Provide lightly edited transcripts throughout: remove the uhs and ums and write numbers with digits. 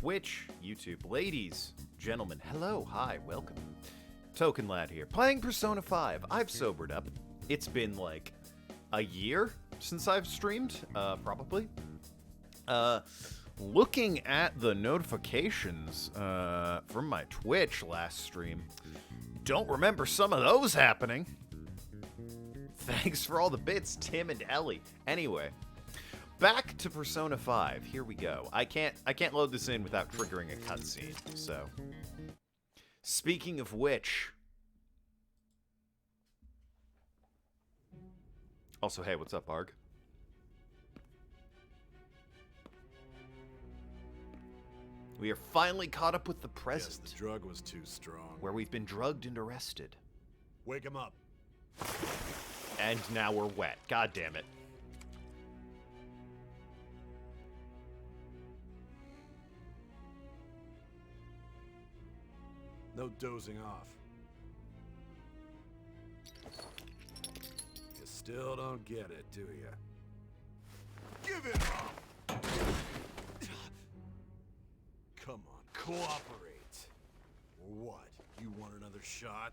Twitch, YouTube. Ladies, gentlemen, hello, hi, welcome. Token Lad here, playing Persona 5. I've sobered up. It's been like a year since I've streamed, probably. Looking at the notifications from my Twitch last stream, don't remember some of those happening. Thanks for all the bits, Tim and Ellie. Anyway, back to Persona 5. Here we go. I can't load this in without triggering a cutscene. So, speaking of which, also, hey, what's up, Arg? We are finally caught up with the present. Yes, the drug was too strong. Where we've been drugged and arrested. Wake him up. And now we're wet. God damn it. No dozing off. You still don't get it, do you? Give it up! Come on, cooperate. Or what? You want another shot?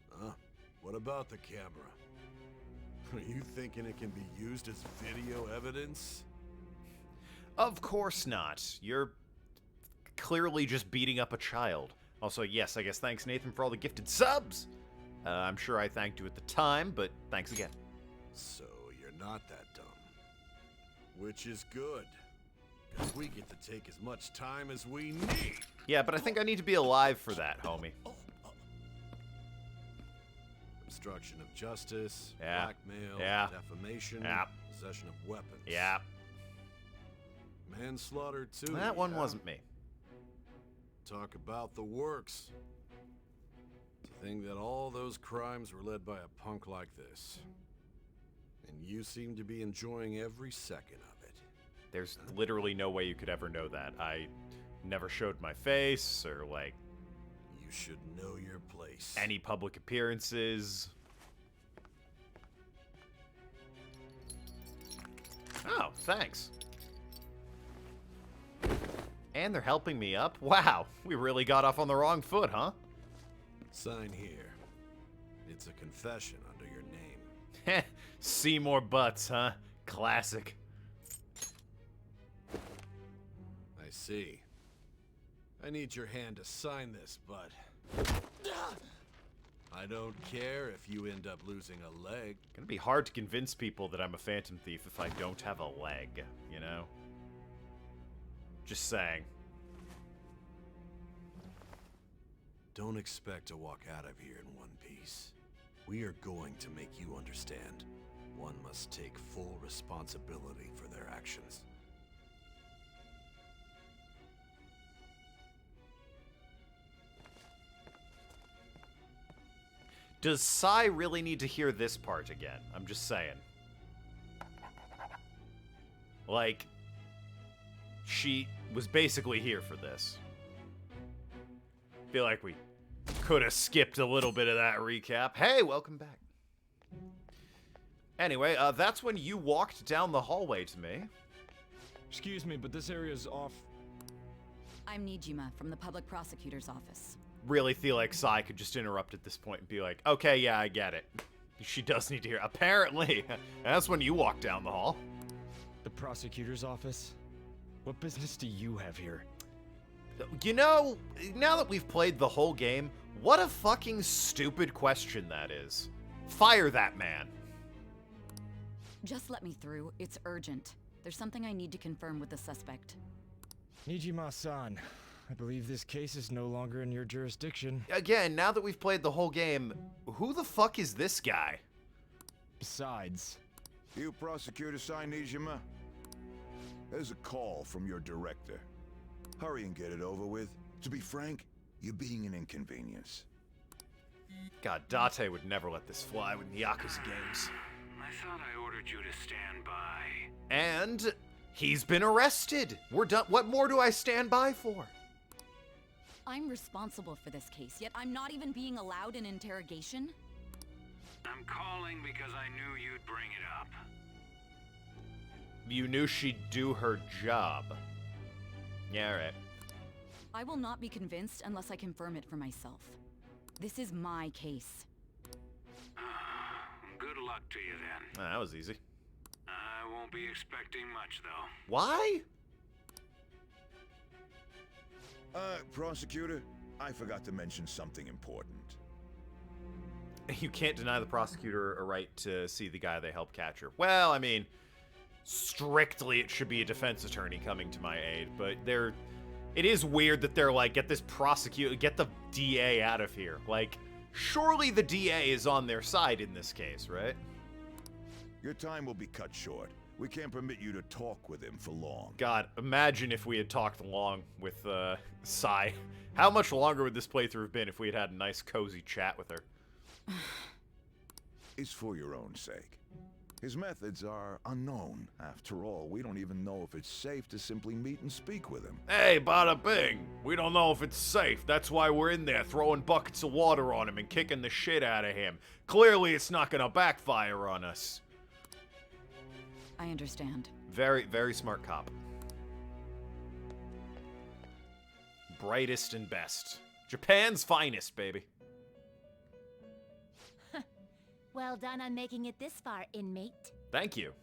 Huh? What about the camera? Are you thinking it can be used as video evidence? Of course not. You're clearly just beating up a child. Also, yes, I guess thanks, Nathan, for all the gifted subs. I'm sure I thanked you at the time, but thanks again. So, you're not that dumb. Which is good. Because we get to take as much time as we need. Yeah, but I think I need to be alive for that, homie. Obstruction of justice, Yeah. blackmail, Yeah. defamation, Yeah. possession of weapons. Yeah. Manslaughter too. That one yeah? wasn't me. Talk about the works. To think that all those crimes were led by a punk like this. And you seem to be enjoying every second of it. There's literally no way you could ever know that. I never showed my face or, like, You should know your place. any public appearances. Oh, thanks. And they're helping me up? Wow, we really got off on the wrong foot, huh? Sign here. It's a confession under your name. Heh, see more butts, huh? Classic. I see. I need your hand to sign this, but I don't care if you end up losing a leg. Gonna be hard to convince people that I'm a phantom thief if I don't have a leg, you know? Just saying. Don't expect to walk out of here in one piece. We are going to make you understand. One must take full responsibility for their actions. Does Sai really need to hear this part again? I'm just saying. Like, she was basically here for this. Feel like we could have skipped a little bit of that recap. Hey, welcome back. Anyway, that's when you walked down the hallway to me. Excuse me, but this area's off. I'm Nijima from the Public Prosecutor's Office. Really feel like Sai could just interrupt at this point and be like, okay, yeah, I get it. She does need to hear. Apparently, that's when you walked down the hall. The prosecutor's office? What business do you have here? You know, now that we've played the whole game, what a fucking stupid question that is. Fire that man. Just let me through. It's urgent. There's something I need to confirm with the suspect. Nijima-san, I believe this case is no longer in your jurisdiction. Again, now that we've played the whole game, who the fuck is this guy? Besides, You prosecutor sign Nijima? There's a call from your director. Hurry and get it over with. To be frank, you're being an inconvenience. God, Date would never let this fly with the Yakuza games. I thought I ordered you to stand by. And he's been arrested. We're done. What more do I stand by for? I'm responsible for this case, yet I'm not even being allowed an interrogation? I'm calling because I knew you'd bring it up. You knew she'd do her job. Yeah, alright. I will not be convinced unless I confirm it for myself. This is my case. Good luck to you then. That was easy. I won't be expecting much, though. Why? Prosecutor, I forgot to mention something important. You can't deny the prosecutor a right to see the guy they helped capture. Well, I mean, strictly it should be a defense attorney coming to my aid, but it is weird that they're like, get the DA out of here. Like, surely the DA is on their side in this case, right? Your time will be cut short. We can't permit you to talk with him for long. God, imagine if we had talked long with, Sai. How much longer would this playthrough have been if we had had a nice, cozy chat with her? It's for your own sake. His methods are unknown. After all, we don't even know if it's safe to simply meet and speak with him. Hey, bada bing! We don't know if it's safe. That's why we're in there throwing buckets of water on him and kicking the shit out of him. Clearly, it's not gonna backfire on us. I understand. Very, very smart cop. Brightest and best. Japan's finest, baby. Well done on making it this far, inmate. Thank you.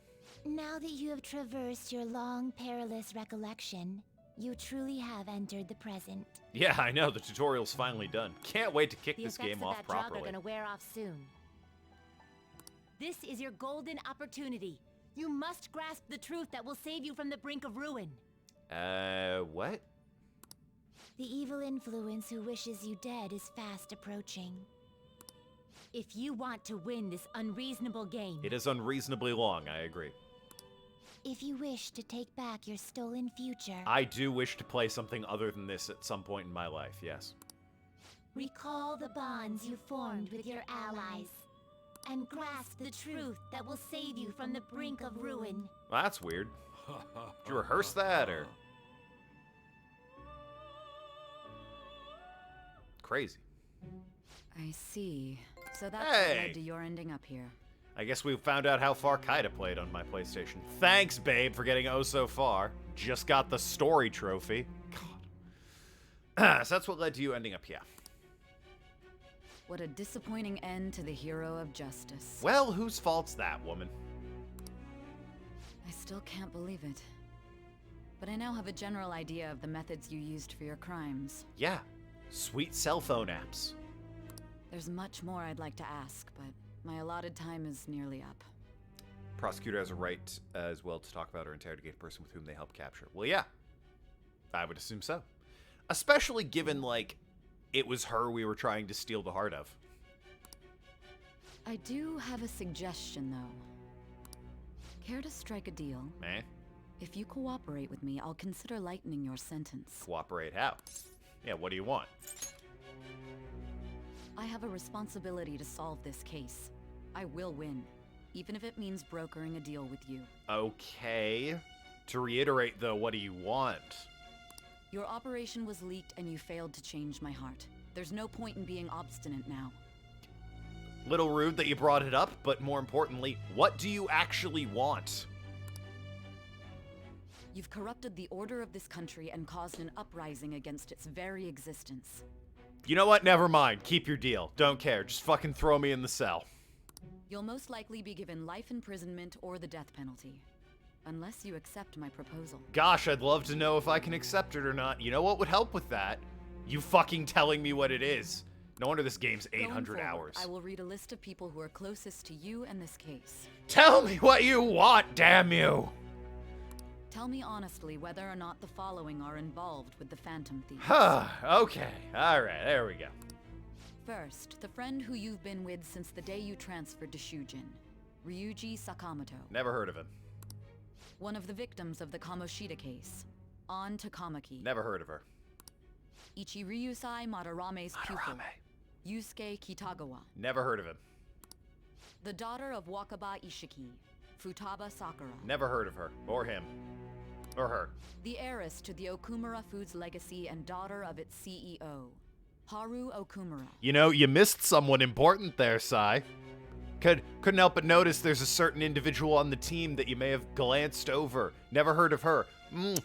Now that you have traversed your long, perilous recollection, you truly have entered the present. Yeah, I know. The tutorial's finally done. Can't wait to kick The this effects game of off that drug properly. are gonna wear off soon. This is your golden opportunity. You must grasp the truth that will save you from the brink of ruin. What? The evil influence who wishes you dead is fast approaching. If you want to win this unreasonable game, It is unreasonably long, I agree. if you wish to take back your stolen future, I do wish to play something other than this at some point in my life, yes. recall the bonds you formed with your allies, and grasp the truth that will save you from the brink of ruin. Well, that's weird. Did you rehearse that, or? Crazy. I see. So that's Hey! what led to your ending up here. I guess we found out how far Kaida played on my PlayStation. Thanks, babe, for getting oh so far. Just got the story trophy. God. So that's what led to you ending up here. What a disappointing end to the hero of justice. Well, whose fault's that, woman? I still can't believe it. But I now have a general idea of the methods you used for your crimes. Yeah. Sweet cell phone apps. There's much more I'd like to ask, but my allotted time is nearly up. Prosecutor has a right as well to talk about or interrogate a person with whom they helped capture. Well, yeah. I would assume so. Especially given, like, it was her we were trying to steal the heart of. I do have a suggestion, though. Care to strike a deal? Eh? If you cooperate with me, I'll consider lightening your sentence. Cooperate how? Yeah, what do you want? I have a responsibility to solve this case. I will win, even if it means brokering a deal with you. Okay. To reiterate, though, what do you want? Your operation was leaked and you failed to change my heart. There's no point in being obstinate now. Little rude that you brought it up, but more importantly, what do you actually want? You've corrupted the order of this country and caused an uprising against its very existence. You know what? Never mind. Keep your deal. Don't care. Just fucking throw me in the cell. You'll most likely be given life imprisonment or the death penalty. Unless you accept my proposal. Gosh, I'd love to know if I can accept it or not. You know what would help with that? You fucking telling me what it is. No wonder this game's 800 Going forward, hours. I will read a list of people who are closest to you and this case. Tell me what you want, damn you! Tell me honestly whether or not the following are involved with the Phantom Thieves. Okay, alright, there we go. First, the friend who you've been with since the day you transferred to Shujin, Ryuji Sakamoto. Never heard of him. One of the victims of the Kamoshida case, An Takamaki. Never heard of her. Ichiryusai Madarame's pupil, Yusuke Kitagawa. Never heard of him. The daughter of Wakaba Ishiki, Futaba Sakura. Never heard of her. Or him. Or her. The heiress to the Okumura Foods legacy and daughter of its CEO, Haru Okumura. You know, you missed someone important there, Sai. Couldn't help but notice there's a certain individual on the team that you may have glanced over. Never heard of her.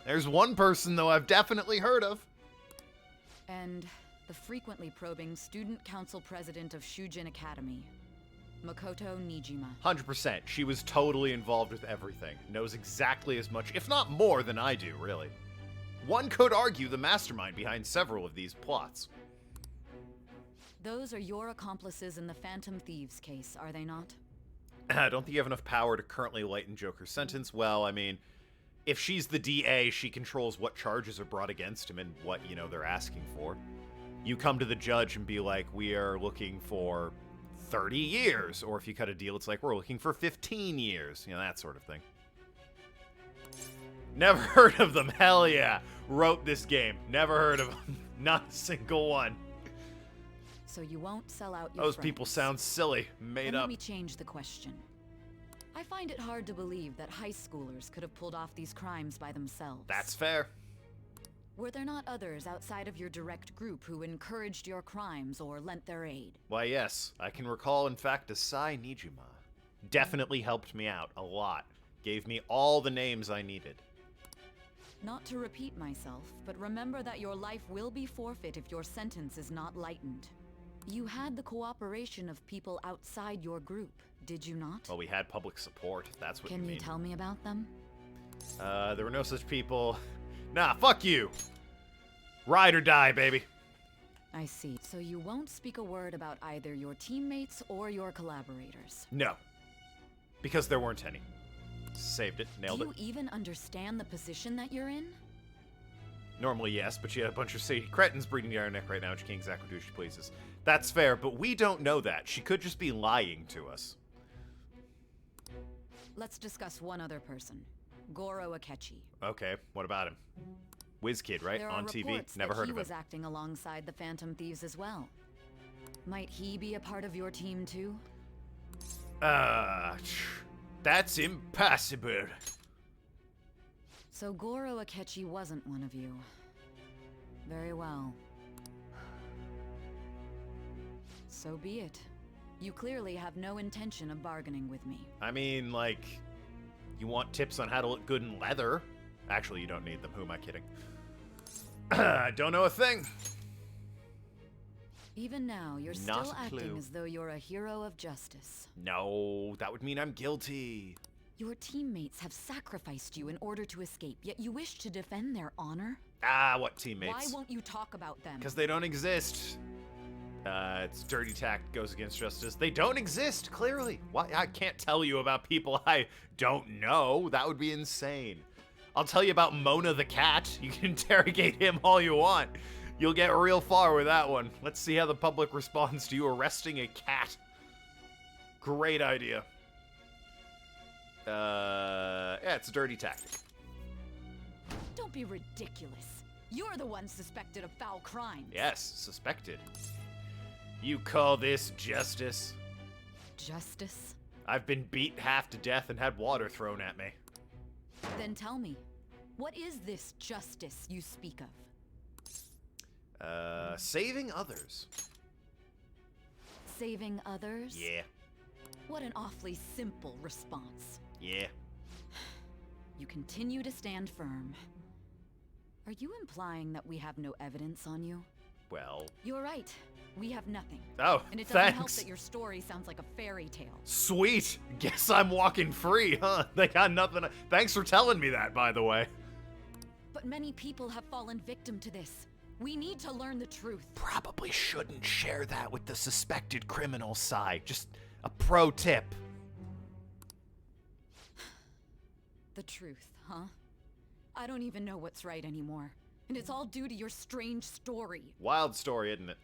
There's one person, though, I've definitely heard of. And the frequently probing student council president of Shujin Academy, Makoto Nijima. 100%. She was totally involved with everything. Knows exactly as much, if not more, than I do, really. One could argue the mastermind behind several of these plots. Those are your accomplices in the Phantom Thieves case, are they not? I don't think you have enough power to currently lighten Joker's sentence. Well, I mean, if she's the DA, she controls what charges are brought against him and what, they're asking for. You come to the judge and be like, we are looking for 30 years. Or if you cut a deal, it's like, we're looking for 15 years. That sort of thing. Never heard of them. Hell yeah. Wrote this game. Never heard of them. Not a single one. So you won't sell out your Those friends. people sound silly. Made Then up. Let me change the question. I find it hard to believe that high schoolers could have pulled off these crimes by themselves. That's fair. Were there not others outside of your direct group who encouraged your crimes or lent their aid? Why, yes. I can recall, in fact, Asai Nijima. Definitely helped me out a lot. Gave me all the names I needed. Not to repeat myself, but remember that your life will be forfeit if your sentence is not lightened. You had the cooperation of people outside your group, did you not? Well, we had public support, if that's what you Can mean. you tell me about them? There were no such people. Nah, fuck you! Ride or die, baby. I see. So you won't speak a word about either your teammates or your collaborators. No. Because there weren't any. Saved it. Nailed Do it. you even understand the position that you're in? Normally, yes, but she had a bunch of shady cretins breeding down her neck right now, and she can't exactly do as she pleases. That's fair, but we don't know that. She could just be lying to us. Let's discuss one other person. Goro Akechi. Okay, what about him? Whiz Kid, right? There On are TV. reports Never that heard he of him. was acting alongside the Phantom Thieves as well. Might he be a part of your team too? That's impossible. So Goro Akechi wasn't one of you. Very well. So be it. You clearly have no intention of bargaining with me. I mean, like, you want tips on how to look good in leather? Actually, you don't need them. Who am I kidding? Don't know a thing. Even now, you're Not still a acting clue. as though you're a hero of justice. No, that would mean I'm guilty. Your teammates have sacrificed you in order to escape, yet you wish to defend their honor? What teammates? Why won't you talk about them? Because they don't exist. It's dirty tact goes against justice. They don't exist, clearly. Why? I can't tell you about people I don't know. That would be insane. I'll tell you about Mona the cat. You can interrogate him all you want. You'll get real far with that one. Let's see how the public responds to you arresting a cat. Great idea. Yeah, it's a dirty tactic. Don't be ridiculous. You're the one suspected of foul crimes. Yes, suspected. You call this justice? Justice? I've been beat half to death and had water thrown at me. Then tell me, what is this justice you speak of? Saving others. Saving others? Yeah, What an awfully simple response. yeah. You continue to stand firm. Are you implying that we have no evidence on you? Well, You're right. We have nothing. oh, And it doesn't help thanks. that your story sounds like a fairy tale. Sweet. Guess I'm walking free, huh? They got nothing. Thanks for telling me that, by the way. But many people have fallen victim to this. We need to learn the truth. Probably shouldn't share that with the suspected criminal side. Just a pro tip. The truth, huh? I don't even know what's right anymore. And it's all due to your strange story. Wild story, isn't it?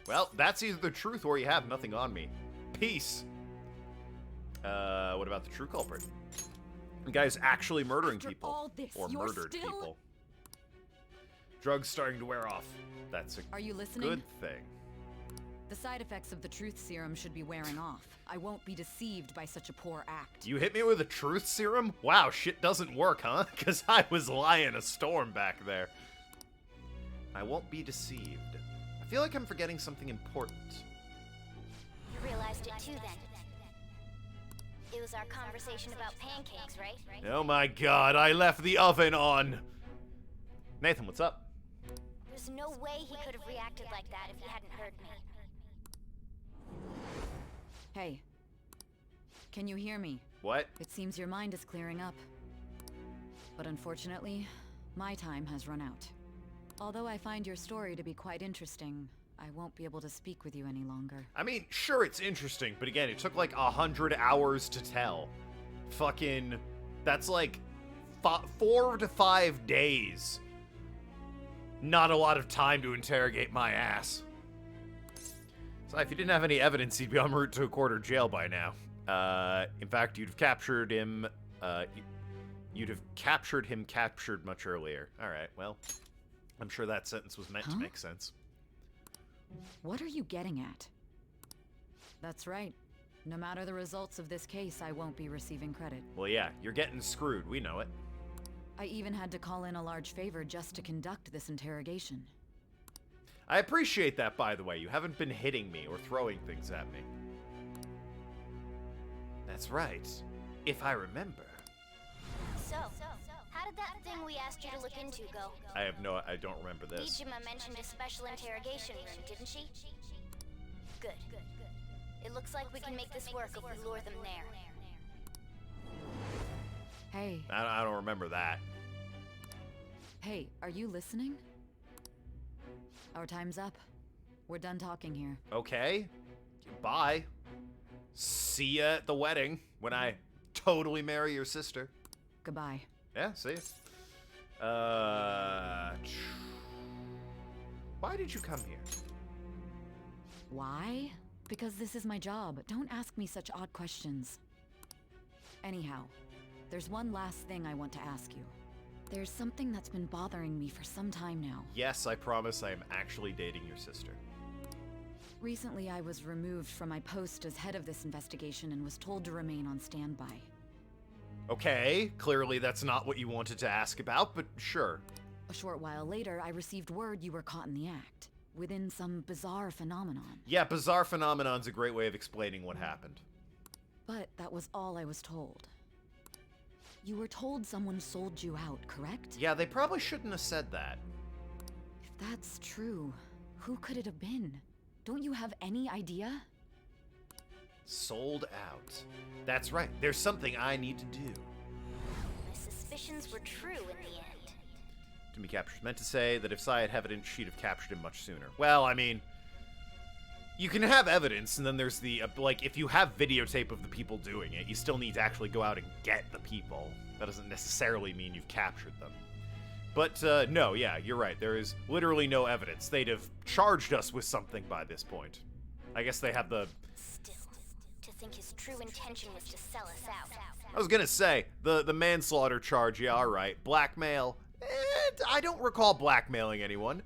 Well, that's either the truth or you have nothing on me. Peace. What about the true culprit? The guy's actually murdering After people. all this, or you're murdered still- people. Drugs starting to wear off. That's a Are you listening? good thing. The side effects of the truth serum should be wearing off. I won't be deceived by such a poor act. You hit me with a truth serum? Wow, shit doesn't work, huh? Because I was lying a storm back there. I won't be deceived. I feel like I'm forgetting something important. You realized it too then. was our conversation about pancakes, right? Oh my god, I left the oven on! Nathan, what's up? There's no way he could have reacted like that if he hadn't heard me. Hey. Can you hear me? What? It seems your mind is clearing up. But unfortunately, my time has run out. Although I find your story to be quite interesting, I won't be able to speak with you any longer. I mean, sure, it's interesting, but again, it took like 100 hours to tell. Fucking, that's like 4 to 5 days. Not a lot of time to interrogate my ass. So if you didn't have any evidence, he'd be en route to a quarter jail by now. In fact, you'd have captured him, captured much earlier. Alright, well, I'm sure that sentence was meant to make sense. What are you getting at? That's right. No matter the results of this case, I won't be receiving credit. Well, yeah, you're getting screwed, we know it. I even had to call in a large favor just to conduct this interrogation. I appreciate that, by the way. You haven't been hitting me or throwing things at me. That's right. If I remember. So, how did that thing we asked you to look into go? I don't remember this. Nijima mentioned a special interrogation room, didn't she? Good. It looks like we can make this work if we lure them there. Hey. I don't remember that. Hey, are you listening? Our time's up. We're done talking here. Okay. Bye. See ya at the wedding when I totally marry your sister. Goodbye. Yeah, see ya. Why did you come here? Why? Because this is my job. Don't ask me such odd questions. Anyhow, there's one last thing I want to ask you. There's something that's been bothering me for some time now. Yes, I promise I am actually dating your sister. Recently, I was removed from my post as head of this investigation and was told to remain on standby. Okay, clearly that's not what you wanted to ask about, but sure. A short while later, I received word you were caught in the act, within some bizarre phenomenon. Yeah, bizarre phenomenon's a great way of explaining what happened. But that was all I was told. You were told someone sold you out, correct? Yeah, they probably shouldn't have said that. If that's true, who could it have been? Don't you have any idea? Sold out. That's right. There's something I need to do. My suspicions were true in the end. To be captured. Meant to say that if Sai had evidence, she'd have captured him much sooner. Well, I mean, you can have evidence, and then there's the, like, if you have videotape of the people doing it, you still need to actually go out and get the people. That doesn't necessarily mean you've captured them. But, no, yeah, you're right. There is literally no evidence. They'd have charged us with something by this point. I guess they have the... Still, to think his true intention was to sell us out. I was gonna say, the manslaughter charge, yeah, alright. Blackmail, I don't recall blackmailing anyone.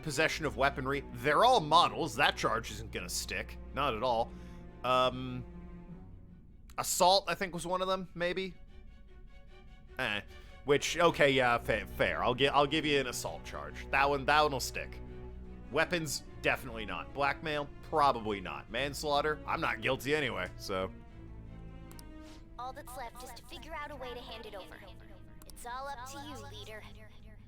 Possession of weaponry, they're all models. That charge isn't gonna stick. Not at all. Assault, I think was one of them, maybe? Which, okay, yeah, fair. I'll give you an assault charge. That one'll stick. Weapons, definitely not. Blackmail, probably not. Manslaughter, I'm not guilty anyway, so. All that's left is to figure out a way to hand it over. It's all up to you, leader.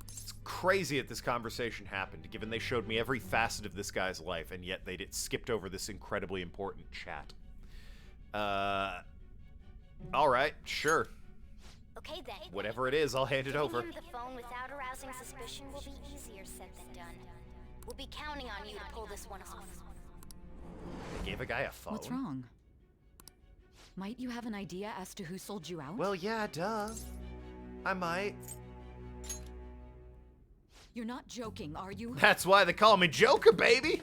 It's crazy that this conversation happened, given they showed me every facet of this guy's life, and yet they skipped over this incredibly important chat. Alright, sure. Okay then. Whatever it is, I'll hand it over. Giving him the phone without arousing suspicion will be easier said than done. We'll be counting on you to pull this one off. They gave a guy a phone? What's wrong? Might you have an idea as to who sold you out? Well, yeah, duh. I might. You're not joking, are you? That's why they call me Joker, baby!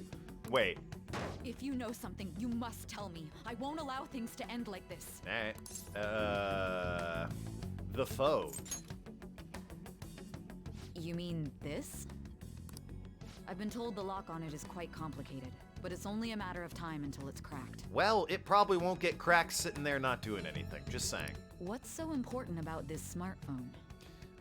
Wait. If you know something, you must tell me. I won't allow things to end like this. Alright. The phone. You mean this? I've been told the lock on it is quite complicated, but it's only a matter of time until it's cracked. Well, it probably won't get cracked sitting there not doing anything. Just saying. What's so important about this smartphone?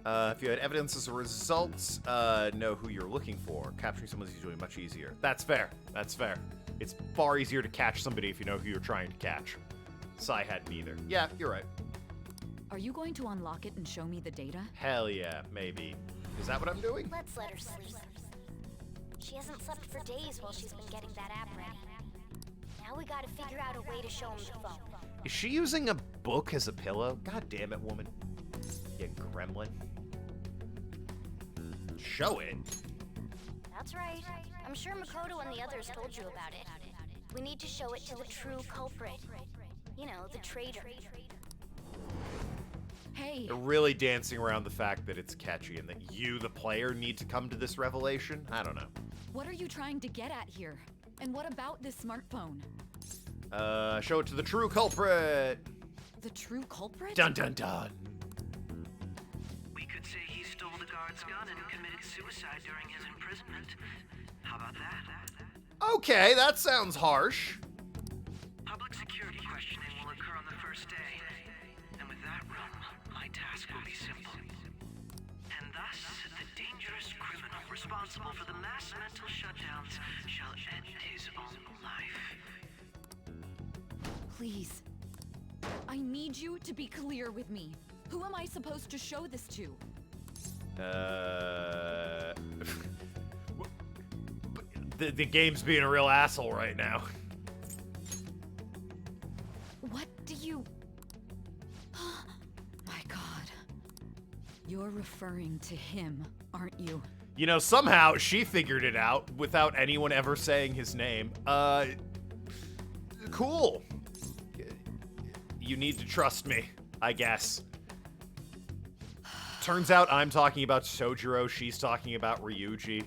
If you had evidence as a result, know who you're looking for. Capturing someone is usually much easier. That's fair. That's fair. It's far easier to catch somebody if you know who you're trying to catch. Sai hadn't either. Yeah, you're right. Are you going to unlock it and show me the data? Hell yeah, maybe. Is that what I'm doing? Let's let her sleep. She hasn't slept for days while she's been getting that app ready. Now we gotta figure out a way to show him the phone. Is she using a book as a pillow? God damn it, woman. You gremlin. Show it. That's right. I'm sure Makoto and the others told you about it. We need to show it to the true culprit. You know, the traitor. Hey, They're really dancing around the fact that it's catchy and that you, the player, need to come to this revelation? I don't know. what are you trying to get at here? And what about this smartphone? Show it to the true culprit. The true culprit? Dun dun dun. We could say he stole the guard's gun and committed suicide during his imprisonment. How about that? Okay, that sounds harsh. Public security questioning will occur on the first day. And with that realm, my task will be simple. And thus, the dangerous criminal responsible for the mass mental shutdowns shall end his own life. Please. I need you to be clear with me. Who am I supposed to show this to? The game's being a real asshole right now. What do you... My God. You're referring to him, aren't you? You know, somehow she figured it out without anyone ever saying his name. Cool. You need to trust me, I guess. Turns out I'm talking about Sojiro, she's talking about Ryuji.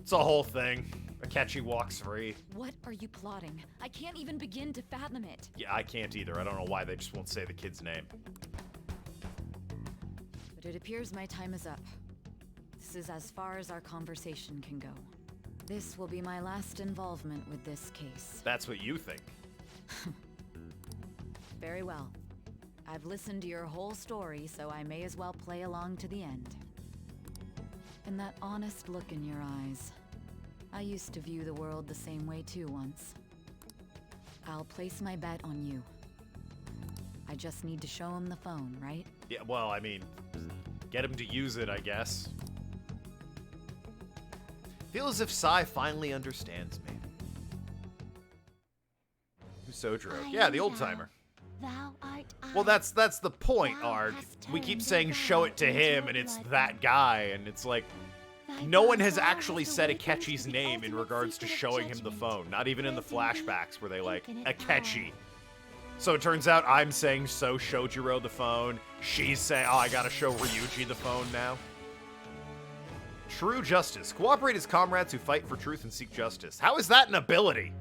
It's a whole thing. Akechi walks free. What are you plotting? I can't even begin to fathom it. Yeah, I can't either. I don't know why they just won't say the kid's name. But it appears my time is up. This is as far as our conversation can go. This will be my last involvement with this case. That's what you think. Very well. I've listened to your whole story, so I may as well play along to the end. And that honest look in your eyes. I used to view the world the same way too once. I'll place my bet on you. I just need to show him the phone, right? Yeah, well, I mean, get him to use it, I guess. Feel as if Sai finally understands me. Who's Sojiro? I Yeah, the am old thou. timer. Thou art I. Well, that's the point, Thou Arg. hast We keep turned saying the show it to gods him, into and it's blood. that guy, and it's like, Thy no one god's has law actually has said awakened Akechi's the name in ultimate regards to secret of showing him the judgment. phone. Not even in the Prison deep, flashbacks where they like, infinite Akechi. power. So it turns out I'm saying so Shojiro the phone. She's saying, oh, I gotta show Ryuji the phone now. True justice. Cooperate as comrades who fight for truth and seek justice. How is that an ability?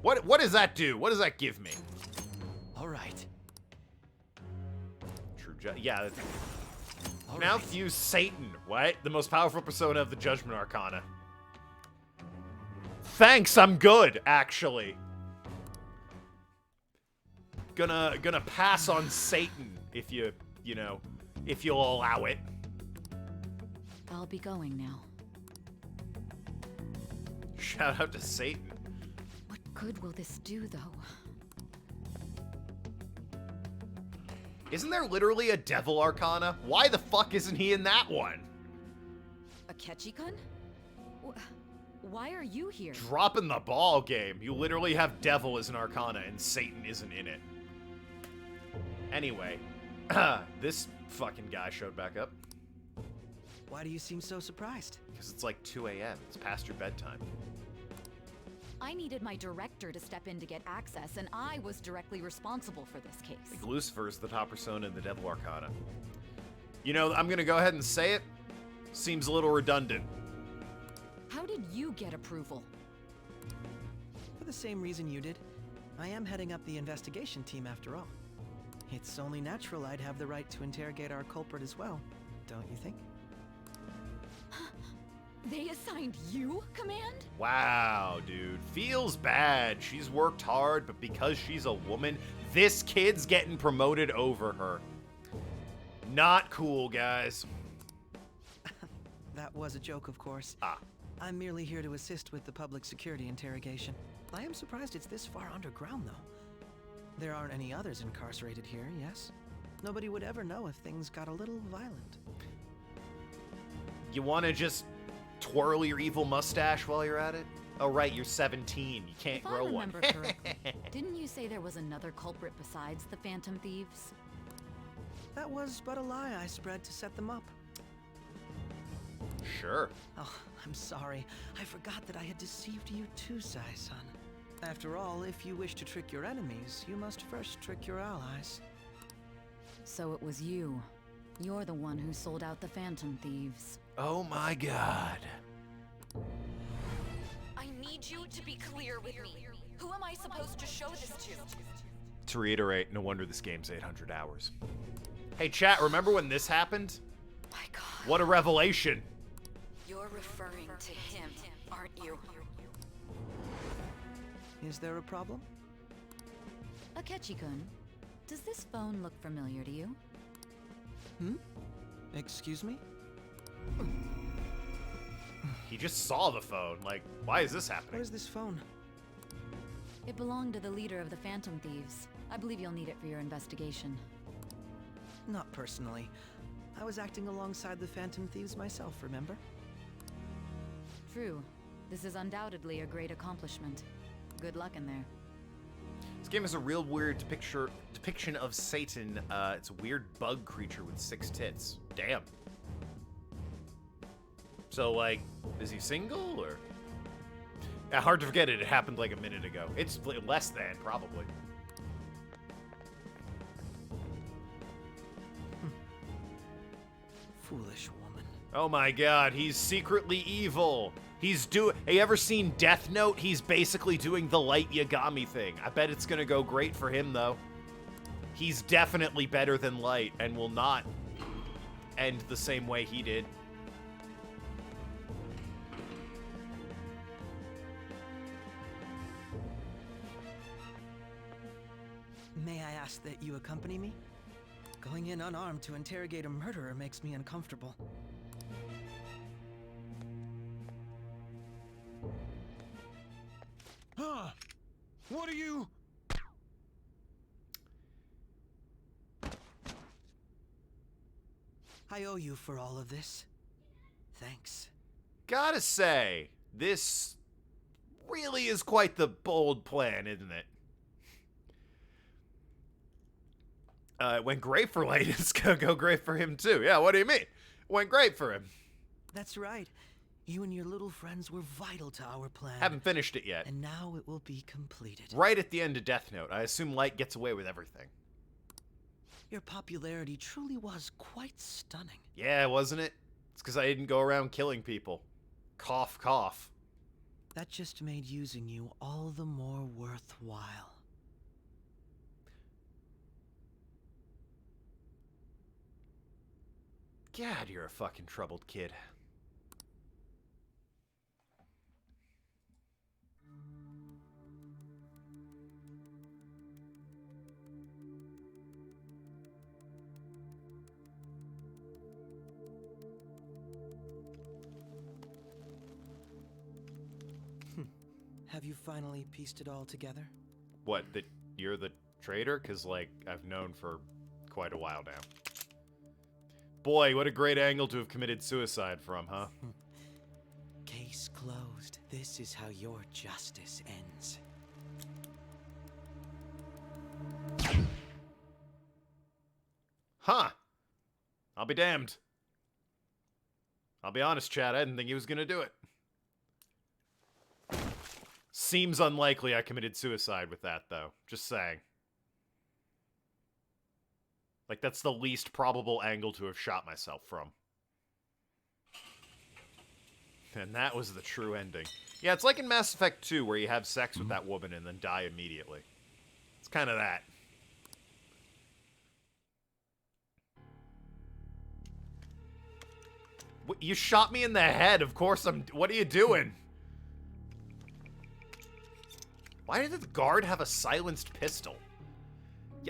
What does that do? What does that give me? All right. True yeah. All Now right. fuse Satan. What? The most powerful persona of the Judgment Arcana. Thanks, I'm good, actually. Gonna pass on Satan if if you'll allow it. I'll be going now. Shout out to Satan. What good will this do, though? Isn't there literally a Devil Arcana? Why the fuck isn't he in that one? Akechi-kun? Why are you here? Dropping the ball game. You literally have Devil as an Arcana and Satan isn't in it. Anyway, this fucking guy showed back up. Why do you seem so surprised? Because it's like 2 a.m. It's past your bedtime. I needed my director to step in to get access, and I was directly responsible for this I case. think Lucifer is the top persona in the Devil Arcana. You know, I'm gonna go ahead and say it. Seems a little redundant. How did you get approval? For the same reason you did. I am heading up the investigation team after all. It's only natural I'd have the right to interrogate our culprit as well, don't you think? They assigned you command? Wow, dude. Feels bad. She's worked hard, but because she's a woman, this kid's getting promoted over her. Not cool, guys. That was a joke, of course. Ah. I'm merely here to assist with the public security interrogation. I am surprised it's this far underground, though. There aren't any others incarcerated here, yes? Nobody would ever know if things got a little violent. You want to just twirl your evil mustache while you're at it? Oh, right, you're 17. You can't If I grow one. remember correctly, didn't you say there was another culprit besides the Phantom Thieves? That was but a lie I spread to set them up. Sure. Oh, I'm sorry. I forgot that I had deceived you too, Sai-san. After all, if you wish to trick your enemies, you must first trick your allies. So it was you. You're the one who sold out the Phantom Thieves. Oh my god. I need you to be clear with me. Who am I supposed to show this to? To reiterate, no wonder this game's 800 hours. Hey chat, remember when this happened? My god. What a revelation. You're referring to him, aren't you? Is there a problem? Akechi-kun, does this phone look familiar to you? Hmm? Excuse me? He just saw the phone. Like, why is this What happening? is this phone? It belonged to the leader of the Phantom Thieves. I believe you'll need it for your investigation. Not personally. I was acting alongside the Phantom Thieves myself, remember? True. This is undoubtedly a great accomplishment. Good luck in there. This game is a real weird depiction of Satan. It's a weird bug creature with 6 tits. Damn. So, like, is he single, or? Yeah, hard to forget it. It happened like a minute ago. It's less than, probably. Foolish woman. Oh my god, he's secretly evil. He's Hey, you ever seen Death Note? He's basically doing the Light Yagami thing. I bet it's gonna go great for him, though. He's definitely better than Light and will not end the same way he did. May I ask that you accompany me? Going in unarmed to interrogate a murderer makes me uncomfortable. Huh? What are you? I owe you for all of this. Thanks. Gotta say, this really is quite the bold plan, isn't it? It went great for Light. It's gonna go great for him, too. Yeah, what do you mean? Went great for him. That's right. You and your little friends were vital to our plan. Haven't finished it yet. And now it will be completed. Right at the end of Death Note, I assume Light gets away with everything. Your popularity truly was quite stunning. Yeah, wasn't it? It's because I didn't go around killing people. Cough, cough. That just made using you all the more worthwhile. God, you're a fucking troubled kid. Have you finally pieced it all together? What, that you're the traitor? Because, like, I've known for quite a while now. Boy, what a great angle to have committed suicide from, huh? Case closed. This is how your justice ends. Huh. I'll be damned. I'll be honest, Chad, I didn't think he was gonna do it. Seems unlikely I committed suicide with that, though. Just saying. Like, that's the least probable angle to have shot myself from. And that was the true ending. Yeah, it's like in Mass Effect 2, where you have sex with that woman and then die immediately. It's kind of that. You shot me in the head, of course I'm... What are you doing? Why did the guard have a silenced pistol?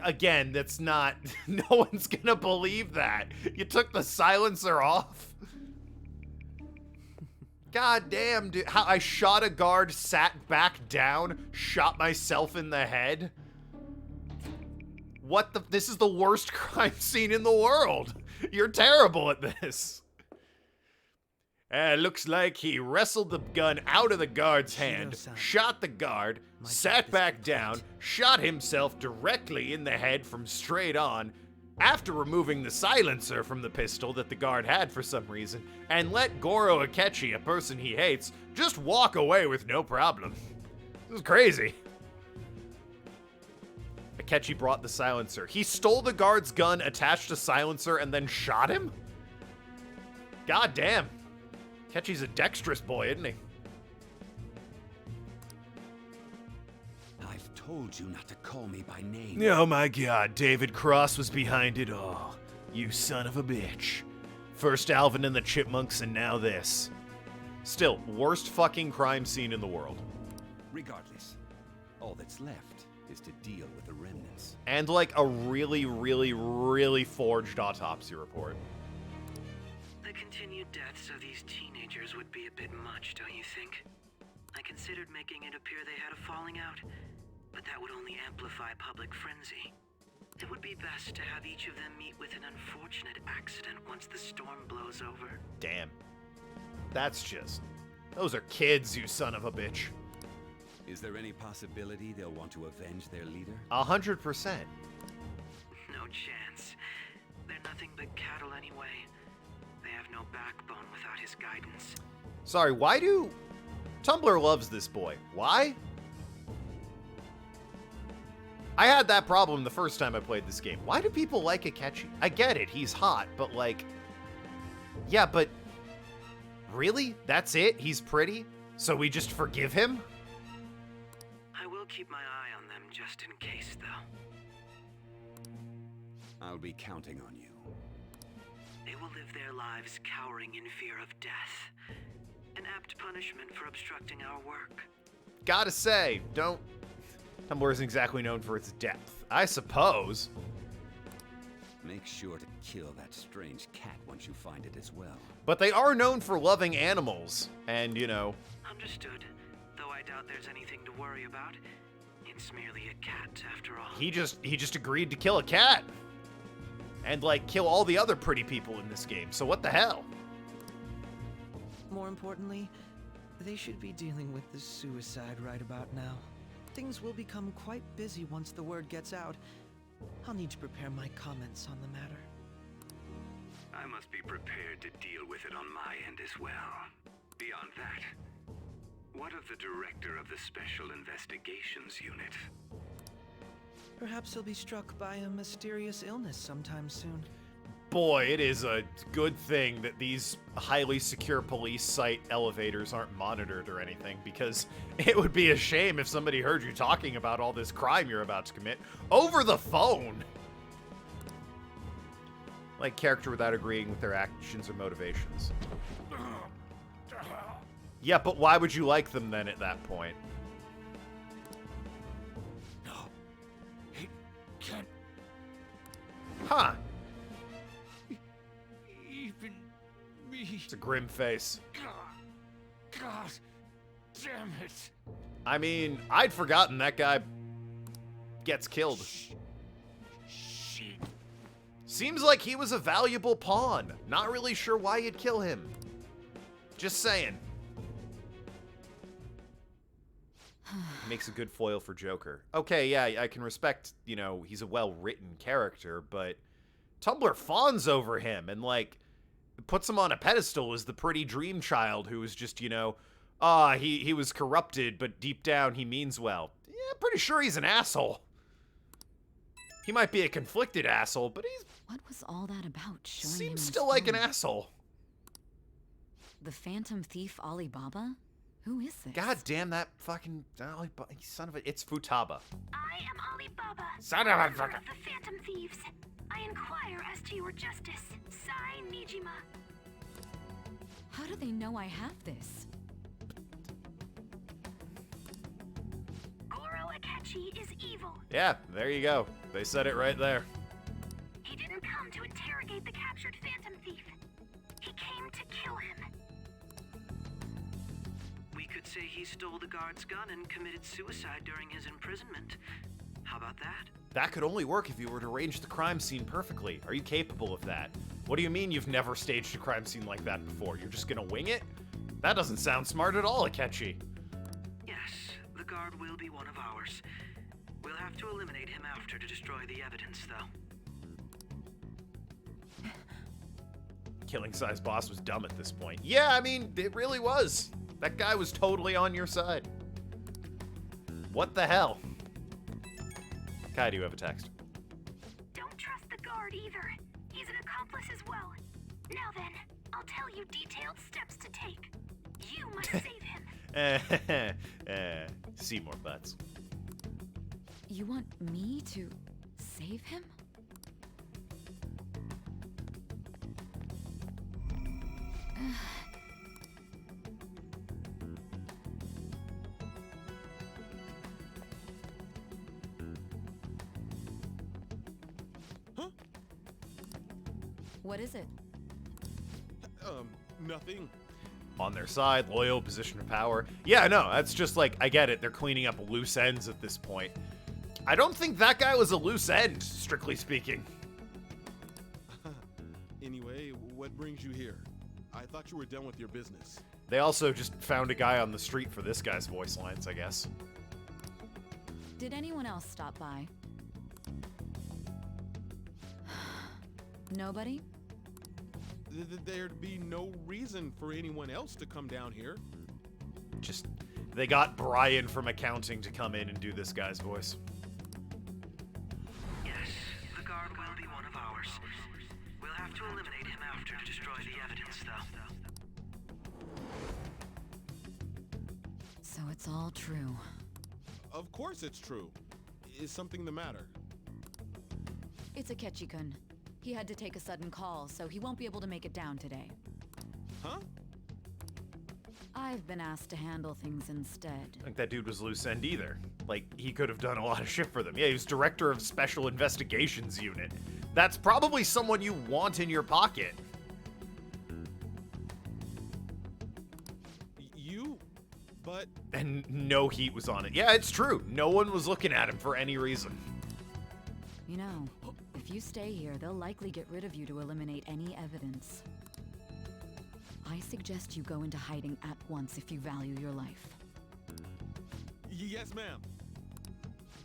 Again, that's not... No one's gonna believe that. You took the silencer off? God damn, dude. How I shot a guard, sat back down, shot myself in the head? What the? This is the worst crime scene in the world. You're terrible at this. Looks like he wrestled the gun out of the guard's hand, Shido-san. shot the guard, My sat job is back complete. down, shot himself directly in the head from straight on, after removing the silencer from the pistol that the guard had for some reason, and let Goro Akechi, a person he hates, just walk away with no problem. This is crazy. Akechi brought the silencer. He stole the guard's gun, attached a silencer, and then shot him? God damn. Akechi's a dexterous boy, isn't he? I've told you not to call me by name. Oh my god, David Cross was behind it all. You son of a bitch. First Alvin and the Chipmunks and now this. Still, worst fucking crime scene in the world. Regardless, all that's left is to deal with the remnants. And like a really, really, really forged autopsy report. The continued deaths of these teenagers would be a bit much, don't you think? I considered making it appear they had a falling out, but that would only amplify public frenzy. It would be best to have each of them meet with an unfortunate accident once the storm blows over. Damn. That's just... Those are kids, you son of a bitch. Is there any possibility they'll want to avenge their leader? 100%. No chance. They're nothing but cattle anyway. They have no backbone without his guidance. Sorry, why do... Tumblr loves this boy. Why? I had that problem the first time I played this game. Why do people like Akechi? I get it, he's hot, but like... Yeah, but... Really? That's it? He's pretty? So we just forgive him? I will keep my eye on them just in case, though. I'll be counting on you. They will live their lives cowering in fear of death. An apt punishment for obstructing our work. Gotta say, don't... Tumblr isn't exactly known for its depth. I suppose. Make sure to kill that strange cat once you find it as well. But they are known for loving animals. And, you know... Understood. Though I doubt there's anything to worry about. It's merely a cat, after all. He just agreed to kill a cat. And, like, kill all the other pretty people in this game. So what the hell? More importantly, they should be dealing with the suicide right about now. Things will become quite busy once the word gets out. I'll need to prepare my comments on the matter. I must be prepared to deal with it on my end as well. Beyond that, what of the director of the Special Investigations Unit? Perhaps he'll be struck by a mysterious illness sometime soon. Boy, it is a good thing that these highly secure police site elevators aren't monitored or anything, because it would be a shame if somebody heard you talking about all this crime you're about to commit over the phone. Like character without agreeing with their actions or motivations. Yeah, but why would you like them then at that point? No. He can't Huh. Even me. It's a grim face. God damn it. I mean, I'd forgotten that guy gets killed. Shit. Seems like he was a valuable pawn. Not really sure why you'd kill him. Just saying. Makes a good foil for Joker. Okay, yeah, I can respect, you know, he's a well-written character, but Tumblr fawns over him and, like, puts him on a pedestal as the pretty dream child who is just, you know, he was corrupted, but deep down he means well. Yeah, pretty sure he's an asshole. He might be a conflicted asshole, but he's What was all that about? Showing him seems his still like an phone? asshole. The Phantom Thief Alibaba? Who is this? God damn that fucking son of a... It's Futaba. I am Alibaba, Son of a member fucking... of the Phantom Thieves. I inquire as to your justice. Sai Nijima. How do they know I have this? Goro Akechi is evil. Yeah, there you go. They said it right there. He didn't come to interrogate the captured Phantom Thief. He came to kill him. We could say he stole the guard's gun and committed suicide during his imprisonment. How about that? That could only work if you were to arrange the crime scene perfectly. Are you capable of that? What do you mean you've never staged a crime scene like that before? You're just gonna wing it? That doesn't sound smart at all, Akechi. Yes, the guard will be one of ours. We'll have to eliminate him after to destroy the evidence, though. Killing Sai's boss was dumb at this point. Yeah, I mean, it really was. That guy was totally on your side. What the hell? Kai, do you have a text? Don't trust the guard either. He's an accomplice as well. Now then, I'll tell you detailed steps to take. You must save him. See more butts. You want me to save him? What is it? Nothing. On their side, loyal, position of power. Yeah, no, that's just like, I get it. They're cleaning up loose ends at this point. I don't think that guy was a loose end, strictly speaking. Anyway, what brings you here? I thought you were done with your business. They also just found a guy on the street for this guy's voice lines, I guess. Did anyone else stop by? Nobody? There'd be no reason for anyone else to come down here. Just, they got Brian from accounting to come in and do this guy's voice. Yes, the guard will be one of ours. We'll have to eliminate him after to destroy the evidence, though. So it's all true. Of course it's true. Is something the matter? It's Akechi-kun. He had to take a sudden call, so he won't be able to make it down today. Huh? I've been asked to handle things instead. I don't think that dude was loose end either. Like, he could have done a lot of shit for them. Yeah, he was director of Special Investigations Unit. That's probably someone you want in your pocket. But... And no heat was on it. Yeah, it's true. No one was looking at him for any reason. You know, if you stay here, they'll likely get rid of you to eliminate any evidence. I suggest you go into hiding at once if you value your life. Yes, ma'am.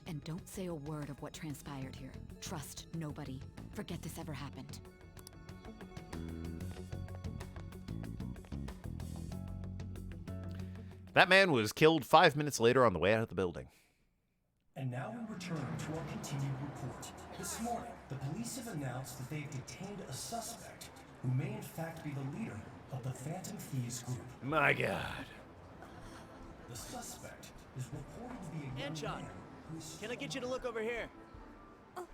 And don't say a word of what transpired here. Trust nobody. Forget this ever happened. That man was killed 5 minutes later on the way out of the building. And now we return to our continued report. This morning, the police have announced that they've detained a suspect who may in fact be the leader of the Phantom Thieves group. My God. The suspect is reported to be a young Anchon, man who is... Can I get you to look over here? Oh,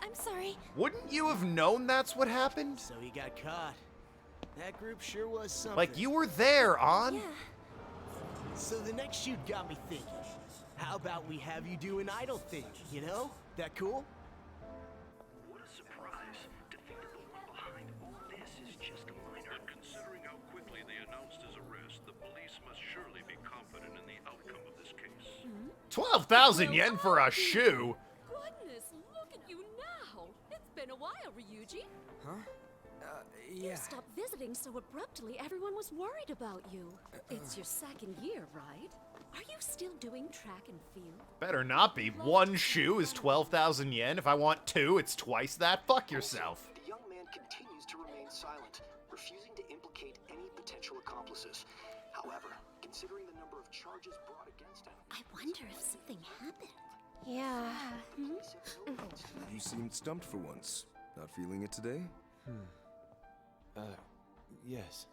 I'm sorry. Wouldn't you have known that's what happened? So he got caught. That group sure was something. Like, you were there, On. Yeah. So the next shoot got me thinking. How about we have you do an idol thing, you know? That cool? What a surprise to think that the one behind all this is just a minor. But considering how quickly they announced his arrest, the police must surely be confident in the outcome of this case. 12,000 yen for a shoe? Goodness, look at you now. It's been a while, Ryuji. Huh? You Yeah. stopped visiting so abruptly, everyone was worried about you. It's your second year, right? Are you still doing track and field? Better not be. One shoe is 12,000 yen. If I want two, it's twice that. Fuck yourself. The young man continues to remain silent, refusing to implicate any potential accomplices. However, considering the number of charges brought against him... I wonder if something happened. Yeah. You seemed stumped for once. Not feeling it today? Yes.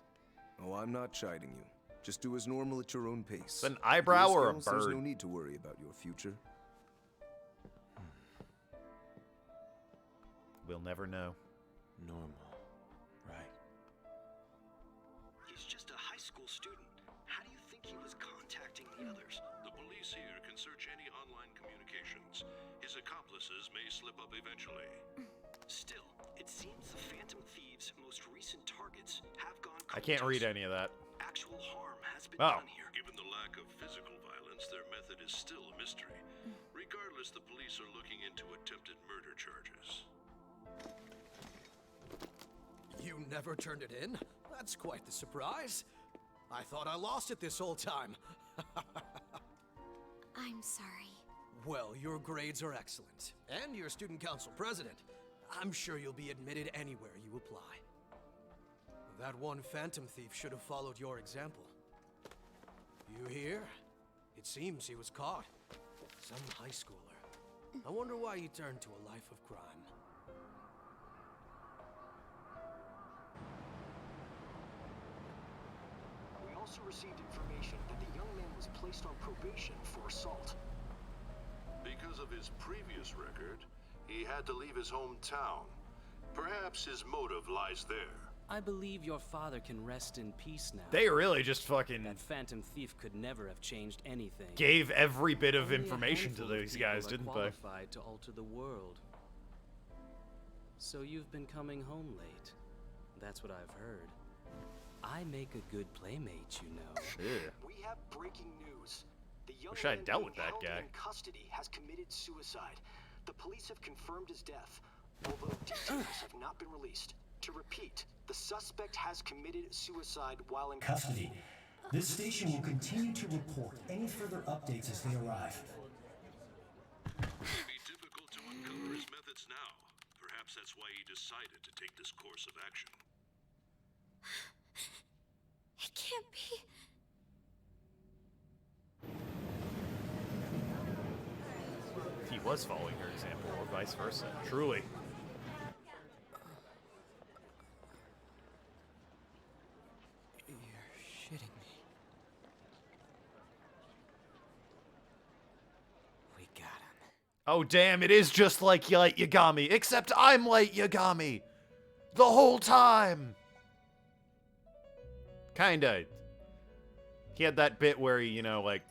Oh, I'm not chiding you. Just do as normal at your own pace. An eyebrow or a There's no bird? need to worry about your future. We'll never know. Normal. Right. He's just a high school student. How do you think he was contacting the others? The police here can search any online communications. His accomplices may slip up eventually. Still, it seems the Phantom Thieves' most recent targets have gone I can't read any of that. Actual harm has been Oh. done here. Given the lack of physical violence, their method is still a mystery. Regardless, the police are looking into attempted murder charges. You never turned it in? That's quite the surprise. I thought I lost it this whole time. I'm sorry. Well, your grades are excellent, and you're student council president. I'm sure you'll be admitted anywhere you apply. That one phantom thief should have followed your example. You hear? It seems he was caught. Some high schooler. I wonder why he turned to a life of crime. We also received information that the young man was placed on probation for assault. Because of his previous record, he had to leave his hometown. Perhaps his motive lies there. I believe your father can rest in peace now. They really just fucking... That phantom thief could never have changed anything. Gave every bit of information to these guys, didn't they? Qualified to alter the world. So you've been coming home late. That's what I've heard. I make a good playmate, you know. Yeah. We have breaking news. The young Wish I man dealt being with that held guy. in custody has committed suicide. The police have confirmed his death, although details have not been released. To repeat, the suspect has committed suicide while in Custody. This station will continue to report any further updates as they arrive. It may be difficult to uncover his methods now. Perhaps that's why he decided to take this course of action. It can't be. He was following her example, or vice versa. Truly. You're shitting me. We got him. Oh, damn, it is just like Light Yagami, except I'm Light Yagami. The whole time. Kinda. He had that bit where he, you know, like...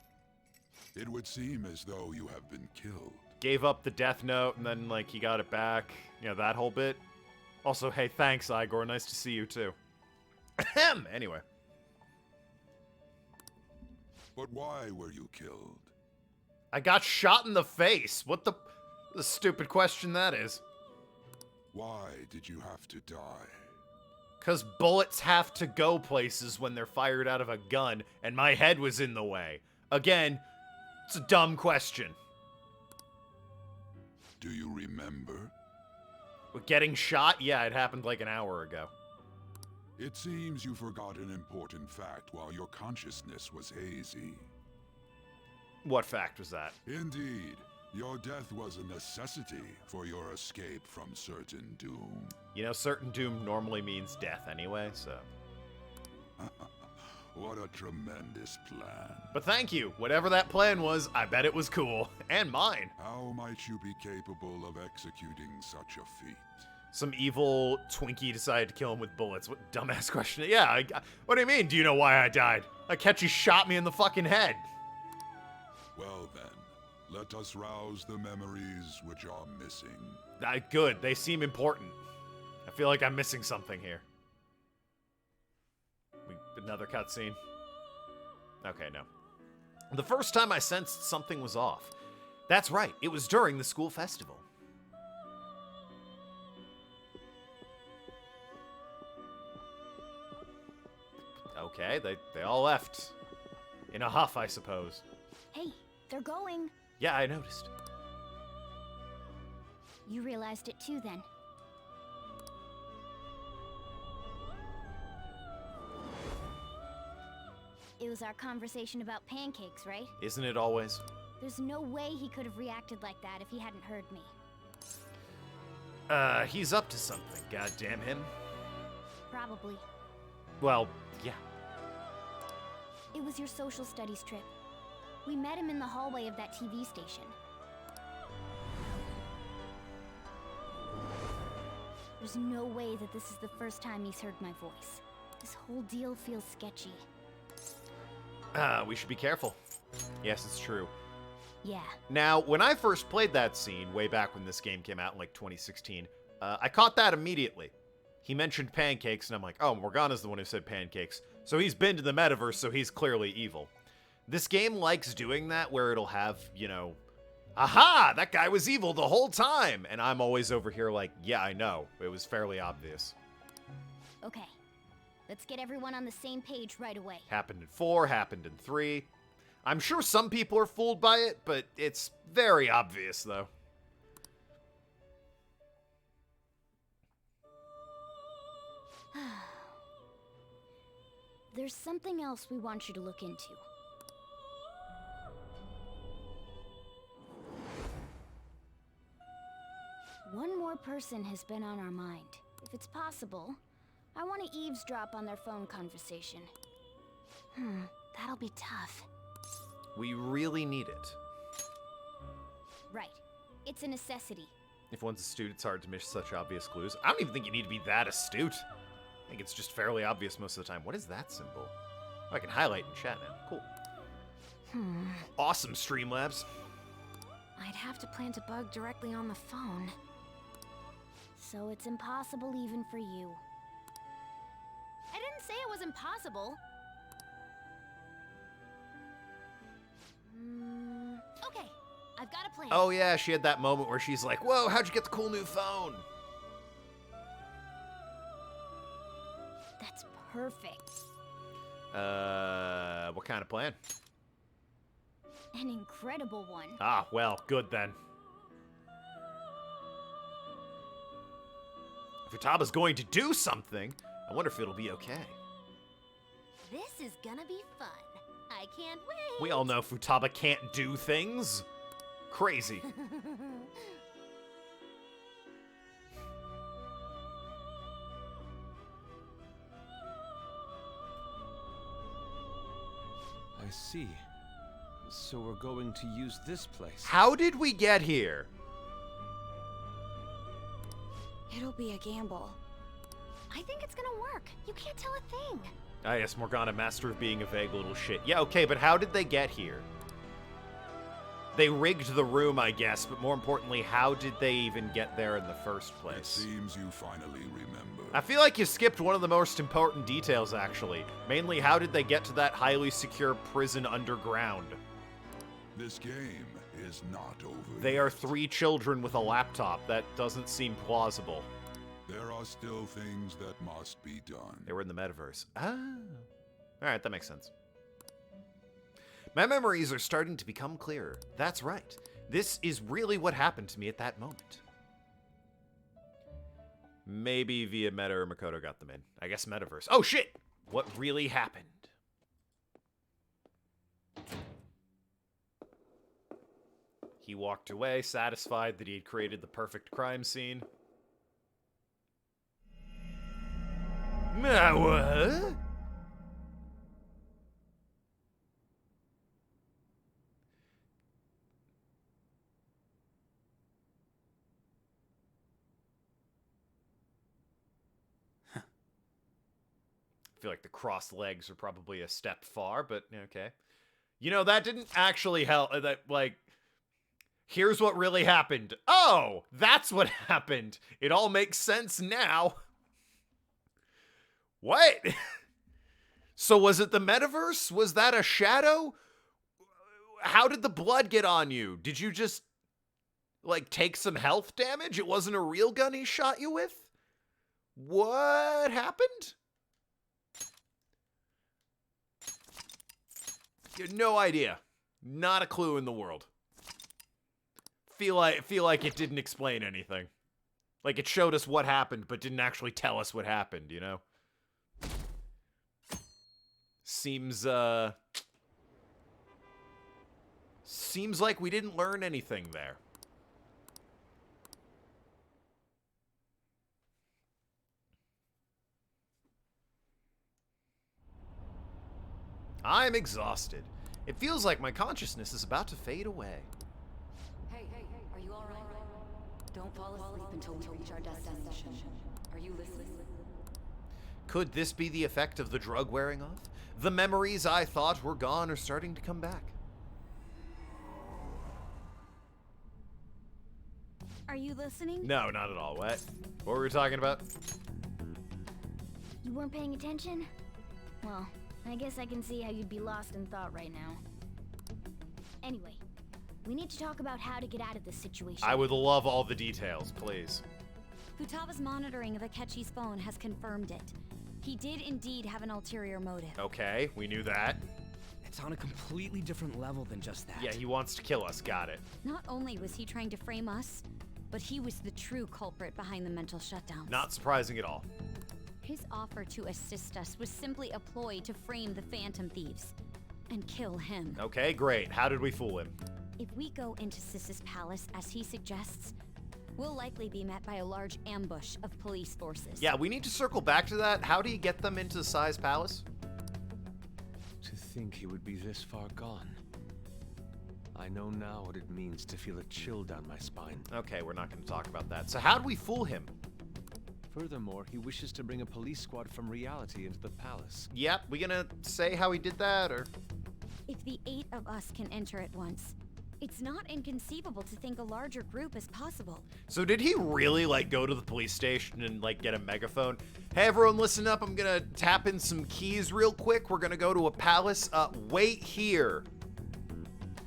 It would seem as though you have been killed. Gave up the death note, and then, like, he got it back. You know, that whole bit. Also, hey, thanks, Igor. Nice to see you, too. Ahem! Anyway. But why were you killed? I got shot in the face. What the stupid question that is. Why did you have to die? Because bullets have to go places when they're fired out of a gun, and my head was in the way. Again, it's a dumb question. Do you remember? With getting shot? Yeah, it happened like an hour ago. It seems you forgot an important fact while your consciousness was hazy. What fact was that? Indeed. Your death was a necessity for your escape from certain doom. You know, certain doom normally means death anyway, so... What a tremendous plan. But thank you. Whatever that plan was, I bet it was cool. And mine. How might you be capable of executing such a feat? Some evil Twinkie decided to kill him with bullets. What dumbass question. Yeah, what do you mean, do you know why I died? Akechi shot me in the fucking head. Well then, let us rouse the memories which are missing. Good, they seem important. I feel like I'm missing something here. Another cutscene. Okay, no. The first time I sensed something was off. That's right, it was during the school festival. Okay, they all left. In a huff, I suppose. Hey, they're going. Yeah, I noticed. You realized it too, then. It was our conversation about pancakes, right? Isn't it always? There's no way he could have reacted like that if he hadn't heard me. He's up to something, goddamn him. Probably. Well, yeah. It was your social studies trip. We met him in the hallway of that TV station. There's no way that this is the first time he's heard my voice. This whole deal feels sketchy. We should be careful. Yes, it's true. Yeah. Now, when I first played that scene, way back when this game came out in like 2016, I caught that immediately. He mentioned pancakes, and I'm like, oh, Morgana's the one who said pancakes. So he's been to the metaverse, so he's clearly evil. This game likes doing that, where it'll have, you know, Aha! That guy was evil the whole time! And I'm always over here like, yeah, I know. It was fairly obvious. Okay. Let's get everyone on the same page right away. Happened in 4, happened in 3. I'm sure some people are fooled by it, but it's very obvious, though. There's something else we want you to look into. One more person has been on our mind. If it's possible, I want to eavesdrop on their phone conversation. That'll be tough. We really need it. Right. It's a necessity. If one's astute, it's hard to miss such obvious clues. I don't even think you need to be that astute. I think it's just fairly obvious most of the time. What is that symbol? Oh, I can highlight in chat now. Cool. Awesome, Streamlabs. I'd have to plant a bug directly on the phone. So it's impossible even for you. I didn't say it was impossible. Okay, I've got a plan. Oh yeah, she had that moment where she's like, whoa, how'd you get the cool new phone? That's perfect. What kind of plan? An incredible one. Ah, well, good then. If Futaba's going to do something, I wonder if it'll be okay. This is gonna be fun. I can't wait. We all know Futaba can't do things. Crazy. I see. So we're going to use this place. How did we get here? It'll be a gamble. I think it's gonna work. You can't tell a thing. Ah, yes, Morgana, master of being a vague little shit. Yeah, okay, but how did they get here? They rigged the room, I guess, but more importantly, how did they even get there in the first place? It seems you finally remember. I feel like you skipped one of the most important details, actually. Mainly, how did they get to that highly secure prison underground? This game is not over. They are 3 children with a laptop. That doesn't seem plausible. There are still things that must be done. They were in the metaverse. Ah. Alright, that makes sense. My memories are starting to become clearer. That's right. This is really what happened to me at that moment. Maybe via Meta or Makoto got them in. I guess metaverse. Oh shit! What really happened? He walked away, satisfied that he had created the perfect crime scene. What? I feel like the crossed legs are probably a step far, but okay. You know, that didn't actually help. That, like, here's what really happened. Oh, that's what happened. It all makes sense now. What? So was it the metaverse? Was that a shadow? How did the blood get on you? Did you just, like, take some health damage? It wasn't a real gun he shot you with? What happened? You have no idea. Not a clue in the world. Feel like it didn't explain anything. Like it showed us what happened, but didn't actually tell us what happened, you know? Seems like we didn't learn anything there. I'm exhausted. It feels like my consciousness is about to fade away. Hey, are you alright? Don't fall asleep until we reach our destination. Are you listening? Could this be the effect of the drug wearing off? The memories I thought were gone are starting to come back. Are you listening? No, not at all. What were we talking about? You weren't paying attention? Well, I guess I can see how you'd be lost in thought right now. Anyway, We need to talk about how to get out of this situation. I would love all the details, please. Futaga's monitoring of Akechi's phone has confirmed it. He did indeed have an ulterior motive. Okay, we knew that. It's on a completely different level than just that. Yeah, he wants to kill us, got it. Not only was he trying to frame us, but he was the true culprit behind the mental shutdowns. Not surprising at all. His offer to assist us was simply a ploy to frame the Phantom Thieves and kill him. Okay, great. How did we fool him? If we go into Sis's palace as he suggests, we'll likely be met by a large ambush of police forces. Yeah, we need to circle back to that. How do you get them into the Sai's palace? To think he would be this far gone. I know now what it means to feel a chill down my spine. Okay, we're not going to talk about that. So how do we fool him? Furthermore, he wishes to bring a police squad from reality into the palace. Yep, we gonna say how he did that, or? If the 8 of us can enter at once, it's not inconceivable to think a larger group is possible. So did he really, like, go to the police station and, like, get a megaphone? Hey, everyone, listen up. I'm gonna tap in some keys real quick. We're gonna go to a palace. Wait here.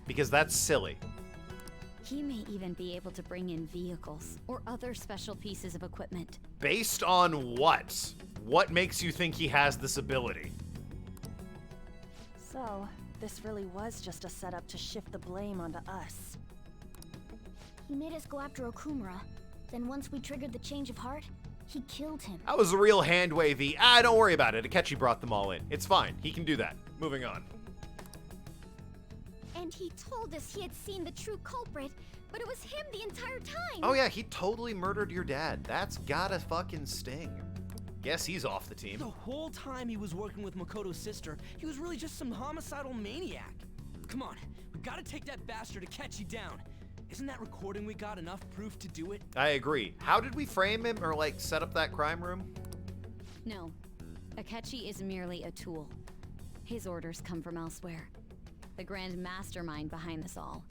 Because that's silly. He may even be able to bring in vehicles or other special pieces of equipment. Based on what? What makes you think he has this ability? So, this really was just a setup to shift the blame onto us. He made us go after Okumura. Then once we triggered the change of heart, he killed him. That was a real hand wavy. Don't worry about it. Akechi brought them all in. It's fine. He can do that. Moving on. And he told us he had seen the true culprit, but it was him the entire time. Oh yeah, he totally murdered your dad. That's gotta fucking sting. Guess he's off the team. The whole time he was working with Makoto's sister, he was really just some homicidal maniac. Come on, we gotta take that bastard Akechi down. Isn't that recording we got enough proof to do it? I agree. How did we frame him or, like, set up that crime room? No. Akechi is merely a tool. His orders come from elsewhere. The grand mastermind behind this all.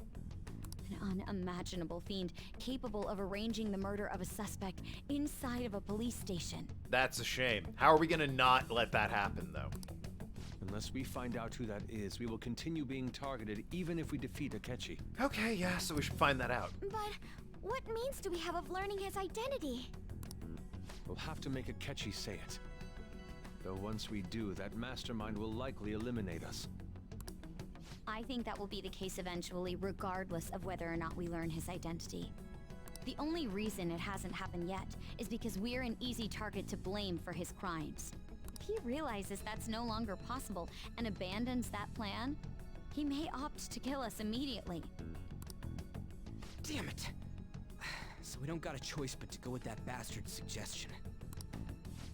An unimaginable fiend capable of arranging the murder of a suspect inside of a police station. That's a shame. How are we gonna not let that happen, though? Unless we find out who that is, we will continue being targeted even if we defeat Akechi. Okay, yeah, so we should find that out. But what means do we have of learning his identity? We'll have to make Akechi say it. Though once we do, that mastermind will likely eliminate us. I think that will be the case eventually, regardless of whether or not we learn his identity. The only reason it hasn't happened yet is because we're an easy target to blame for his crimes. If he realizes that's no longer possible and abandons that plan, he may opt to kill us immediately. Damn it! So we don't got a choice but to go with that bastard's suggestion.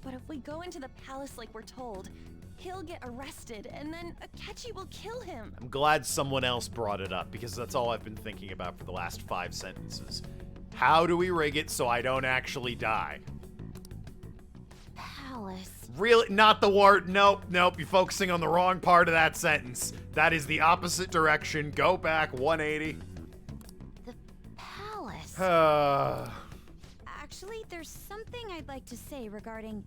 But if we go into the palace like we're told, he'll get arrested, and then Akechi will kill him. I'm glad someone else brought it up, because that's all I've been thinking about for the last 5 sentences. How do we rig it so I don't actually die? Palace. Really? Not the word. Nope. You're focusing on the wrong part of that sentence. That is the opposite direction. Go back 180. The palace. Actually, there's something I'd like to say regarding...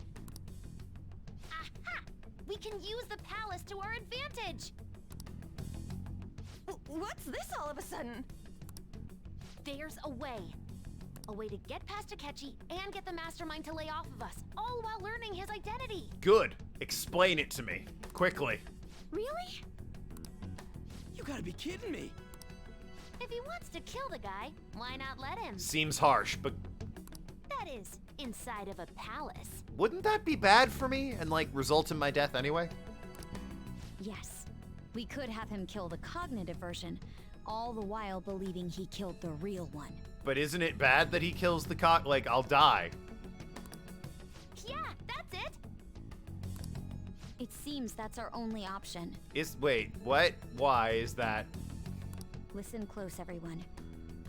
Aha! We can use the palace to our advantage! What's this all of a sudden? There's a way. A way to get past Akechi and get the mastermind to lay off of us, all while learning his identity. Good. Explain it to me. Quickly. Really? You gotta be kidding me. If he wants to kill the guy, why not let him? Seems harsh, but... That is, inside of a palace. Wouldn't that be bad for me and, like, result in my death anyway? Yes. We could have him kill the cognitive version, all the while believing he killed the real one. But isn't it bad that he kills the like, I'll die. Yeah, that's it. It seems that's our only option. Wait, what? Why is that? Listen close, everyone.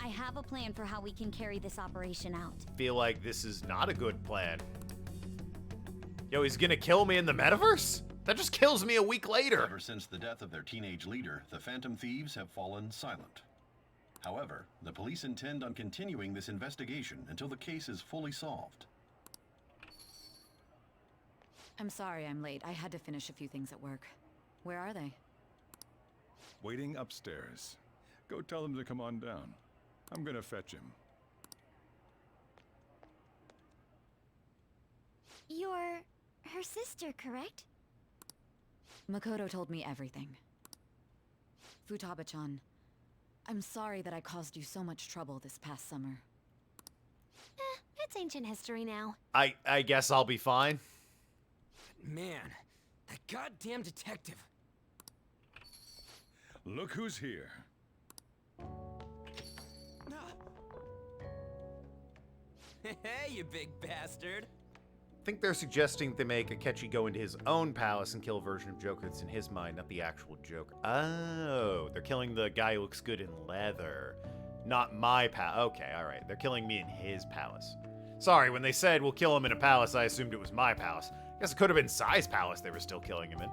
I have a plan for how we can carry this operation out. Feel like this is not a good plan. Yo, he's gonna kill me in the metaverse? That just kills me a week later. Ever since the death of their teenage leader, the Phantom Thieves have fallen silent. However, the police intend on continuing this investigation until the case is fully solved. I'm sorry I'm late. I had to finish a few things at work. Where are they? Waiting upstairs. Go tell him to come on down. I'm gonna fetch him. You're her sister, correct? Makoto told me everything. Futaba-chan, I'm sorry that I caused you so much trouble this past summer. It's ancient history now. I guess I'll be fine. Man, that goddamn detective. Look who's here. Hey, you big bastard. I think they're suggesting they make Akechi go into his own palace and kill a version of Joker that's in his mind, not the actual Joker. Oh, they're killing the guy who looks good in leather. Not my palace. Okay, alright. They're killing me in his palace. Sorry, when they said we'll kill him in a palace, I assumed it was my palace. Guess it could have been Sai's palace they were still killing him in.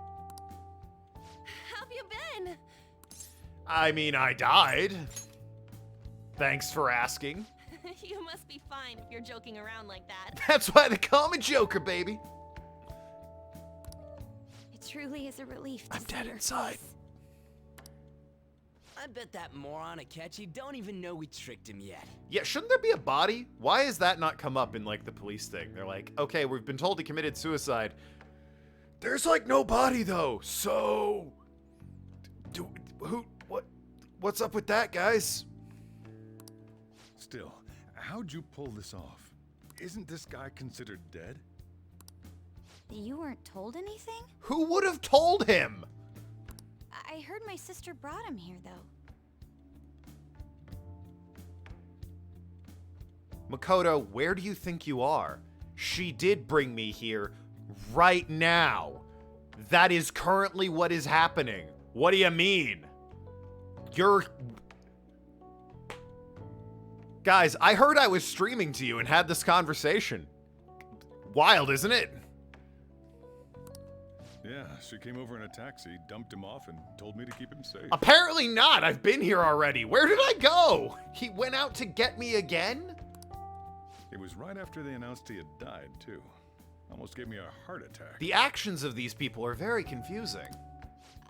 How've you been? I mean, I died. Thanks for asking. You must be fine if you're joking around like that. That's why they call me Joker, baby. It truly is a relief to I'm see dead your inside. face. I bet that moron Akechi don't even know we tricked him yet. Yeah, shouldn't there be a body? Why has that not come up in, like, the police thing? They're like, okay, we've been told he committed suicide. There's, like, no body, though, so... What's up with that, guys? Still, how'd you pull this off? Isn't this guy considered dead? You weren't told anything? Who would have told him? I heard my sister brought him here, though. Makoto, where do you think you are? She did bring me here right now. That is currently what is happening. What do you mean? Guys, I heard I was streaming to you and had this conversation. Wild, isn't it? Yeah, she came over in a taxi, dumped him off, and told me to keep him safe. Apparently not. I've been here already. Where did I go? He went out to get me again? It was right after they announced he had died, too. Almost gave me a heart attack. The actions of these people are very confusing.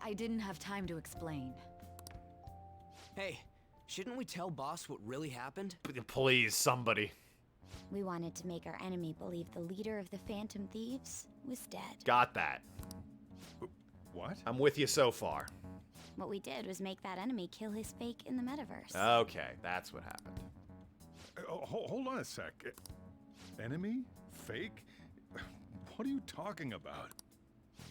I didn't have time to explain. Hey, shouldn't we tell boss what really happened? Please, somebody. We wanted to make our enemy believe the leader of the Phantom Thieves was dead. Got that. What? I'm with you so far. What we did was make that enemy kill his fake in the metaverse. Okay, that's what happened. Hold on a sec. Enemy? Fake? What are you talking about?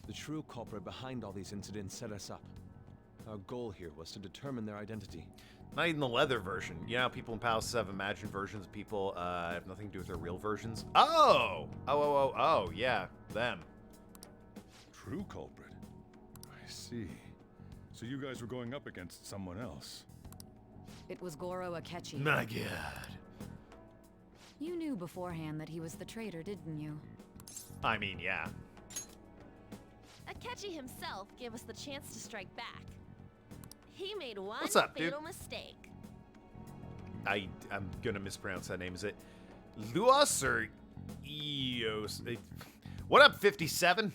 The true culprit behind all these incidents set us up. Our goal here was to determine their identity. Not even the leather version. You know how people in Palace have imagined versions of people have nothing to do with their real versions? Oh, yeah, them. True culprit? I see. So you guys were going up against someone else. It was Goro Akechi. My god. You knew beforehand that he was the traitor, didn't you? I mean, yeah. Akechi himself gave us the chance to strike back. He made one What's up, fatal dude? mistake. I'm gonna mispronounce that name. Is it Luos or Eos? What up, 57?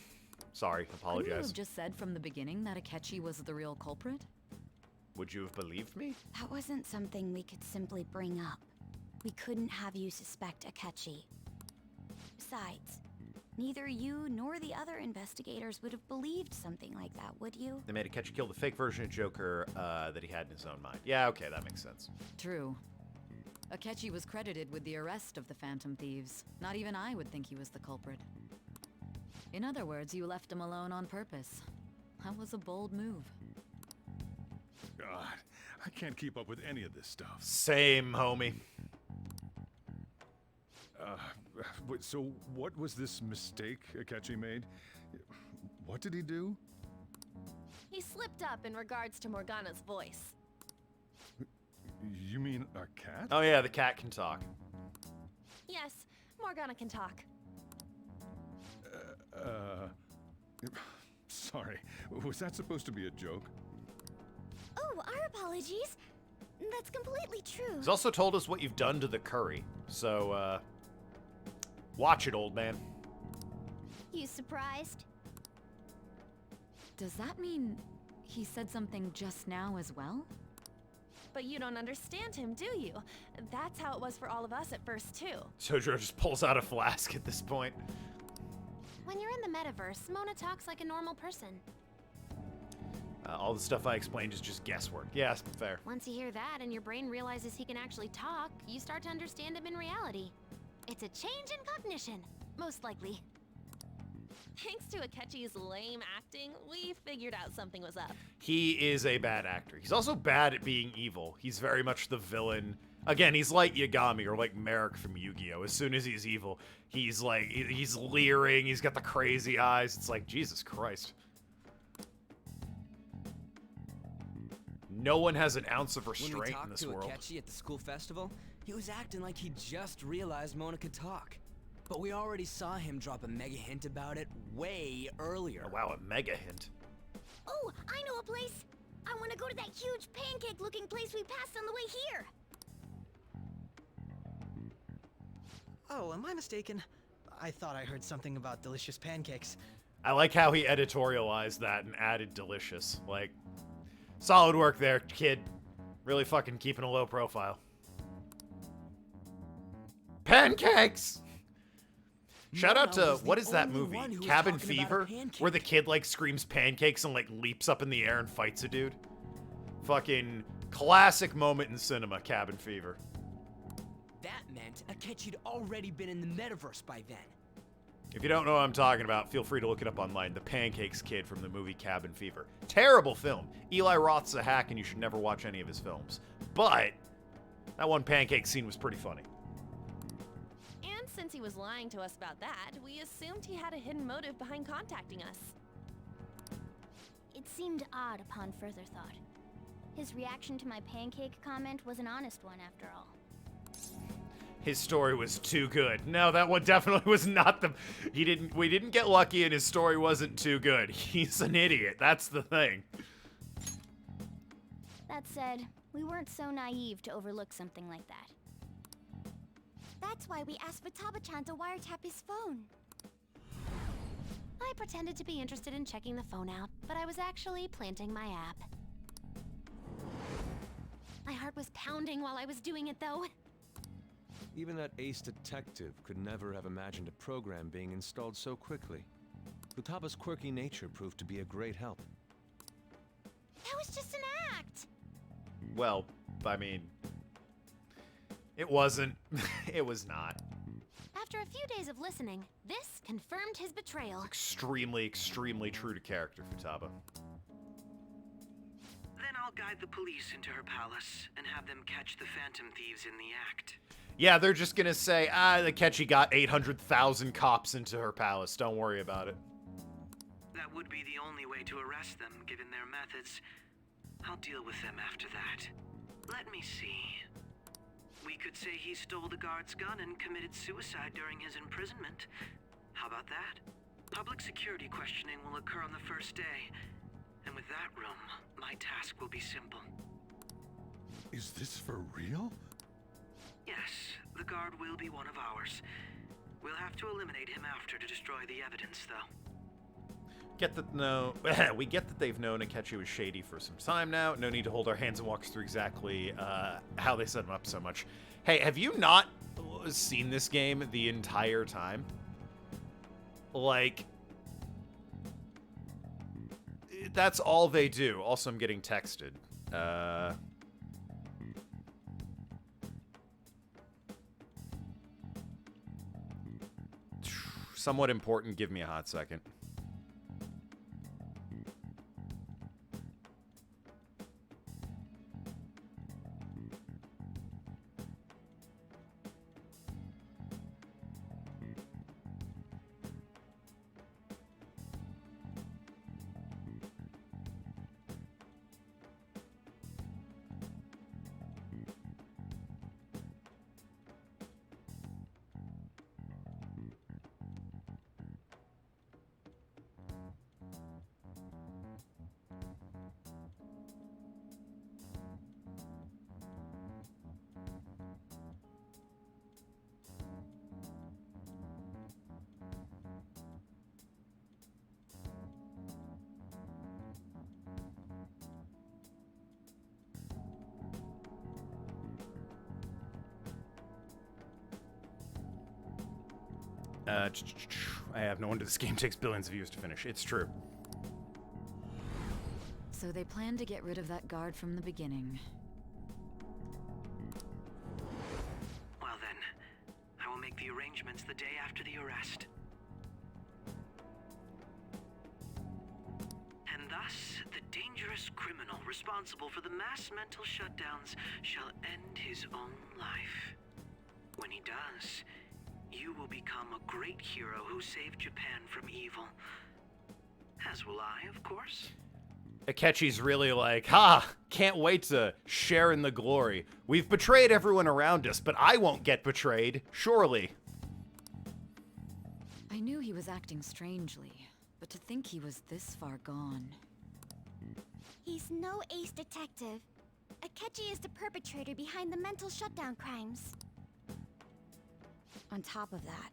Sorry, Couldn't you apologize. have just said from the beginning that Akechi was the real culprit? Would you have believed me? That wasn't something we could simply bring up. We couldn't have you suspect Akechi. Besides, neither you nor the other investigators would have believed something like that, would you? They made Akechi kill the fake version of Joker that he had in his own mind. Yeah, okay, that makes sense. True. Akechi was credited with the arrest of the Phantom Thieves. Not even I would think he was the culprit. In other words, you left him alone on purpose. That was a bold move. God, I can't keep up with any of this stuff. Same, homie. So what was this mistake Akechi made? What did he do? He slipped up in regards to Morgana's voice. You mean a cat? Oh yeah, the cat can talk. Yes, Morgana can talk. Sorry, was that supposed to be a joke? Oh, our apologies. That's completely true. He's also told us what you've done to the curry. So, watch it, old man. You surprised? Does that mean he said something just now as well? But you don't understand him, do you? That's how it was for all of us at first, too. Jojo just pulls out a flask at this point. When you're in the metaverse, Mona talks like a normal person. All the stuff I explained is just guesswork. Yeah, fair. Once you hear that and your brain realizes he can actually talk, you start to understand him in reality. It's a change in cognition, most likely. Thanks to Akechi's lame acting, we figured out something was up. He is a bad actor. He's also bad at being evil. He's very much the villain. Again, he's like Yagami or like Merrick from Yu-Gi-Oh! As soon as he's evil, he's like, he's leering, he's got the crazy eyes. It's like, Jesus Christ. No one has an ounce of restraint in this world. When we talked to Akechi at the school festival, he was acting like he just realized Mona could talk. But we already saw him drop a mega hint about it way earlier. Oh, wow, a mega hint. Oh, I know a place! I want to go to that huge pancake-looking place we passed on the way here! Oh, am I mistaken? I thought I heard something about delicious pancakes. I like how he editorialized that and added delicious. Like, solid work there, kid. Really fucking keeping a low profile. Pancakes! Shout out to, what is that movie? Cabin Fever? Where the kid, like, screams pancakes and, like, leaps up in the air and fights a dude. Fucking classic moment in cinema, Cabin Fever. That meant Akechi'd already been in the metaverse by then. If you don't know what I'm talking about, feel free to look it up online. The Pancakes Kid from the movie Cabin Fever. Terrible film. Eli Roth's a hack and you should never watch any of his films. But that one pancake scene was pretty funny. And since he was lying to us about that, we assumed he had a hidden motive behind contacting us. It seemed odd upon further thought. His reaction to my pancake comment was an honest one after all. His story was too good. No, that one definitely was not the... We didn't get lucky and his story wasn't too good. He's an idiot. That's the thing. That said, we weren't so naive to overlook something like that. That's why we asked Futaba-chan to wiretap his phone. I pretended to be interested in checking the phone out, but I was actually planting my app. My heart was pounding while I was doing it, though. Even that ace detective could never have imagined a program being installed so quickly. Futaba's quirky nature proved to be a great help. That was just an act! Well, I mean... It wasn't. It was not. After a few days of listening, this confirmed his betrayal. Extremely, extremely true to character, Futaba. Then I'll guide the police into her palace and have them catch the Phantom Thieves in the act. Yeah, they're just gonna say, the Akechi got 800,000 cops into her palace. Don't worry about it. That would be the only way to arrest them, given their methods. I'll deal with them after that. Let me see. We could say he stole the guard's gun and committed suicide during his imprisonment. How about that? Public security questioning will occur on the first day. And with that room, my task will be simple. Is this for real? Yes, the guard will be one of ours. We'll have to eliminate him after to destroy the evidence, though. We get that they've known Akechi was shady for some time now. No need to hold our hands and walk us through exactly how they set him up so much. Hey, have you not seen this game the entire time? Like, that's all they do. Also, I'm getting texted. Somewhat important. Give me a hot second. I have no wonder this game takes billions of years to finish. It's true. So they planned to get rid of that guard from the beginning. Well then, I will make the arrangements the day after the arrest. And thus, the dangerous criminal responsible for the mass mental shutdowns shall end his own life. When he does, you will become a great hero who saved Japan from evil. As will I, of course. Akechi's really like, can't wait to share in the glory. We've betrayed everyone around us, but I won't get betrayed, surely. I knew he was acting strangely, but to think he was this far gone. He's no ace detective. Akechi is the perpetrator behind the mental shutdown crimes. On top of that,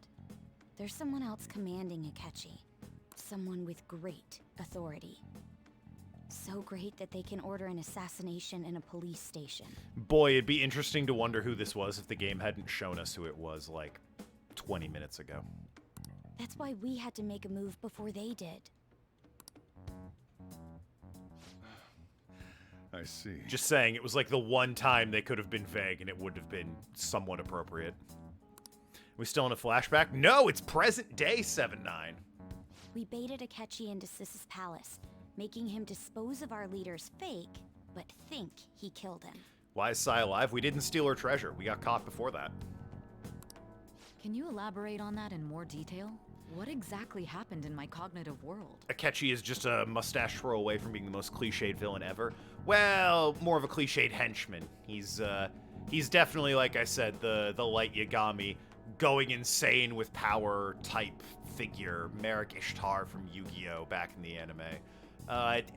there's someone else commanding Akechi. Someone with great authority. So great that they can order an assassination in a police station. Boy, it'd be interesting to wonder who this was if the game hadn't shown us who it was, like, 20 minutes ago. That's why we had to make a move before they did. I see. Just saying, it was like the one time they could have been vague and it would have been somewhat appropriate. We still in a flashback? No, it's present day 7-9. We baited Akechi into Sis's palace, making him dispose of our leader's fake, but think he killed him. Why is Sai alive? We didn't steal her treasure. We got caught before that. Can you elaborate on that in more detail? What exactly happened in my cognitive world? Akechi is just a mustache throw away from being the most cliched villain ever. Well, more of a cliched henchman. He's definitely, like I said, the light Yagami, going insane with power type figure, Merrick Ishtar from Yu-Gi-Oh! Back in the anime.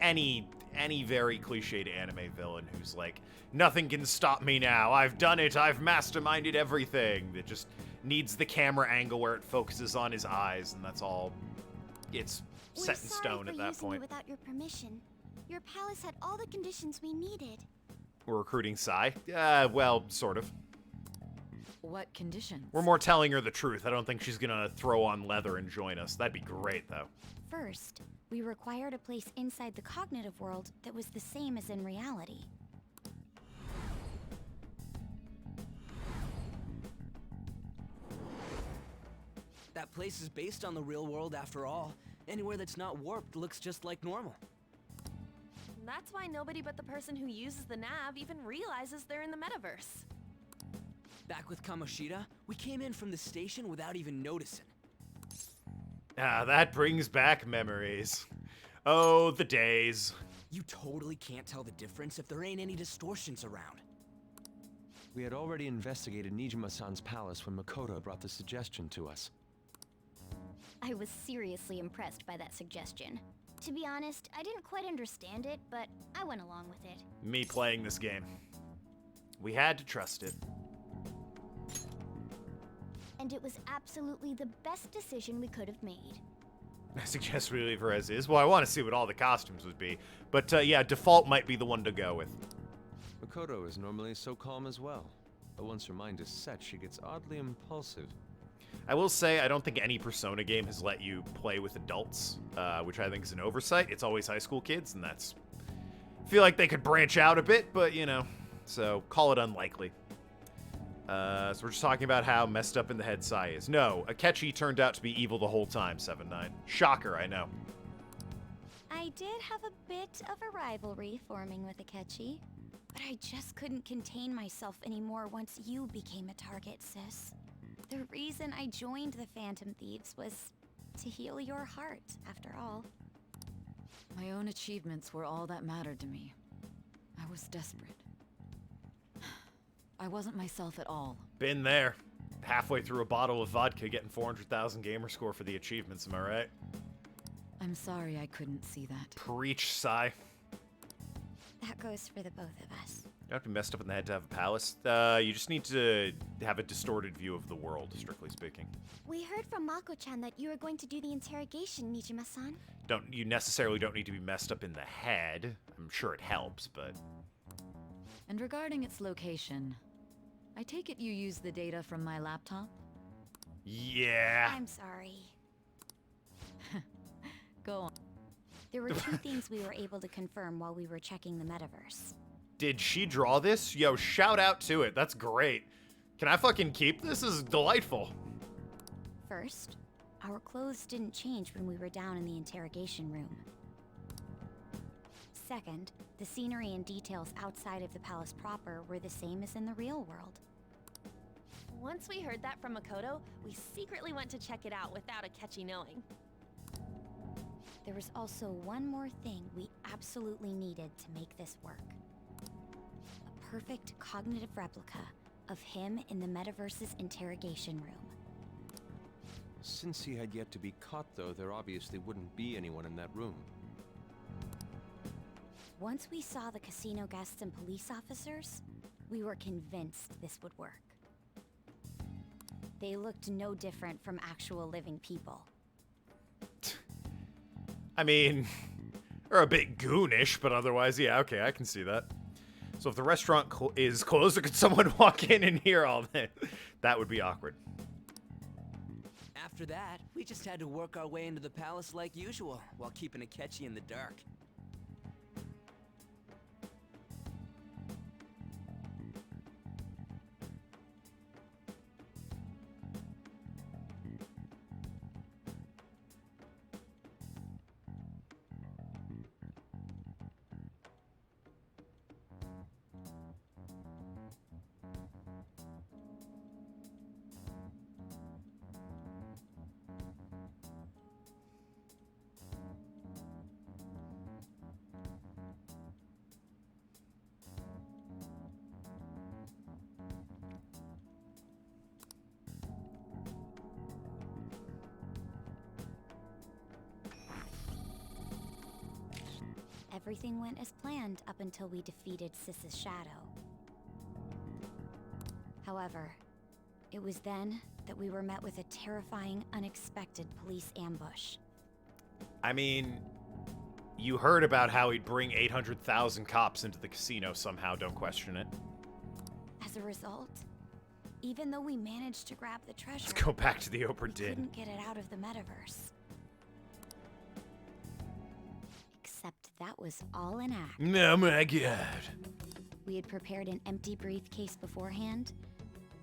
Any very cliched anime villain who's like, nothing can stop me now, I've done it, I've masterminded everything, that just needs the camera angle where it focuses on his eyes, and that's all. It's set in stone at that point. Without your permission. Your palace had all the conditions we needed. We're recruiting Sai? Well, sort of. What conditions? We're more telling her the truth. I don't think she's gonna throw on leather and join us. That'd be great, though. First, we required a place inside the cognitive world that was the same as in reality. That place is based on the real world after all. Anywhere that's not warped looks just like normal. That's why nobody but the person who uses the nav even realizes they're in the metaverse. Back with Kamoshida, we came in from the station without even noticing. That brings back memories. Oh, the days. You totally can't tell the difference if there ain't any distortions around. We had already investigated Nijima-san's palace when Makoto brought the suggestion to us. I was seriously impressed by that suggestion. To be honest, I didn't quite understand it, but I went along with it. Me playing this game. We had to trust it. And it was absolutely the best decision we could have made. I suggest we leave her as is. Well, I want to see what all the costumes would be. But yeah, default might be the one to go with. Makoto is normally so calm as well. But once her mind is set, she gets oddly impulsive. I will say, I don't think any Persona game has let you play with adults, which I think is an oversight. It's always high school kids, and that's... I feel like they could branch out a bit, but, you know, so call it unlikely. So we're just talking about how messed up in the head Sai is. No, Akechi turned out to be evil the whole time, 7-9. Shocker, I know. I did have a bit of a rivalry forming with Akechi, but I just couldn't contain myself anymore once you became a target, sis. The reason I joined the Phantom Thieves was to heal your heart, after all. My own achievements were all that mattered to me. I was desperate. I wasn't myself at all. Been there. Halfway through a bottle of vodka getting 400,000 gamer score for the achievements, am I right? I'm sorry I couldn't see that. Preach, Sai. That goes for the both of us. You don't have to be messed up in the head to have a palace. You just need to have a distorted view of the world, strictly speaking. We heard from Mako-chan that you were going to do the interrogation, Nijima-san. You necessarily don't need to be messed up in the head. I'm sure it helps, but... And regarding its location, I take it you use the data from my laptop? Yeah. I'm sorry. Go on. There were 2 things we were able to confirm while we were checking the metaverse. Did she draw this? Yo, shout out to it. That's great. Can I fucking keep this? This is delightful. First, our clothes didn't change when we were down in the interrogation room. Second, the scenery and details outside of the palace proper were the same as in the real world. Once we heard that from Makoto, we secretly went to check it out without Akechi knowing. There was also one more thing we absolutely needed to make this work. A perfect cognitive replica of him in the metaverse's interrogation room. Since he had yet to be caught, though, there obviously wouldn't be anyone in that room. Once we saw the casino guests and police officers, we were convinced this would work. They looked no different from actual living people. I mean, they're a bit goonish, but otherwise, yeah, okay, I can see that. So if the restaurant is closed, could someone walk in and hear all that? That would be awkward. After that, we just had to work our way into the palace like usual, while keeping Akechi in the dark. Everything went as planned up until we defeated Sis's shadow. However, it was then that we were met with a terrifying, unexpected police ambush. I mean, you heard about how he'd bring 800,000 cops into the casino somehow, don't question it. As a result, even though we managed to grab the treasure, Let's go back to the Obra Dinn. we couldn't get it out of the metaverse. Except that was all an act. Oh my god. We had prepared an empty briefcase beforehand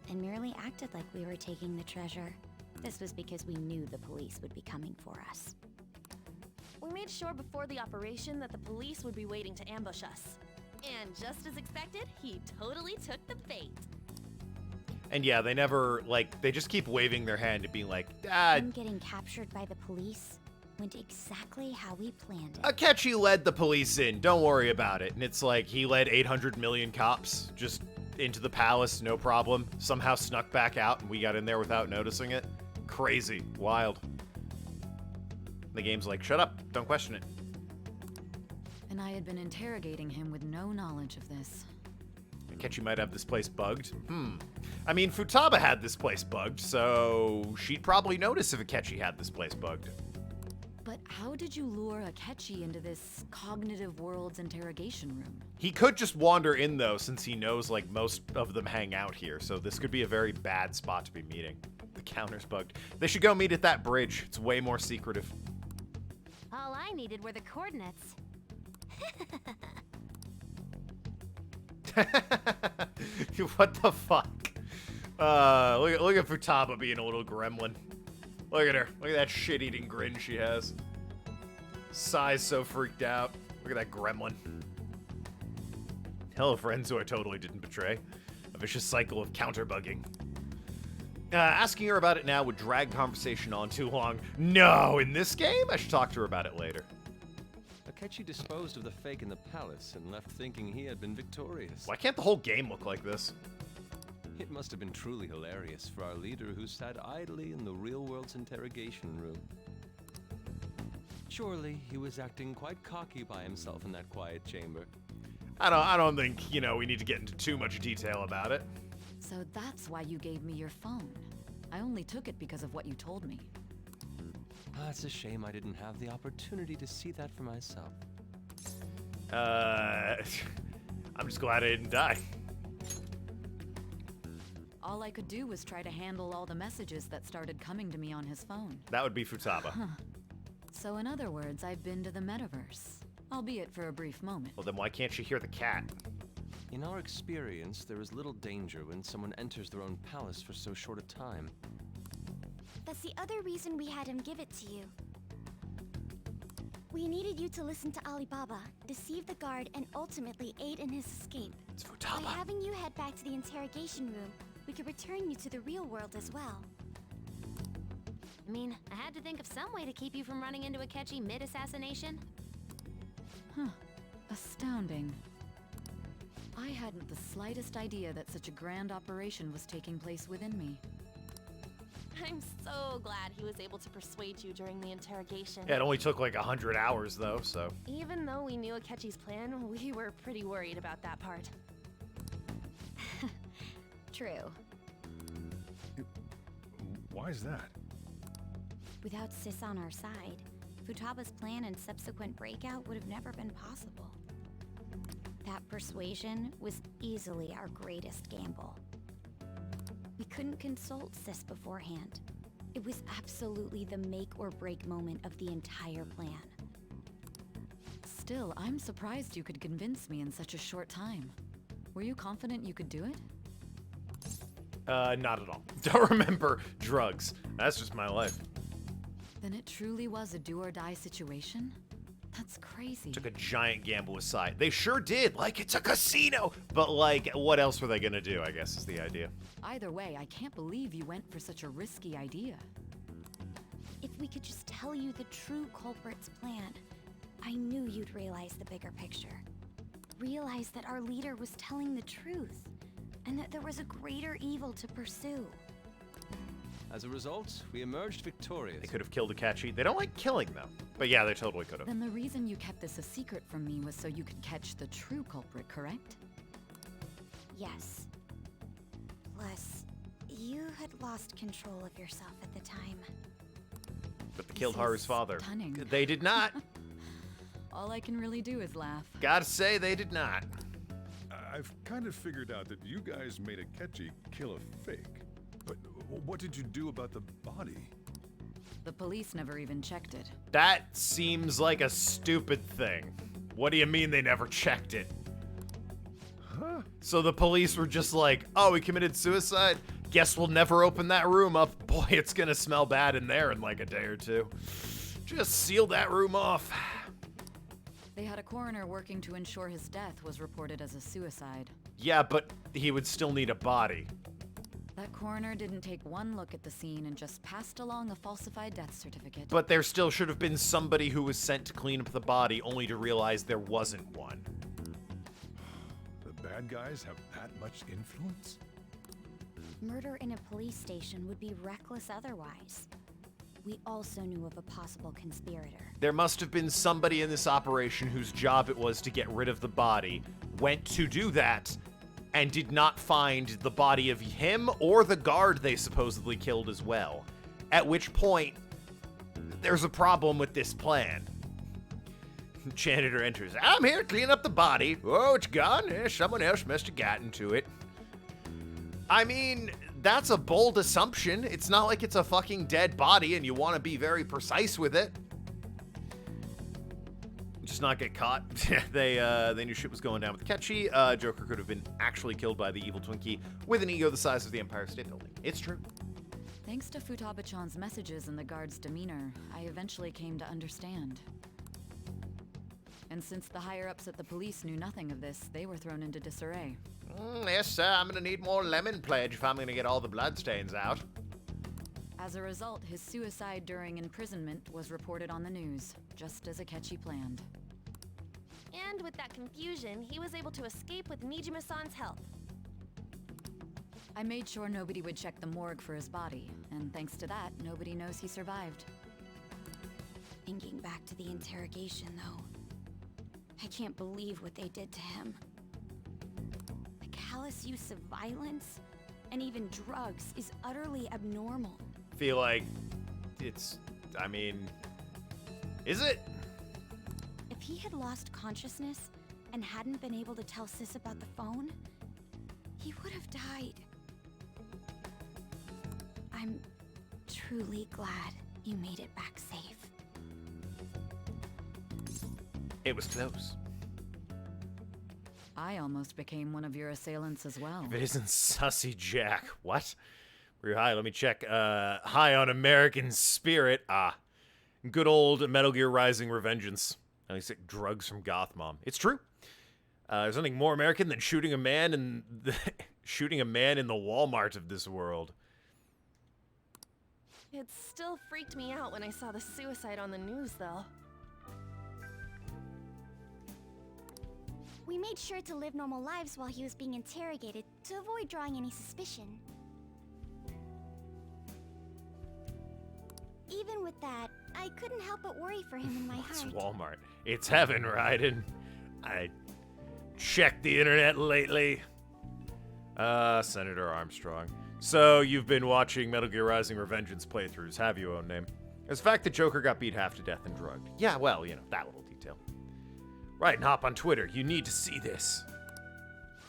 and merely acted like we were taking the treasure. This was because we knew the police would be coming for us. We made sure before the operation that the police would be waiting to ambush us. And just as expected, he totally took the bait. And yeah, they never, like, they just keep waving their hand and being like, ah. Him getting captured by the police went exactly how we planned it. Akechi led the police in, don't worry about it. And it's like, he led 800 million cops just into the palace, no problem. Somehow snuck back out and we got in there without noticing it. Crazy. Wild. The game's like, shut up, don't question it. And I had been interrogating him with no knowledge of this. Akechi might have this place bugged. I mean, Futaba had this place bugged, so she'd probably notice if Akechi had this place bugged. But how did you lure Akechi into this cognitive world's interrogation room? He could just wander in, though, since he knows, like, most of them hang out here, so this could be a very bad spot to be meeting. The counter's bugged. They should go meet at that bridge. It's way more secretive. All I needed were the coordinates. What the fuck? Look at Futaba being a little gremlin. Look at her. Look at that shit-eating grin she has. Sai's so freaked out. Look at that gremlin. Hello, friends who I totally didn't betray. A vicious cycle of counter-bugging. Asking her about it now would drag conversation on too long. No, in this game? I should talk to her about it later. Akechi disposed of the fake in the palace and left thinking he had been victorious. Why can't the whole game look like this? It must have been truly hilarious for our leader who sat idly in the real world's interrogation room. Surely he was acting quite cocky by himself in that quiet chamber. I don't think, you know, we need to get into too much detail about it. So that's why you gave me your phone. I only took it because of what you told me. It's a shame I didn't have the opportunity to see that for myself. I'm just glad I didn't die. All I could do was try to handle all the messages that started coming to me on his phone. That would be Futaba. Huh. So in other words, I've been to the metaverse, albeit for a brief moment. Well, then why can't she hear the cat? In our experience, there is little danger when someone enters their own palace for so short a time. That's the other reason we had him give it to you. We needed you to listen to Alibaba, deceive the guard, and ultimately aid in his escape. It's Futaba. By having you head back to the interrogation room, we could return you to the real world as well. I mean, I had to think of some way to keep you from running into Akechi mid-assassination. Huh. Astounding. I hadn't the slightest idea that such a grand operation was taking place within me. I'm so glad he was able to persuade you during the interrogation. Yeah, it only took like 100 hours though, so. Even though we knew Akechi's plan, we were pretty worried about that part. True. Why is that? Without Sis on our side, Futaba's plan and subsequent breakout would have never been possible. That persuasion was easily our greatest gamble. We couldn't consult Sis beforehand. It was absolutely the make or break moment of the entire plan. Still, I'm surprised you could convince me in such a short time. Were you confident you could do it? Not at all. Don't remember drugs. That's just my life. Then it truly was a do-or-die situation? That's crazy. Took a giant gamble aside. They sure did, like it's a casino! But like, what else were they gonna do, I guess is the idea. Either way, I can't believe you went for such a risky idea. If we could just tell you the true culprit's plan, I knew you'd realize the bigger picture. Realize that our leader was telling the truth, and that there was a greater evil to pursue. As a result, we emerged victorious. They could have killed Akechi. They don't like killing them. But yeah, they totally could have. Then the reason you kept this a secret from me was so you could catch the true culprit, correct? Yes. Plus, you had lost control of yourself at the time. But they killed Haru's father. Stunning. They did not. All I can really do is laugh. Gotta say, they did not. I've kind of figured out that you guys made Akechi kill a fake. But what did you do about the body? The police never even checked it. That seems like a stupid thing. What do you mean they never checked it? Huh? So the police were just like, oh, he committed suicide? Guess we'll never open that room up. Boy, it's gonna smell bad in there in like a day or two. Just seal that room off. They had a coroner working to ensure his death was reported as a suicide. Yeah, but he would still need a body. That coroner didn't take one look at the scene and just passed along a falsified death certificate. But there still should have been somebody who was sent to clean up the body only to realize there wasn't one. The bad guys have that much influence? Murder in a police station would be reckless otherwise. We also knew of a possible conspirator. There must have been somebody in this operation whose job it was to get rid of the body, went to do that, and did not find the body of him or the guard they supposedly killed as well. At which point, there's a problem with this plan. Janitor enters. I'm here to clean up the body. Oh, it's gone. Someone else must have gotten to it. I mean, that's a bold assumption. It's not like it's a fucking dead body and you want to be very precise with it. Just not get caught. They knew shit was going down with Akechi. Joker could have been actually killed by the evil Twinkie with an ego the size of the Empire State Building. It's true. Thanks to Futaba-chan's messages and the guard's demeanor, I eventually came to understand. And since the higher-ups at the police knew nothing of this, they were thrown into disarray. Yes, sir. I'm gonna need more lemon pledge if I'm gonna get all the bloodstains out. As a result, his suicide during imprisonment was reported on the news, just as Akechi planned. And with that confusion, he was able to escape with Nijima-san's help. I made sure nobody would check the morgue for his body, and thanks to that, nobody knows he survived. Thinking back to the interrogation, though, I can't believe what they did to him. The callous use of violence, and even drugs, is utterly abnormal. Feel like it's, I mean, is it? If he had lost consciousness and hadn't been able to tell Sis about the phone, he would have died. I'm truly glad you made it back safe. It was close. I almost became one of your assailants as well. If it isn't Sussy Jack. What? Were you high? Let me check. High on American Spirit. Ah. Good old Metal Gear Rising Revengeance. At least drugs from Goth Mom. It's true. There's nothing more American than shooting a man in the Walmart of this world. It still freaked me out when I saw the suicide on the news, though. We made sure to live normal lives while he was being interrogated to avoid drawing any suspicion. Even with that, I couldn't help but worry for him in my It's heart. Walmart. It's heaven, Raiden. I checked the internet lately. Senator Armstrong. So, you've been watching Metal Gear Rising Revengeance playthroughs, have you, own name? It's the fact that Joker got beat half to death and drugged. Yeah, well, you know, that little detail. Right, and hop on Twitter. You need to see this.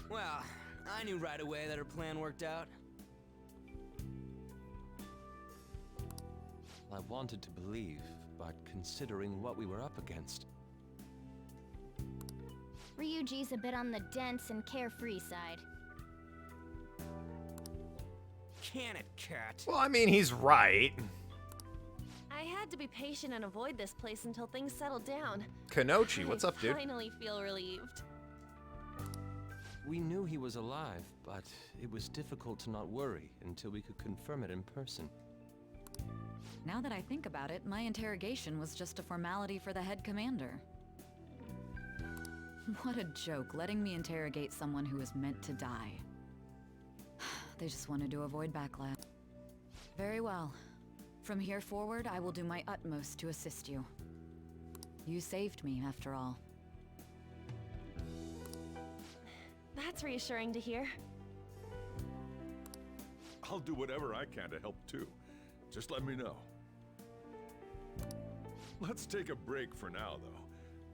Well, I knew right away that her plan worked out. I wanted to believe, but considering what we were up against. Ryuji's a bit on the dense and carefree side. Can it, cat? Well, I mean, he's right. I had to be patient and avoid this place until things settled down. Kanochi, what's up, dude? I finally feel relieved. We knew he was alive, but it was difficult to not worry until we could confirm it in person. Now that I think about it, my interrogation was just a formality for the head commander. What a joke, letting me interrogate someone who was meant to die. They just wanted to avoid backlash. Very well. From here forward, I will do my utmost to assist you. You saved me, after all. That's reassuring to hear. I'll do whatever I can to help too. Just let me know. Let's take a break for now, though.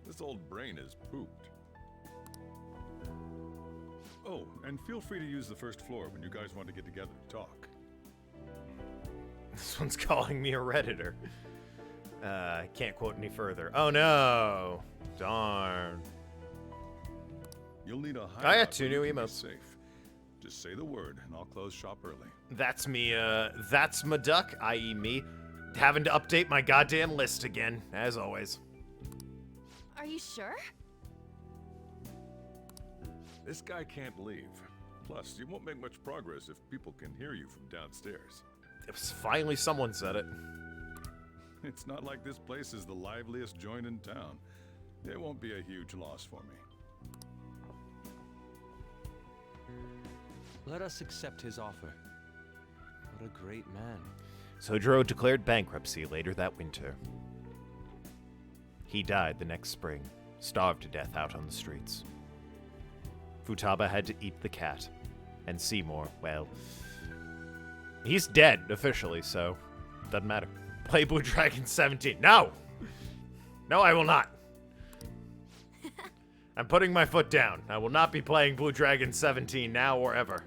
This old brain is pooped. Oh, and feel free to use the first floor when you guys want to get together to talk. This one's calling me a Redditor. Can't quote any further. Oh no! Darn. You'll need a I got 2 new emotes. Safe. Just say the word, and I'll close shop early. That's me, that's my duck, i.e. me, having to update my goddamn list again, as always. Are you sure? This guy can't leave. Plus, you won't make much progress if people can hear you from downstairs. It was finally someone said it. It's not like this place is the liveliest joint in town. It won't be a huge loss for me. Let us accept his offer. What a great man. Sojiro declared bankruptcy later that winter. He died the next spring, starved to death out on the streets. Futaba had to eat the cat. And Seymour, well, he's dead officially, so doesn't matter. Play Blue Dragon 17. No! No, I will not. I'm putting my foot down. I will not be playing Blue Dragon 17 now or ever.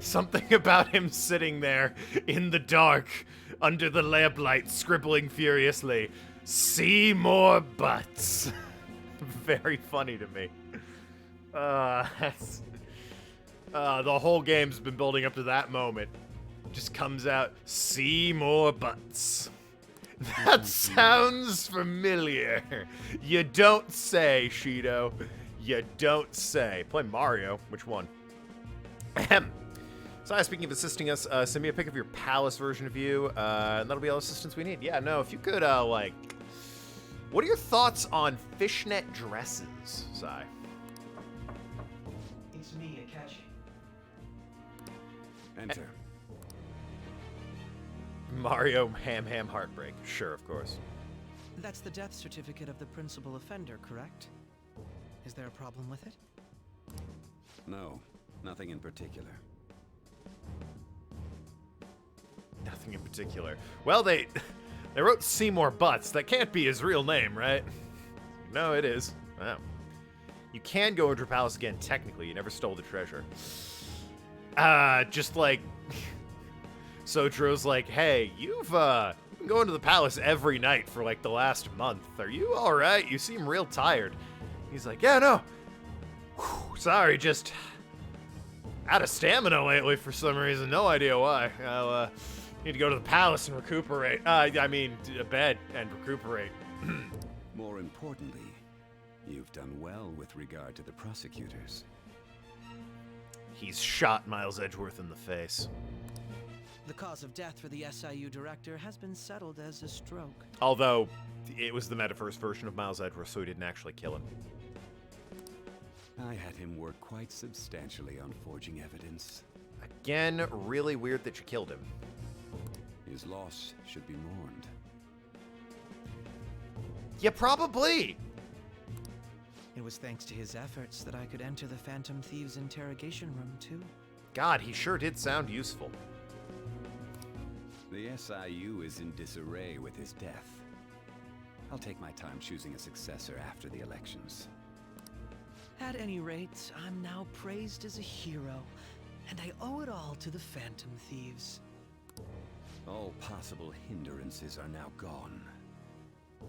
Something about him sitting there in the dark under the lamplight scribbling furiously. See more butts. Very funny to me. The whole game's been building up to that moment. Just comes out, see more butts. That sounds familiar. You don't say, Shido. You don't say. Play Mario. Which one? Ahem. So, speaking of assisting us, send me a pic of your palace version of you, and that'll be all the assistance we need. Yeah, no, if you could, like... What are your thoughts on fishnet dresses, Sai? It's me, Akechi. Enter. Mario Ham Heartbreak. Sure, of course. That's the death certificate of the principal offender, correct? Is there a problem with it? No, nothing in particular. Nothing in particular. Well, they They wrote Seymour Butts. That can't be his real name, right? No, it is. Wow. You can go into her palace again, technically. You never stole the treasure. Just like... Sotro's like, hey, you've been going to the palace every night for like the last month. Are you alright? You seem real tired. He's like, yeah, no. Whew, sorry, just out of stamina lately for some reason. No idea why. I'll need to go to the palace and recuperate. I mean, bed and recuperate. More importantly, you've done well with regard to the prosecutors. He's shot Miles Edgeworth in the face. The cause of death for the SIU director has been settled as a stroke. Although, it was the metaverse version of Miles Edgeworth, so he didn't actually kill him. I had him work quite substantially on forging evidence. Again, really weird that you killed him. His loss should be mourned. Yeah, probably! It was thanks to his efforts that I could enter the Phantom Thieves' interrogation room, too. God, he sure did sound useful. The SIU is in disarray with his death. I'll take my time choosing a successor after the elections. At any rate, I'm now praised as a hero, and I owe it all to the Phantom Thieves. All possible hindrances are now gone.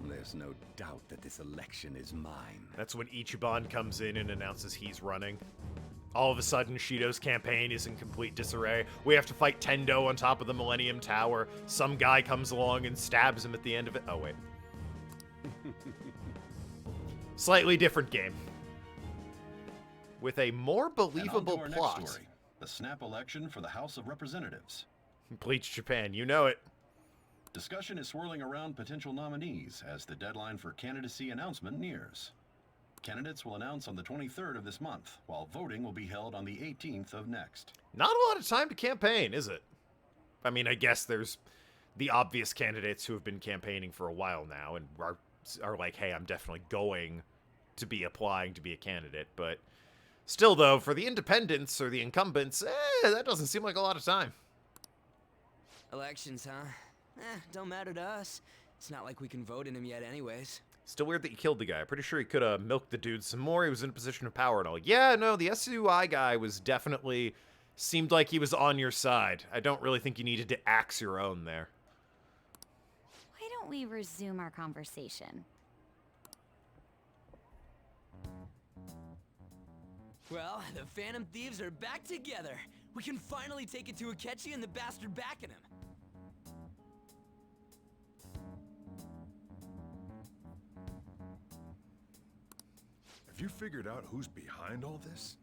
There's no doubt that this election is mine. That's when Ichiban comes in and announces he's running. All of a sudden, Shido's campaign is in complete disarray. We have to fight Tendo on top of the Millennium Tower. Some guy comes along and stabs him at the end of it. Oh, wait. Slightly different game. With a more believable and on to our plot. Next story, the snap election for the House of Representatives. Bleach Japan, you know it. Discussion is swirling around potential nominees as the deadline for candidacy announcement nears. Candidates will announce on the 23rd of this month, while voting will be held on the 18th of next. Not a lot of time to campaign, is it? I mean, I guess there's the obvious candidates who have been campaigning for a while now and are like, hey, I'm definitely going to be applying to be a candidate. But still, though, for the independents or the incumbents, that doesn't seem like a lot of time. Elections, huh? Don't matter to us. It's not like we can vote in them yet anyways. Still weird that you killed the guy. Pretty sure he could have milked the dude some more. He was in a position of power and all. Yeah, no, the SUI guy was definitely... seemed like he was on your side. I don't really think you needed to axe your own there. Why don't we resume our conversation? Well, the Phantom Thieves are back together. We can finally take it to Akechi and the bastard backing him. Have you figured out who's behind all this?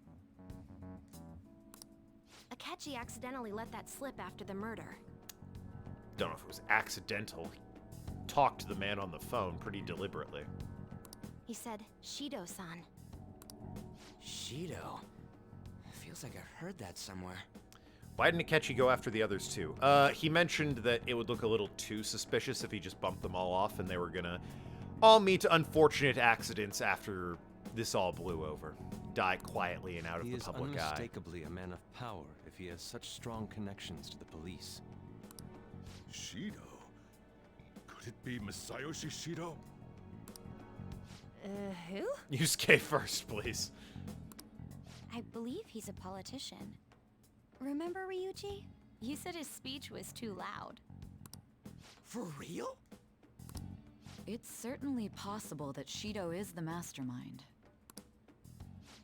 Akechi accidentally let that slip after the murder. Don't know if it was accidental. He talked to the man on the phone pretty deliberately. He said, Shido-san. Shido? Feels like I've heard that somewhere. Why didn't Akechi go after the others too? He mentioned that it would look a little too suspicious if he just bumped them all off and they were gonna all meet unfortunate accidents after this all blew over. Die quietly and out of the public eye. He is unmistakably a man of power if he has such strong connections to the police. Shido? Could it be Masayoshi Shido? Who? Yusuke first, please. I believe he's a politician. Remember, Ryuji? You said his speech was too loud. For real? It's certainly possible that Shido is the mastermind.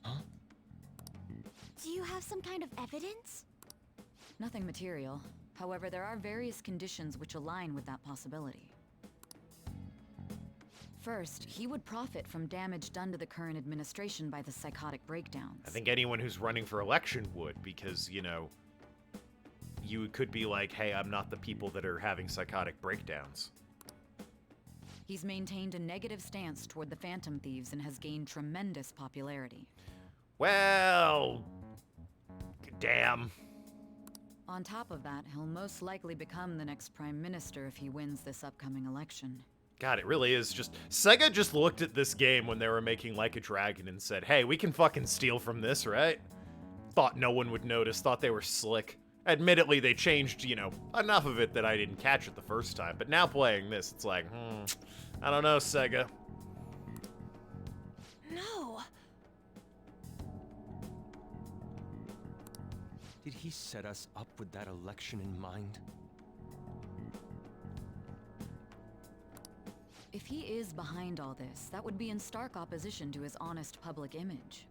Huh? Do you have some kind of evidence? Nothing material. However, there are various conditions which align with that possibility. First, he would profit from damage done to the current administration by the psychotic breakdowns. I think anyone who's running for election would, because, you know, you could be like, hey, I'm not the people that are having psychotic breakdowns. He's maintained a negative stance toward the Phantom Thieves and has gained tremendous popularity. Well, damn. On top of that, he'll most likely become the next Prime Minister if he wins this upcoming election. God, it really is just... Sega just looked at this game when they were making Like a Dragon and said, hey, we can fucking steal from this, right? Thought no one would notice, thought they were slick. Admittedly, they changed, you know, enough of it that I didn't catch it the first time. But now playing this, it's like, I don't know, Sega. No. Did he set us up with that election in mind? If he is behind all this, that would be in stark opposition to his honest public image.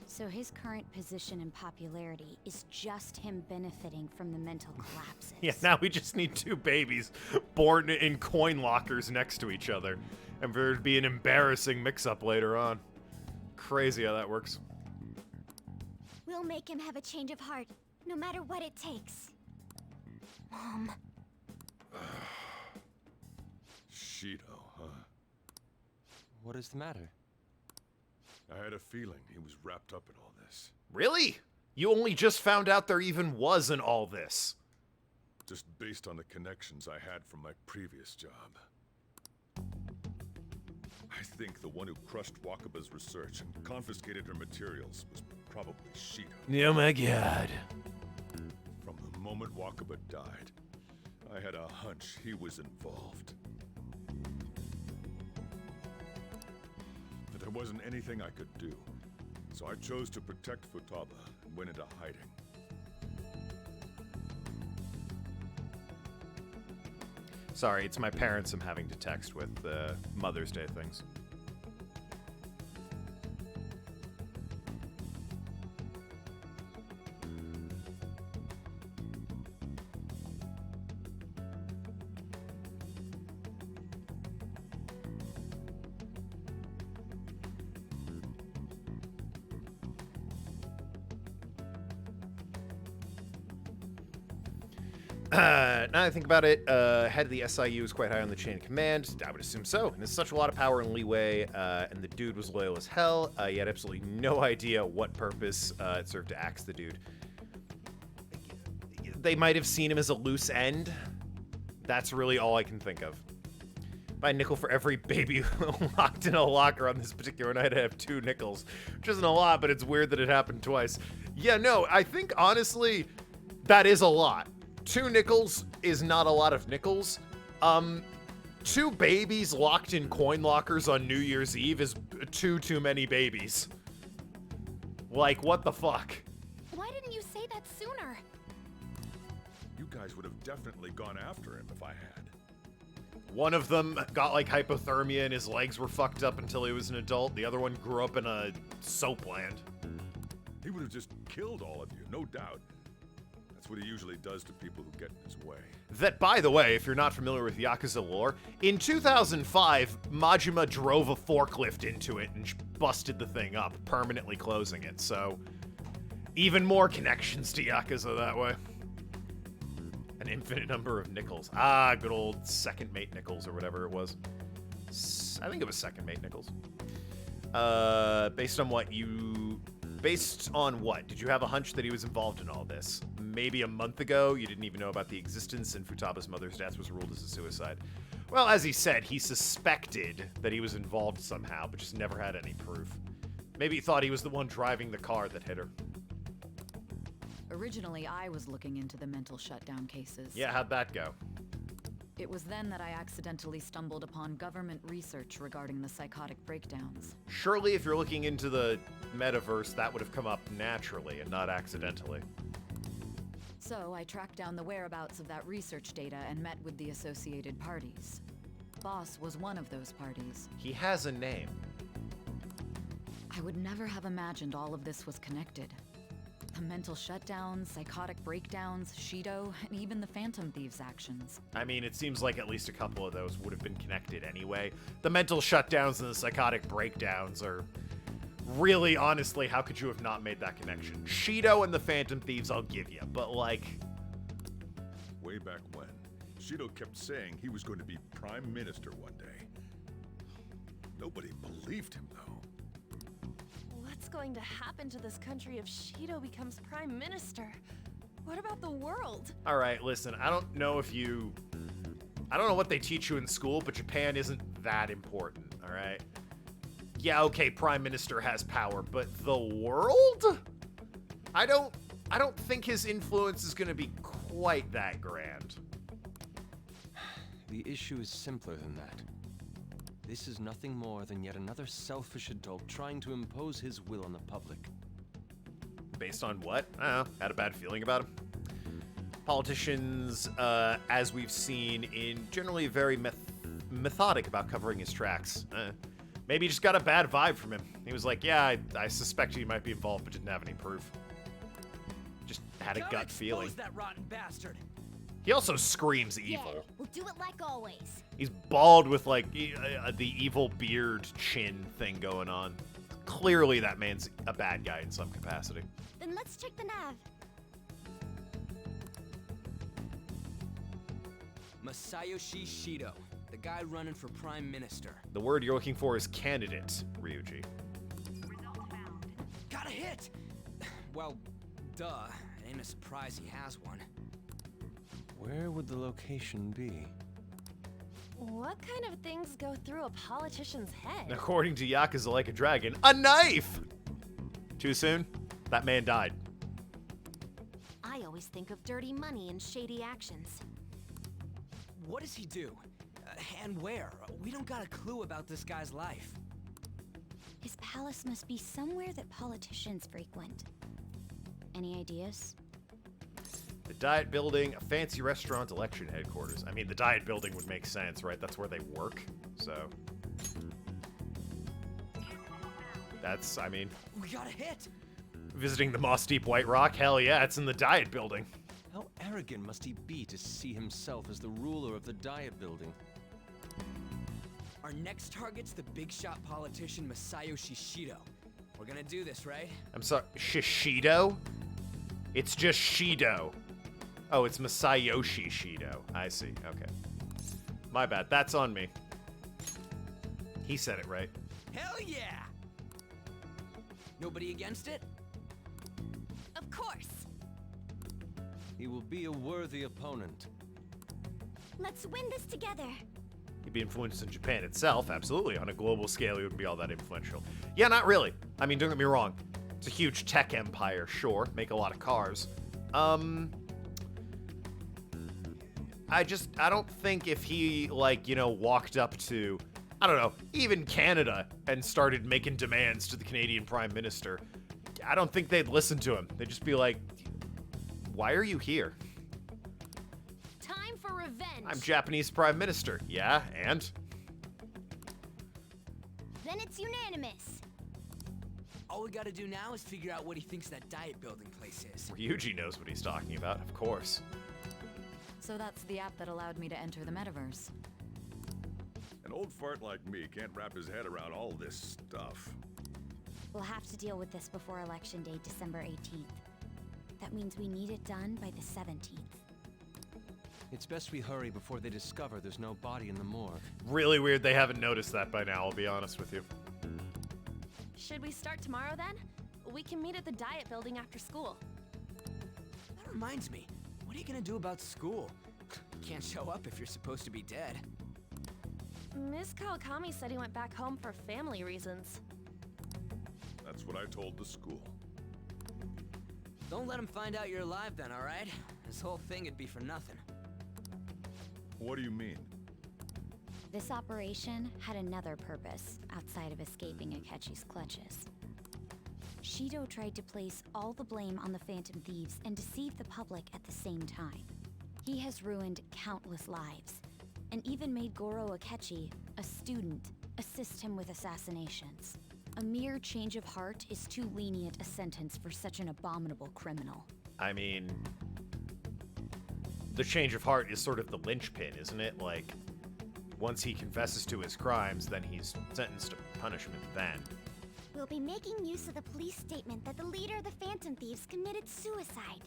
So his current position and popularity is just him benefiting from the mental collapses. Yeah, now we just need 2 babies born in coin lockers next to each other. And there would be an embarrassing mix-up later on. Crazy how that works. We'll make him have a change of heart, no matter what it takes. Mom. Shido, huh? What is the matter? I had a feeling he was wrapped up in all this. Really? You only just found out there even was in all this. Just based on the connections I had from my previous job. I think the one who crushed Wakaba's research and confiscated her materials was probably Shido. Oh my god. From the moment Wakaba died, I had a hunch he was involved. But there wasn't anything I could do, so I chose to protect Futaba and went into hiding. Sorry, it's my parents I'm having to text with Mother's Day things. Now that I think about it, head of the SIU is quite high on the chain of command. I would assume so. And there's such a lot of power and leeway, and the dude was loyal as hell. He had absolutely no idea what purpose it served to axe the dude. They might have seen him as a loose end. That's really all I can think of. Buy a nickel for every baby locked in a locker on this particular night. I have 2 nickels, which isn't a lot, but it's weird that it happened twice. Yeah, no, I think honestly, that is a lot. 2 nickels is not a lot of nickels. 2 babies locked in coin lockers on New Year's Eve is too many babies. Like, what the fuck? Why didn't you say that sooner? You guys would have definitely gone after him if I had. One of them got like hypothermia and his legs were fucked up until he was an adult. The other one grew up in a soap land. He would have just killed all of you, no doubt. That's what he usually does to people who get in his way. That, by the way, if you're not familiar with Yakuza lore, in 2005, Majima drove a forklift into it and busted the thing up, permanently closing it. So, even more connections to Yakuza that way. An infinite number of nickels. Ah, good old second mate nickels or whatever it was. I think it was second mate nickels. Based on what? Did you have a hunch that he was involved in all this? Maybe a month ago, you didn't even know about the existence, and Futaba's mother's death was ruled as a suicide. Well, as he said, he suspected that he was involved somehow, but just never had any proof. Maybe he thought he was the one driving the car that hit her. Originally, I was looking into the mental shutdown cases. Yeah, how'd that go? It was then that I accidentally stumbled upon government research regarding the psychotic breakdowns. Surely if you're looking into the metaverse, that would have come up naturally and not accidentally. So I tracked down the whereabouts of that research data and met with the associated parties. Boss was one of those parties. He has a name. I would never have imagined all of this was connected. The mental shutdowns, psychotic breakdowns, Shido, and even the Phantom Thieves' actions. I mean, it seems like at least a couple of those would have been connected anyway. The mental shutdowns and the psychotic breakdowns are... Really, honestly, how could you have not made that connection? Shido and the Phantom Thieves, I'll give you, but like... Way back when, Shido kept saying he was going to be Prime Minister one day. Nobody believed him, though. What's going to happen to this country if Shido becomes Prime Minister? What about the world? Alright, listen, I don't know what they teach you in school, but Japan isn't that important, alright? Yeah, okay, Prime Minister has power, but the world? I don't I don't think his influence is going to be quite that grand. The issue is simpler than that. This is nothing more than yet another selfish adult trying to impose his will on the public. Based on what? I don't know. Had a bad feeling about him. Politicians, as we've seen, in generally very methodic about covering his tracks. Maybe he just got a bad vibe from him. He was like, yeah, I suspect he might be involved, but didn't have any proof. Just had a gut feeling. That rotten bastard. He also screams evil. Yeah, we'll do it like always. He's bald with, like, the evil beard chin thing going on. Clearly that man's a bad guy in some capacity. Then let's check the nav. Masayoshi Shido, the guy running for Prime Minister. The word you're looking for is candidate, Ryuji. Got a hit! Well, duh. It ain't a surprise he has one. Where would the location be? What kind of things go through a politician's head? According to Yakuza Like a Dragon, a knife! Too soon? That man died. I always think of dirty money and shady actions. What does he do? And where? We don't got a clue about this guy's life. His palace must be somewhere that politicians frequent. Any ideas? The Diet Building, a fancy restaurant, election headquarters. I mean, the Diet Building would make sense, right? That's where they work, so... That's, I mean... We got a hit! Visiting the Moss Deep White Rock? Hell yeah, it's in the Diet Building. How arrogant must he be to see himself as the ruler of the Diet Building? Our next target's the big shot politician Masayoshi Shido. We're gonna do this, right? I'm sorry, Shishido? It's just Shido. Oh, it's Masayoshi Shido. I see, okay. My bad, that's on me. He said it right. Hell yeah! Nobody against it? Of course! He will be a worthy opponent. Let's win this together. He'd be influenced in Japan itself, absolutely. On a global scale, he wouldn't be all that influential. Yeah, not really. I mean, don't get me wrong. It's a huge tech empire, sure. Make a lot of cars. I don't think if he, like, you know, walked up to, I don't know, even Canada and started making demands to the Canadian Prime Minister, I don't think they'd listen to him. They'd just be like, why are you here? Time for revenge. I'm Japanese Prime Minister. Yeah, and? Then it's unanimous. All we gotta do now is figure out what he thinks that Diet Building place is. Ryuji knows what he's talking about, of course. So that's the app that allowed me to enter the metaverse. An old fart like me can't wrap his head around all this stuff. We'll have to deal with this before Election Day, December 18th. That means we need it done by the 17th. It's best we hurry before they discover there's no body in the morgue. Really weird they haven't noticed that by now, I'll be honest with you. Should we start tomorrow then? We can meet at the Diet Building after school. That reminds me, what are you gonna do about school? Can't show up if you're supposed to be dead. Miss Kawakami said he went back home for family reasons. That's what I told the school. Don't let him find out you're alive then, alright? This whole thing would be for nothing. What do you mean? This operation had another purpose outside of escaping Akechi's clutches. Shido tried to place all the blame on the Phantom Thieves and deceive the public at the same time. He has ruined countless lives, and even made Goro Akechi, a student, assist him with assassinations. A mere change of heart is too lenient a sentence for such an abominable criminal. I mean, the change of heart is sort of the linchpin, isn't it? Like, once he confesses to his crimes, then he's sentenced to punishment then. We'll be making use of the police statement that the leader of the Phantom Thieves committed suicide.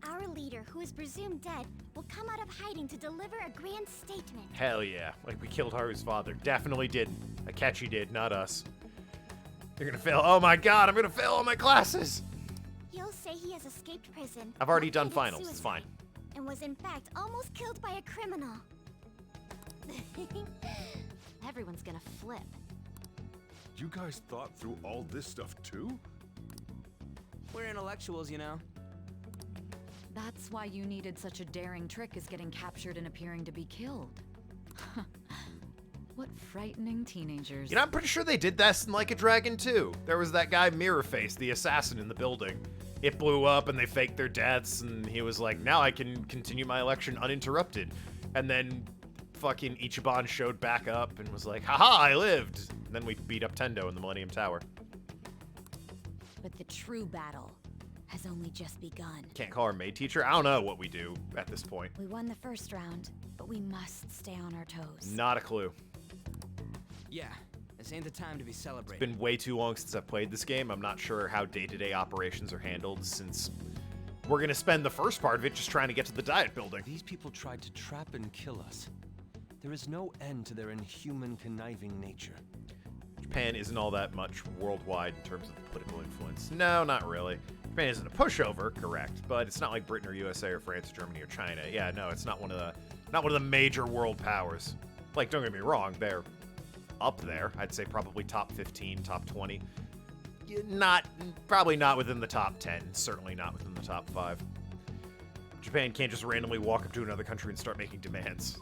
Our leader, who is presumed dead, will come out of hiding to deliver a grand statement. Hell yeah, like we killed Haru's father. Definitely didn't. Akechi did, not us. You're gonna fail. Oh my god, I'm gonna fail all my classes! He'll say he has escaped prison. I've already done committed finals, it's suicide, fine. And was in fact almost killed by a criminal. Everyone's gonna flip. You guys thought through all this stuff too? We're intellectuals, you know. That's why you needed such a daring trick as getting captured and appearing to be killed. What frightening teenagers. You know, I'm pretty sure they did this in Like a Dragon too. There was that guy Mirrorface, the assassin in the building. It blew up and they faked their deaths and he was like, now I can continue my election uninterrupted. And then fucking Ichiban showed back up and was like, haha, I lived. And then we beat up Tendo in the Millennium Tower. But the true battle has only just begun. Can't call her maid teacher? I don't know what we do at this point. We won the first round, but we must stay on our toes. Not a clue. Yeah, this ain't the time to be It's celebrating. been way too long since I've played this game. I'm not sure how day-to-day operations are handled since we're going to spend the first part of it just trying to get to the diet building. These people tried to trap and kill us. There is no end to their inhuman, conniving nature. Japan isn't all that much worldwide in terms of political influence. No, not really. Japan isn't a pushover, correct, but it's not like Britain or USA or France or Germany or China. Yeah, no, it's not one of the major world powers. Like, don't get me wrong, they're up there. I'd say probably top 15, top 20. Probably not within the top 10. Certainly not within the top 5. Japan can't just randomly walk up to another country and start making demands.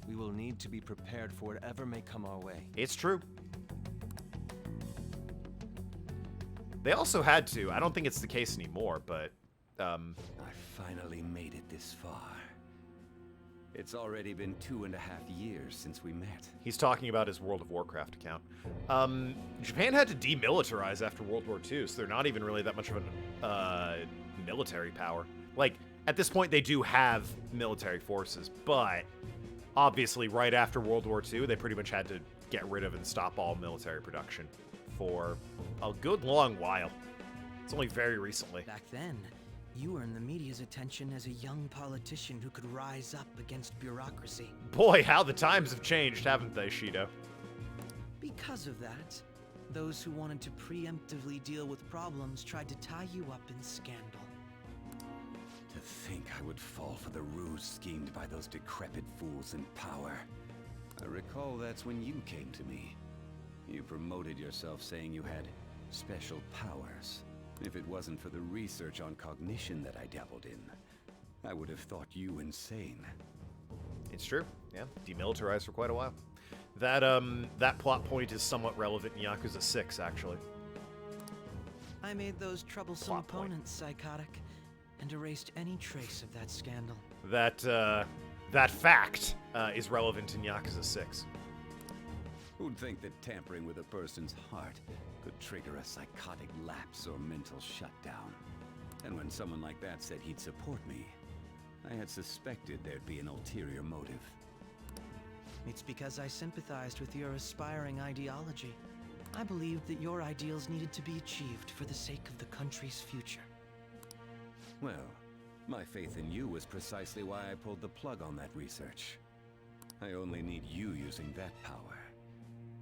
We will need to be prepared for whatever may come our way. It's true. They also had to. I don't think it's the case anymore, but I finally made it this far. It's already been 2.5 years since we met. He's talking about his World of Warcraft account. Japan had to demilitarize after World War II, so they're not even really that much of a military power. Like, at this point, they do have military forces, but obviously, right after World War II, they pretty much had to get rid of and stop all military production for a good long while. It's only very recently. Back then, you earned the media's attention as a young politician who could rise up against bureaucracy. Boy, how the times have changed, haven't they, Shido? Because of that, those who wanted to preemptively deal with problems tried to tie you up in scandal. To think I would fall for the ruse schemed by those decrepit fools in power. I recall that's when you came to me. You promoted yourself saying you had special powers. If it wasn't for the research on cognition that I dabbled in, I would have thought you insane. It's true. Yeah, demilitarized for quite a while. That plot point is somewhat relevant in Yakuza 6, actually. I made those troublesome opponents psychotic and erased any trace of that scandal. That fact is relevant in Yakuza 6. Who'd think that tampering with a person's heart could trigger a psychotic lapse or mental shutdown? And when someone like that said he'd support me, I had suspected there'd be an ulterior motive. It's because I sympathized with your aspiring ideology. I believed that your ideals needed to be achieved for the sake of the country's future. Well, my faith in you was precisely why I pulled the plug on that research. I only need you using that power.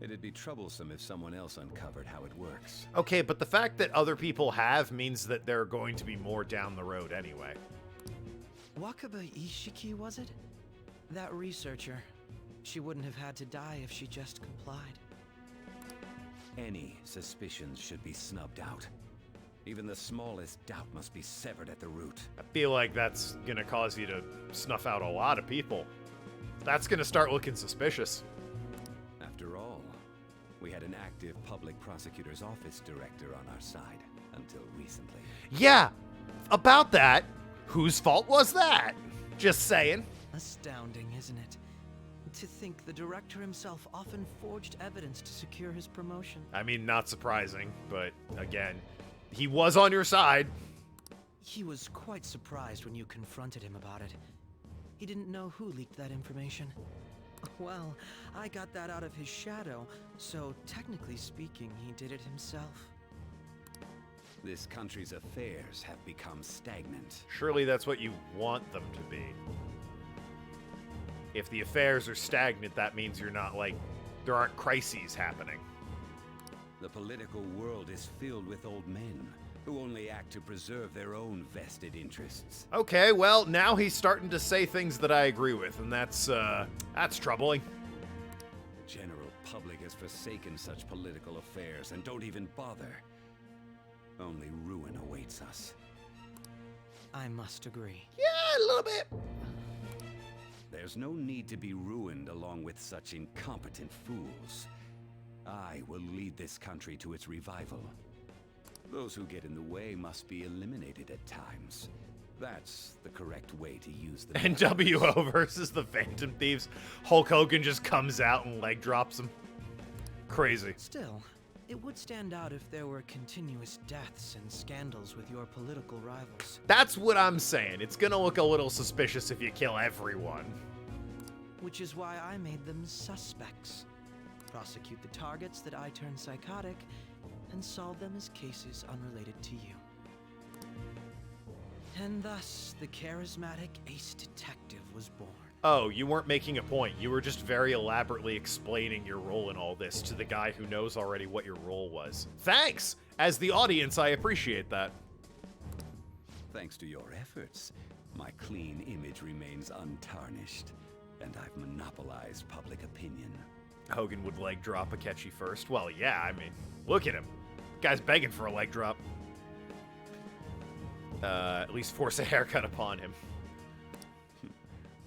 It'd be troublesome if someone else uncovered how it works. Okay, but the fact that other people have means that there are going to be more down the road anyway. Wakaba Ishiki, was it? That researcher. She wouldn't have had to die if she just complied. Any suspicions should be snubbed out. Even the smallest doubt must be severed at the root. I feel like that's gonna cause you to snuff out a lot of people. That's gonna start looking suspicious. After all, we had an active public prosecutor's office director on our side until recently. Yeah, about that. Whose fault was that? Just saying. Astounding, isn't it? To think the director himself often forged evidence to secure his promotion. I mean, not surprising, but again, he was on your side. He was quite surprised when you confronted him about it. He didn't know who leaked that information. Well, I got that out of his shadow, so technically speaking, he did it himself. This country's affairs have become stagnant. Surely that's what you want them to be. If the affairs are stagnant, that means you're not there aren't crises happening. The political world is filled with old men who only act to preserve their own vested interests. Okay, well, now he's starting to say things that I agree with, and that's troubling. The general public has forsaken such political affairs and don't even bother. Only ruin awaits us. I must agree. Yeah, a little bit. There's no need to be ruined along with such incompetent fools. I will lead this country to its revival. Those who get in the way must be eliminated at times. That's the correct way to use the NWO versus the Phantom Thieves. Hulk Hogan just comes out and leg drops him. Crazy. Still, it would stand out if there were continuous deaths and scandals with your political rivals. That's what I'm saying. It's gonna look a little suspicious if you kill everyone. Which is why I made them suspects. Prosecute the targets that I turn psychotic, and solve them as cases unrelated to you. And thus, the charismatic ace detective was born. Oh, you weren't making a point. You were just very elaborately explaining your role in all this to the guy who knows already what your role was. Thanks! As the audience, I appreciate that. Thanks to your efforts, my clean image remains untarnished, and I've monopolized public opinion. Hogan would leg drop Akechi first. Well, yeah, I mean, look at him. Guy's begging for a leg drop. At least force a haircut upon him.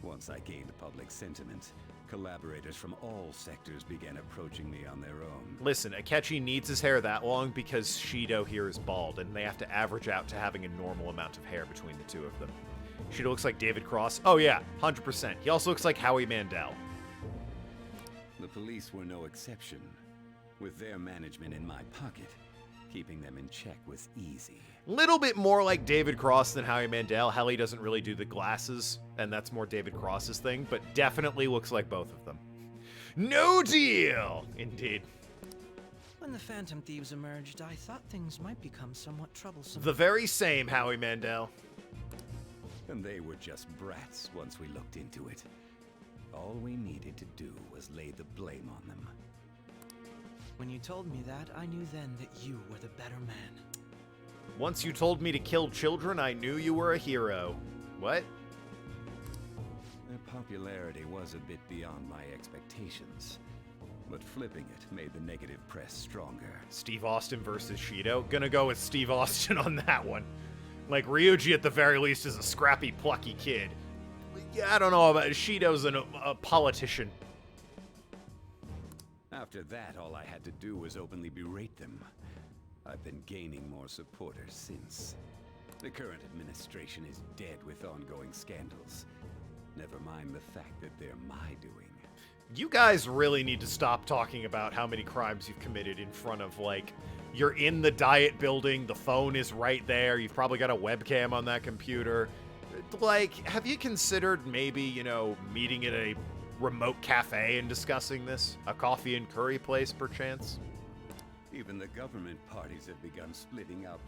Once I gained public sentiment, collaborators from all sectors began approaching me on their own. Listen, Akechi needs his hair that long because Shido here is bald, and they have to average out to having a normal amount of hair between the two of them. Shido looks like David Cross. Oh yeah, 100%. He also looks like Howie Mandel. The police were no exception. With their management in my pocket, keeping them in check was easy. Little bit more like David Cross than Howie Mandel. Howie doesn't really do the glasses, and that's more David Cross's thing, but definitely looks like both of them. No deal! Indeed. When the Phantom Thieves emerged, I thought things might become somewhat troublesome. The very same Howie Mandel. And they were just brats once we looked into it. All we needed to do was lay the blame on them. When you told me that, I knew then that you were the better man. Once you told me to kill children, I knew you were a hero. What? Their popularity was a bit beyond my expectations, but flipping it made the negative press stronger. Steve Austin versus Shido? Gonna go with Steve Austin on that one. Like, Ryuji at the very least is a scrappy, plucky kid. Yeah, I don't know about Shido's a politician. After that, all I had to do was openly berate them. I've been gaining more supporters since. The current administration is dead with ongoing scandals. Never mind the fact that they're my doing. You guys really need to stop talking about how many crimes you've committed in front of, like, you're in the Diet building, the phone is right there, you've probably got a webcam on that computer. Like, have you considered maybe, you know, meeting at a remote cafe and discussing this? A coffee and curry place, perchance? Even the government parties have begun splitting up,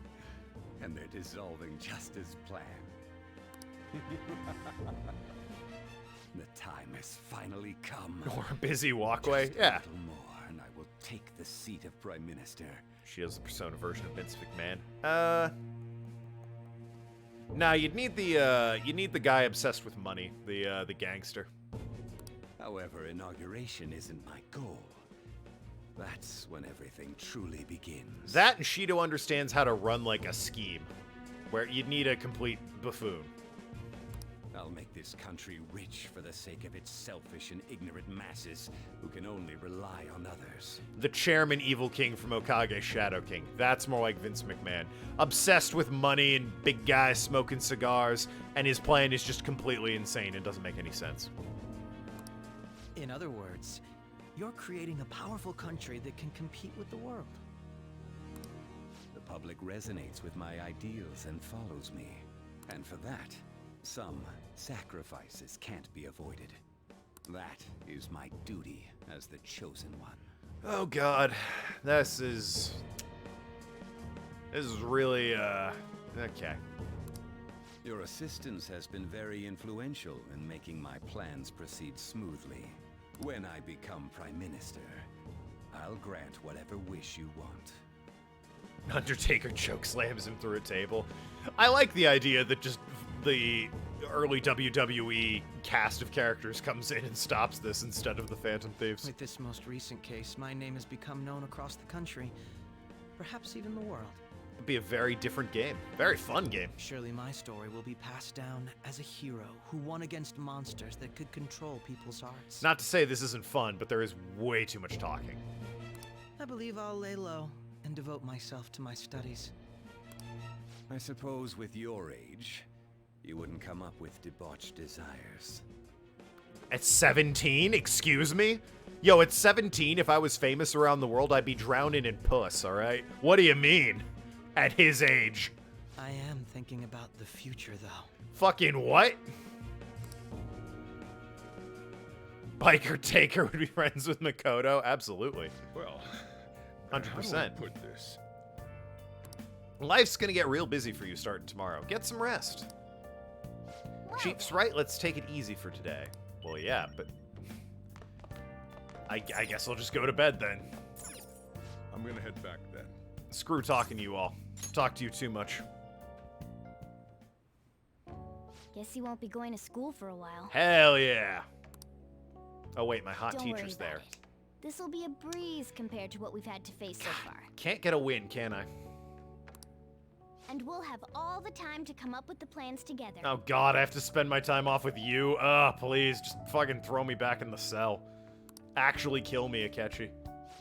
and they're dissolving just as planned. The time has finally come. Or a busy walkway? Just yeah. A little more, and I will take the seat of Prime Minister. She has the persona version of Vince McMahon. Nah, you'd need the guy obsessed with money, the gangster. However, inauguration isn't my goal. That's when everything truly begins. That and Shido understands how to run like a scheme, where you'd need a complete buffoon. I'll make this country rich for the sake of its selfish and ignorant masses who can only rely on others. The chairman evil king from Okage Shadow King. That's more like Vince McMahon. Obsessed with money and big guys smoking cigars, and his plan is just completely insane and doesn't make any sense. In other words, you're creating a powerful country that can compete with the world. The public resonates with my ideals and follows me. And for that, some sacrifices can't be avoided. That is my duty as the chosen one. Oh god, this is really, okay. Your assistance has been very influential in making my plans proceed smoothly. When I become Prime Minister, I'll grant whatever wish you want. Undertaker chokeslams him through a table. I like the idea that just the early WWE cast of characters comes in and stops this instead of the Phantom Thieves. With this most recent case, my name has become known across the country, perhaps even the world. It'd be a very different game. Very fun game. Surely my story will be passed down as a hero who won against monsters that could control people's hearts. Not to say this isn't fun, but there is way too much talking. I believe I'll lay low and devote myself to my studies. I suppose with your age, you wouldn't come up with debauched desires. At 17? Excuse me? Yo, at 17, if I was famous around the world, I'd be drowning in puss, alright? What do you mean? At his age. I am thinking about the future, though. Fucking what? Biker Taker would be friends with Makoto? Absolutely. Well, 100%. How do I put this? Life's gonna get real busy for you starting tomorrow. Get some rest. Chief's right, let's take it easy for today. Well, yeah, but... I guess I'll just go to bed then. I'm gonna head back then. Screw talking to you all. Talk to you too much. Guess you won't be going to school for a while. Hell yeah. Oh wait, my hot Don't teacher's worry there. about it. This'll be a breeze compared to what we've had to face so far. Can't get a win, can I? And we'll have all the time to come up with the plans together. Oh god, I have to spend my time off with you? Ugh, please, just fucking throw me back in the cell. Actually kill me, Akechi.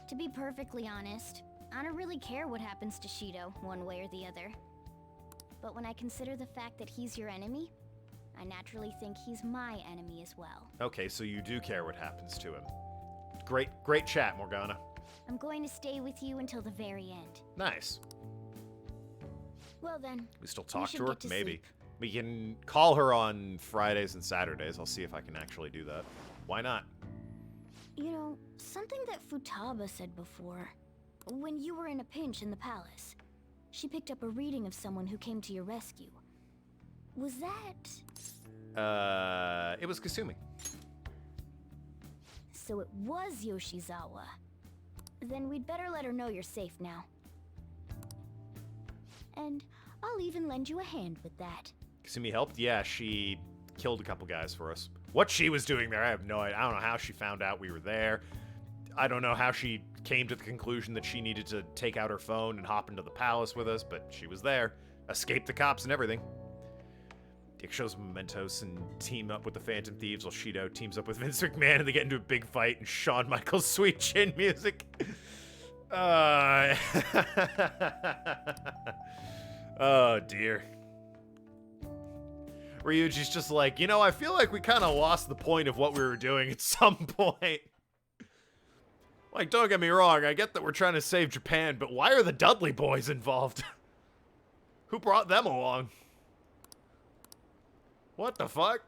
To be perfectly honest, I don't really care what happens to Shido, one way or the other. But when I consider the fact that he's your enemy, I naturally think he's my enemy as well. Okay, so you do care what happens to him. Great chat, Morgana. I'm going to stay with you until the very end. Nice. Well then, We still talk should to her? get to Maybe. sleep. We can call her on Fridays and Saturdays. I'll see if I can actually do that. Why not? You know, something that Futaba said before. When you were in a pinch in the palace, she picked up a reading of someone who came to your rescue. Was that... It was Kasumi. So it was Yoshizawa. Then we'd better let her know you're safe now. And I'll even lend you a hand with that. Kasumi helped? Yeah, she killed a couple guys for us. What she was doing there, I have no idea. I don't know how she found out we were there. I don't know how she came to the conclusion that she needed to take out her phone and hop into the palace with us, but she was there. Escaped the cops and everything. Dick shows Mementos and team up with the Phantom Thieves while Shido teams up with Vince McMahon and they get into a big fight and Shawn Michaels' sweet chin music. Oh, dear. Ryuji's just like, you know, I feel like we kind of lost the point of what we were doing at some point. Like, don't get me wrong, I get that we're trying to save Japan, but why are the Dudley boys involved? Who brought them along? What the fuck?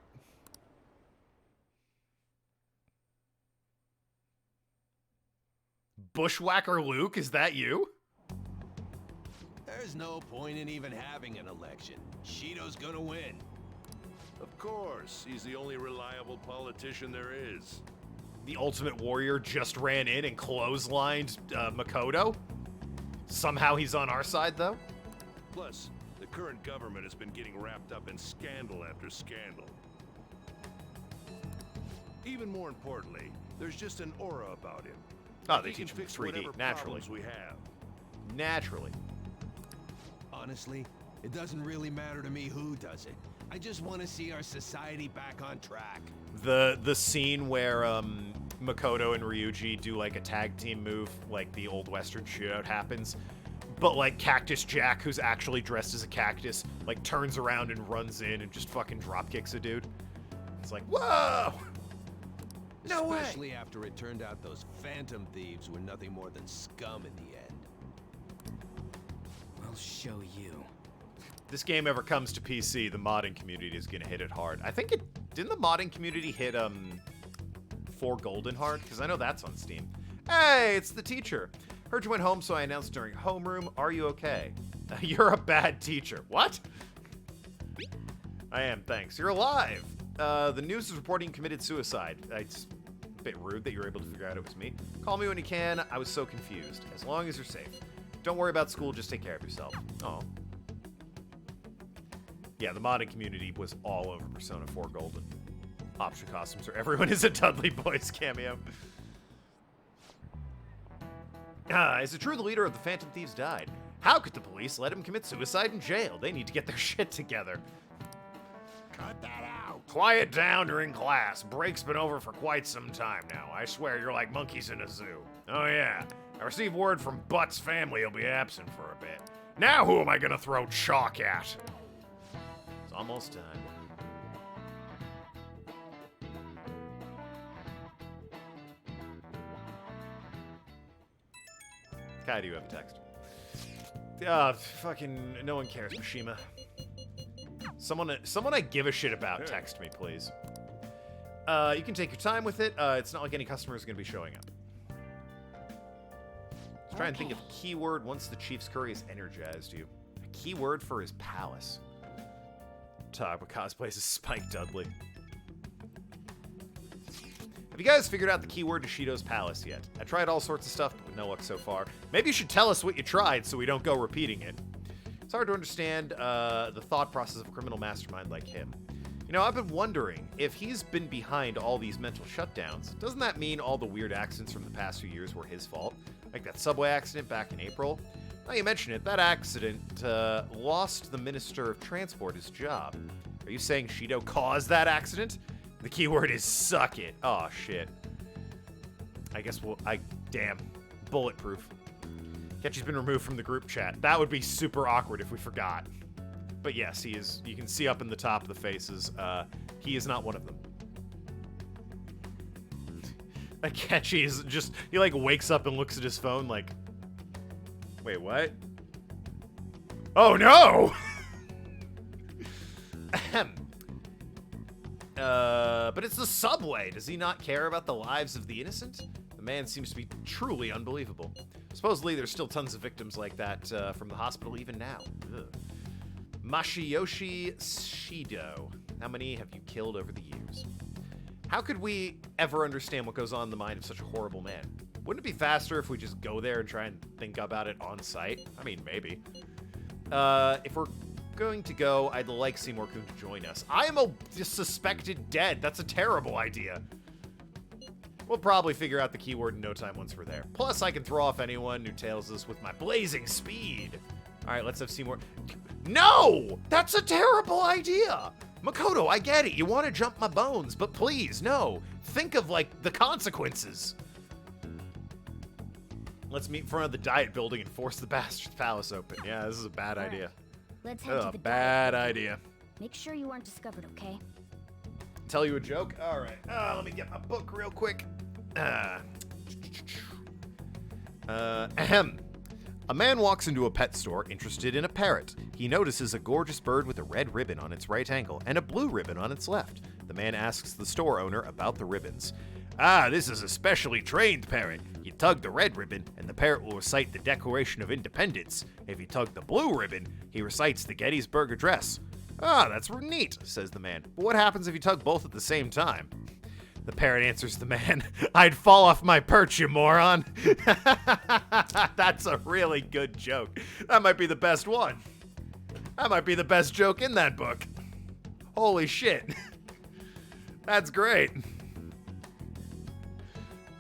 Bushwhacker Luke, is that you? There's no point in even having an election. Shido's gonna win. Of course, he's the only reliable politician there is. The Ultimate Warrior just ran in and clotheslined Makoto? Somehow he's on our side, though? Plus, the current government has been getting wrapped up in scandal after scandal. Even more importantly, there's just an aura about him. Oh, they He can teach him fix 3D, whatever naturally. problems we have. Naturally. Honestly, it doesn't really matter to me who does it. I just want to see our society back on track. The scene where Makoto and Ryuji do like a tag team move, like the old Western shootout happens, but like Cactus Jack, who's actually dressed as a cactus, like turns around and runs in and just fucking drop kicks a dude. It's like, whoa! No way! Especially after it turned out those Phantom Thieves were nothing more than scum in the end. I'll show you. If this game ever comes to PC, the modding community is gonna hit it hard. I think didn't the modding community hit 4 Golden hard? Because I know that's on Steam. Hey, it's the teacher. Heard you went home, so I announced during homeroom. Are you okay? You're a bad teacher. What? I am, thanks. You're alive. The news is reporting you committed suicide. It's a bit rude that you were able to figure out it was me. Call me when you can. I was so confused. As long as you're safe. Don't worry about school, just take care of yourself. Oh. Yeah, the modding community was all over Persona 4 Golden. Option costumes where everyone is a Dudley Boys cameo. Is it true the leader of the Phantom Thieves died? How could the police let him commit suicide in jail? They need to get their shit together. Cut that out. Quiet down during class. Break's been over for quite some time now. I swear you're like monkeys in a zoo. Oh yeah, I received word from Butt's family he'll be absent for a bit. Now who am I gonna throw chalk at? It's almost time. Kai, do you have a text? Fucking no one cares, Mishima. Someone I give a shit about, text me, please. You can take your time with it. It's not like any customer is going to be showing up. Let's try and think of a keyword once the Chief's curry has energized you. A keyword for his palace. Talk about cosplays as Spike Dudley. Have you guys figured out the keyword to Shido's palace yet? I tried all sorts of stuff, but with no luck so far. Maybe you should tell us what you tried so we don't go repeating it. It's hard to understand the thought process of a criminal mastermind like him. You know, I've been wondering if he's been behind all these mental shutdowns. Doesn't that mean all the weird accidents from the past few years were his fault? Like that subway accident back in April? Now you mention it, that accident lost the Minister of Transport his job. Are you saying Shido caused that accident? The keyword is suck it. Oh, shit. I guess damn. Bulletproof. Ketchy's been removed from the group chat. That would be super awkward if we forgot. But yes, he is. You can see up in the top of the faces. He is not one of them. Like Ketchy is just, he like wakes up and looks at his phone like, wait, what? Oh no! But it's the subway. Does he not care about the lives of the innocent? The man seems to be truly unbelievable. Supposedly, there's still tons of victims like that from the hospital even now. Ugh. Masayoshi Shido. How many have you killed over the years? How could we ever understand what goes on in the mind of such a horrible man? Wouldn't it be faster if we just go there and try and think about it on site? I mean, maybe. If we're going to go, I'd like Seymour-kun to join us. I am a suspected dead. That's a terrible idea. We'll probably figure out the keyword in no time once we're there. Plus, I can throw off anyone who tails us with my blazing speed. All right, let's have Seymour. No! That's a terrible idea! Makoto, I get it. You want to jump my bones, but please, no. Think of, like, the consequences. Let's meet in front of the Diet Building and force the Bastard's Palace open. Yeah, this is a bad idea. Let's head to the bad idea. Make sure you aren't discovered, okay? Tell you a joke? All right. Let me get my book real quick. Ahem. A man walks into a pet store interested in a parrot. He notices a gorgeous bird with a red ribbon on its right ankle and a blue ribbon on its left. The man asks the store owner about the ribbons. Ah, this is a specially trained parrot. You tug the red ribbon, and the parrot will recite the Declaration of Independence. If you tug the blue ribbon, he recites the Gettysburg Address. Ah, that's neat, says the man. But what happens if you tug both at the same time? The parrot answers the man, I'd fall off my perch, you moron. That's a really good joke. That might be the best one. That might be the best joke in that book. Holy shit. That's great.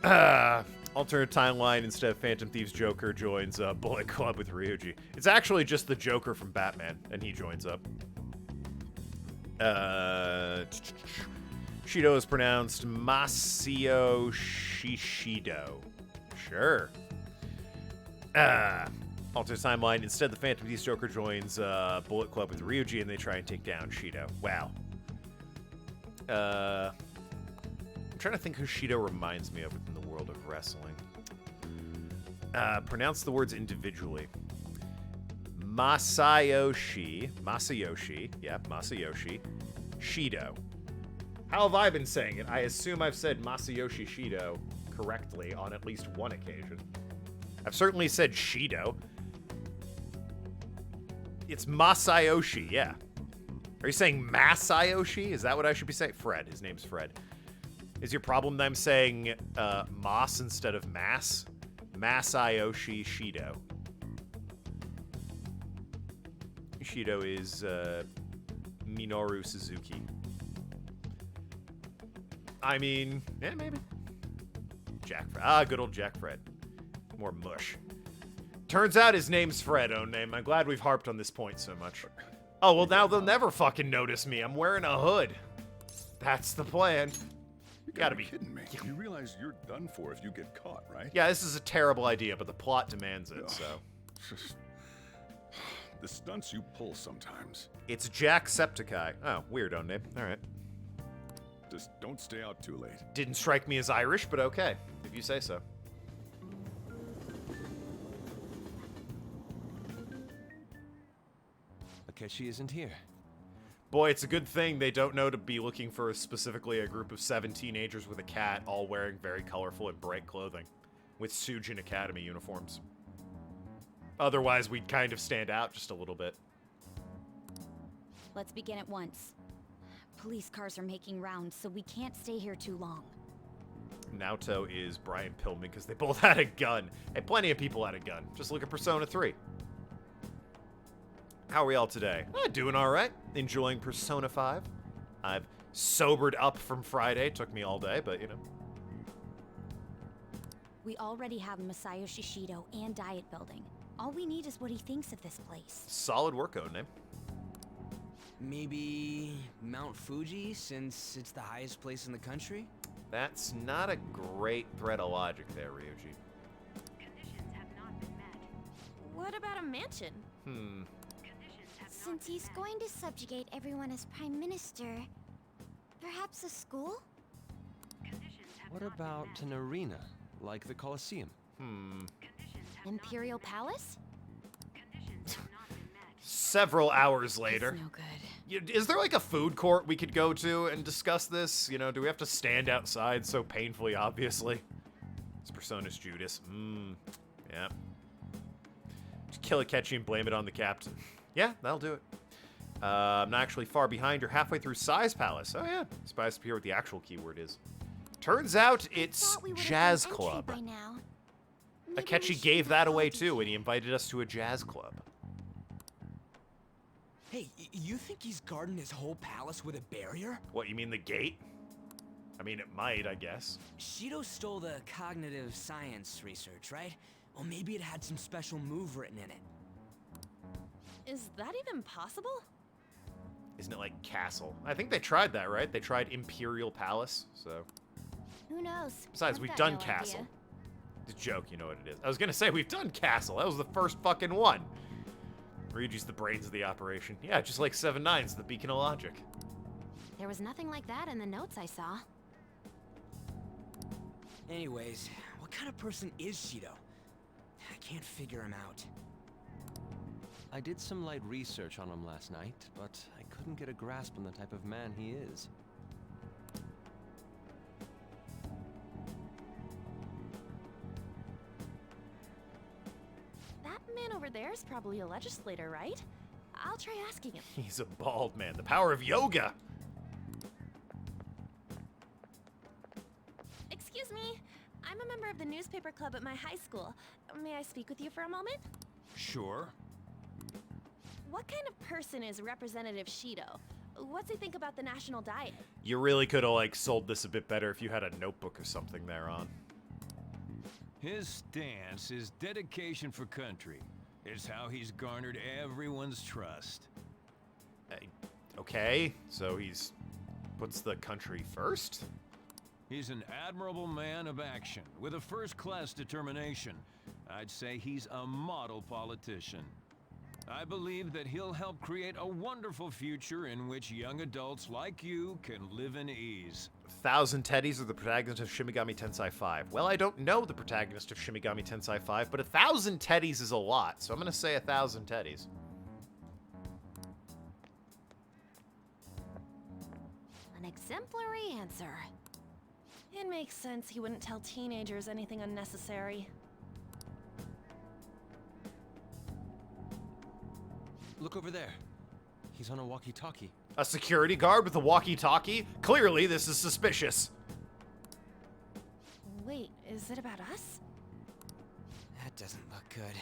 Alternate timeline, instead of Phantom Thieves Joker joins Bullet Club with Ryuji. It's actually just the Joker from Batman, and he joins up. Shido is pronounced Masio Shishido. Sure. Alternate timeline, instead the Phantom Thieves Joker joins Bullet Club with Ryuji, and they try and take down Shido. Wow. I'm trying to think who Shido reminds me of within the world of wrestling. Pronounce the words individually. Masayoshi, yep, Masayoshi Shido. How have I been saying it? I assume I've said Masayoshi Shido correctly on at least one occasion. I've certainly said Shido. It's Masayoshi, yeah. Are you saying Masayoshi? Is that what I should be saying? Fred. His name's Fred. Is your problem that I'm saying Mas instead of Mass? Masayoshi Shido. Shido is Minoru Suzuki. I mean, yeah, maybe. Jack Fred. Ah, good old Jack Fred. More mush. Turns out his name's Fred, name. I'm glad we've harped on this point so much. Oh, well, now they'll never fucking notice me. I'm wearing a hood. That's the plan. You gotta be kidding me. You realize you're done for if you get caught, right? Yeah, this is a terrible idea, but the plot demands it, so. The stunts you pull sometimes. It's Jacksepticeye. Oh, weird, name. All right. Just don't stay out too late. Didn't strike me as Irish, but okay, if you say so. Akechi isn't here. Boy, it's a good thing they don't know to be looking for specifically a group of 7 teenagers with a cat, all wearing very colorful and bright clothing, with Sujin Academy uniforms. Otherwise, we'd kind of stand out just a little bit. Let's begin at once. Police cars are making rounds, so we can't stay here too long. Naoto is Brian Pillman because they both had a gun. Hey, plenty of people had a gun. Just look at Persona 3. How are we all today? Doing all right. Enjoying Persona 5. I've sobered up from Friday. Took me all day, but you know. We already have Masayo Shishido and Diet Building. All we need is what he thinks of this place. Solid work, name. Maybe Mount Fuji, since it's the highest place in the country? That's not a great thread of logic there, Ryuji. Conditions have not been met. What about a mansion? Since he's going to subjugate everyone as Prime Minister, perhaps a school? What about an arena, like the Colosseum? Imperial Palace? Several hours later. That's no good. Is there like a food court we could go to and discuss this? You know, do we have to stand outside so painfully, obviously? It's Persona's Judas. Yeah. Just kill Akechi and blame it on the captain. Yeah, that'll do it. I'm not actually far behind. You're halfway through Sai's Palace. Oh yeah, surprised to hear what the actual keyword is. Turns out it's Jazz Club. By now. Akechi gave that away too when he invited us to a jazz club. Hey, you think he's guarding his whole palace with a barrier? What, you mean the gate? I mean, it might, I guess. Shido stole the cognitive science research, right? Well, maybe it had some special move written in it. Is that even possible? Isn't it like Castle? I think they tried that, right? They tried Imperial Palace, so. Who knows? Besides, I've we've got done no Castle. idea. It's a joke, you know what it is. I was gonna say, we've done Castle. That was the first fucking one. Ryuji's the brains of the operation. Yeah, just like 7-9's the beacon of logic. There was nothing like that in the notes I saw. Anyways, what kind of person is Shido? I can't figure him out. I did some light research on him last night, but I couldn't get a grasp on the type of man he is. That man over there is probably a legislator, right? I'll try asking him. He's a bald man. The power of yoga! Excuse me. I'm a member of the newspaper club at my high school. May I speak with you for a moment? Sure. What kind of person is Representative Shido? What's he think about the national diet? You really could have, like, sold this a bit better if you had a notebook or something there on. His stance is dedication for country. It's how he's garnered everyone's trust. Okay, so he's puts the country first? He's an admirable man of action, with a first-class determination. I'd say he's a model politician. I believe that he'll help create a wonderful future in which young adults like you can live in ease. 1,000 Teddies are the protagonist of Shin Megami Tensei 5. Well, I don't know the protagonist of Shin Megami Tensei 5, but 1,000 Teddies is a lot, so I'm gonna say 1,000 Teddies. An exemplary answer. It makes sense he wouldn't tell teenagers anything unnecessary. Look over there. He's on a walkie-talkie. A security guard with a walkie-talkie? Clearly, this is suspicious. Wait, is it about us? That doesn't look good.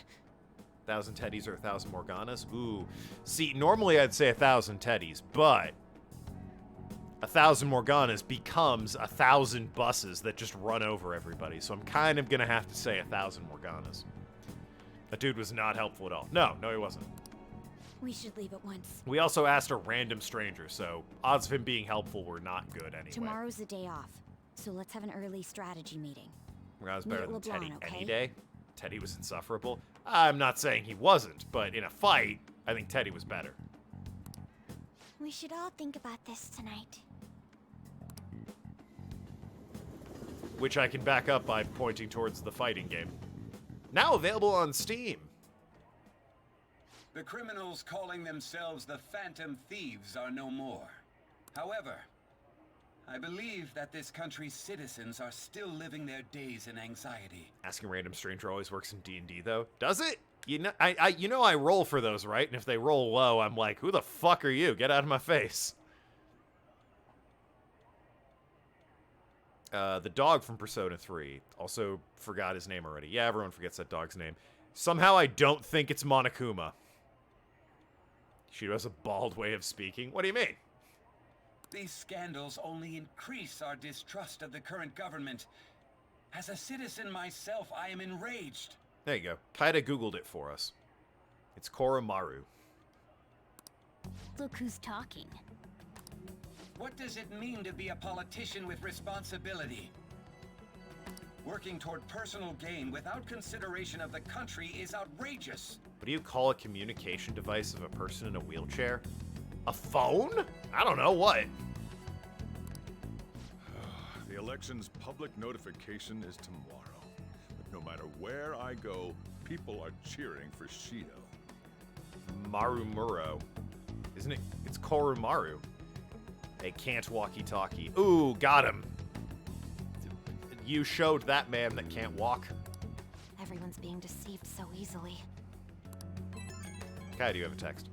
1,000 Teddies or 1,000 Morganas? Ooh. See, normally I'd say 1,000 Teddies, but 1,000 Morganas becomes 1,000 buses that just run over everybody. So I'm kind of gonna have to say 1,000 Morganas. That dude was not helpful at all. No, he wasn't. We should leave at once. We also asked a random stranger, so odds of him being helpful were not good anyway. Tomorrow's the day off, so let's have an early strategy meeting. I was Meet better at than LeBlanc, Teddy okay? any day. Teddy was insufferable. I'm not saying he wasn't, but in a fight, I think Teddy was better. We should all think about this tonight. Which I can back up by pointing towards the fighting game. Now available on Steam. The criminals calling themselves the Phantom Thieves are no more. However, I believe that this country's citizens are still living their days in anxiety. Asking a random stranger always works in D&D, though. Does it? You know, I roll for those, right? And if they roll low, I'm like, who the fuck are you? Get out of my face. The dog from Persona 3. Also forgot his name already. Yeah, everyone forgets that dog's name. Somehow I don't think it's Monokuma. She has a bald way of speaking. What do you mean? These scandals only increase our distrust of the current government. As a citizen myself, I am enraged. There you go. Kaida Googled it for us. It's Koromaru. Look who's talking. What does it mean to be a politician with responsibility? Working toward personal gain without consideration of the country is outrageous. What do you call a communication device of a person in a wheelchair? A phone? I don't know, what? The election's public notification is tomorrow. But no matter where I go, people are cheering for Shido. Marumuro. Isn't it? It's Koromaru. A can't walkie-talkie. Ooh, got him. You showed that man that can't walk. Everyone's being deceived so easily. Okay, I do have a text.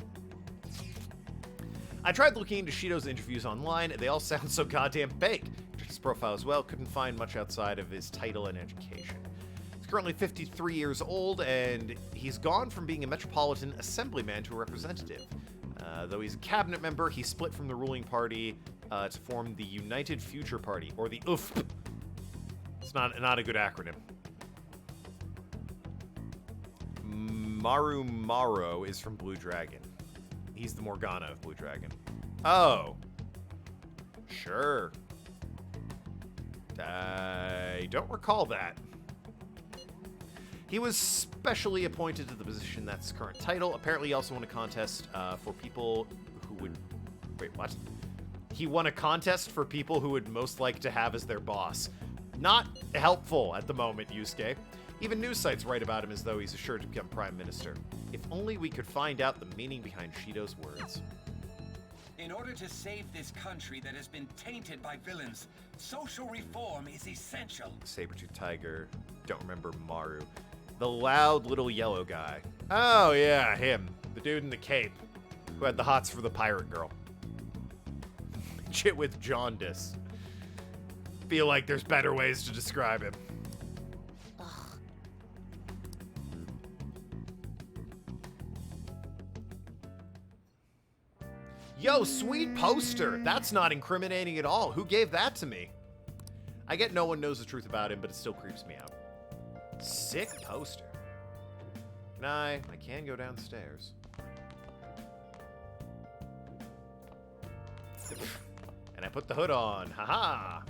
I tried looking into Shido's interviews online, and they all sound so goddamn fake. Checked his profile as well, couldn't find much outside of his title and education. He's currently 53 years old, and he's gone from being a Metropolitan Assemblyman to a representative. Though he's a cabinet member, he split from the ruling party to form the United Future Party, or the UFP. It's not a good acronym. Marumaro is from Blue Dragon. He's the Morgana of Blue Dragon. Oh. Sure. I don't recall that. He was specially appointed to the position that's his current title. Apparently he also won a contest for people who would... Wait, what? He won a contest for people who would most like to have as their boss. Not helpful at the moment, Yusuke. Even news sites write about him as though he's assured to become Prime Minister. If only we could find out the meaning behind Shido's words. In order to save this country that has been tainted by villains, social reform is essential. Saber-tooth tiger. Don't remember Maru. The loud little yellow guy. Oh yeah, him. The dude in the cape. Who had the hots for the pirate girl. Chit with jaundice. Feel like there's better ways to describe him. Yo, sweet poster. That's not incriminating at all. Who gave that to me? I get no one knows the truth about him, but it still creeps me out. Sick poster. Can I can go downstairs. And I put the hood on. Haha.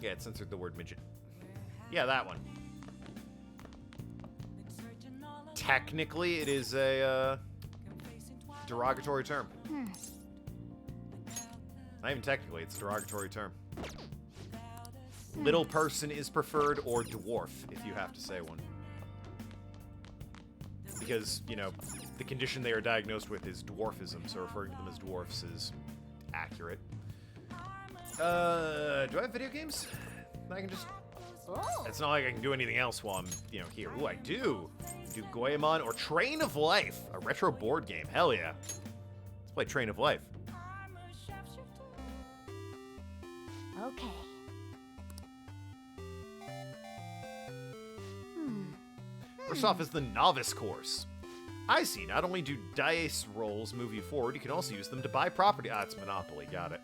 Yeah, it censored the word midget. Yeah, that one. Technically, it is a derogatory term. Not even technically, it's a derogatory term. Little person is preferred, or dwarf, if you have to say one. Because, you know, the condition they are diagnosed with is dwarfism, so referring to them as dwarfs is accurate. Do I have video games? I can just... It's not like I can do anything else while I'm, you know, here. Ooh, I do. Do Goemon or Train of Life, a retro board game. Hell yeah. Let's play Train of Life. Okay. First off is the Novice Course. I see, not only do dice rolls move you forward, you can also use them to buy property. Ah, it's Monopoly, got it.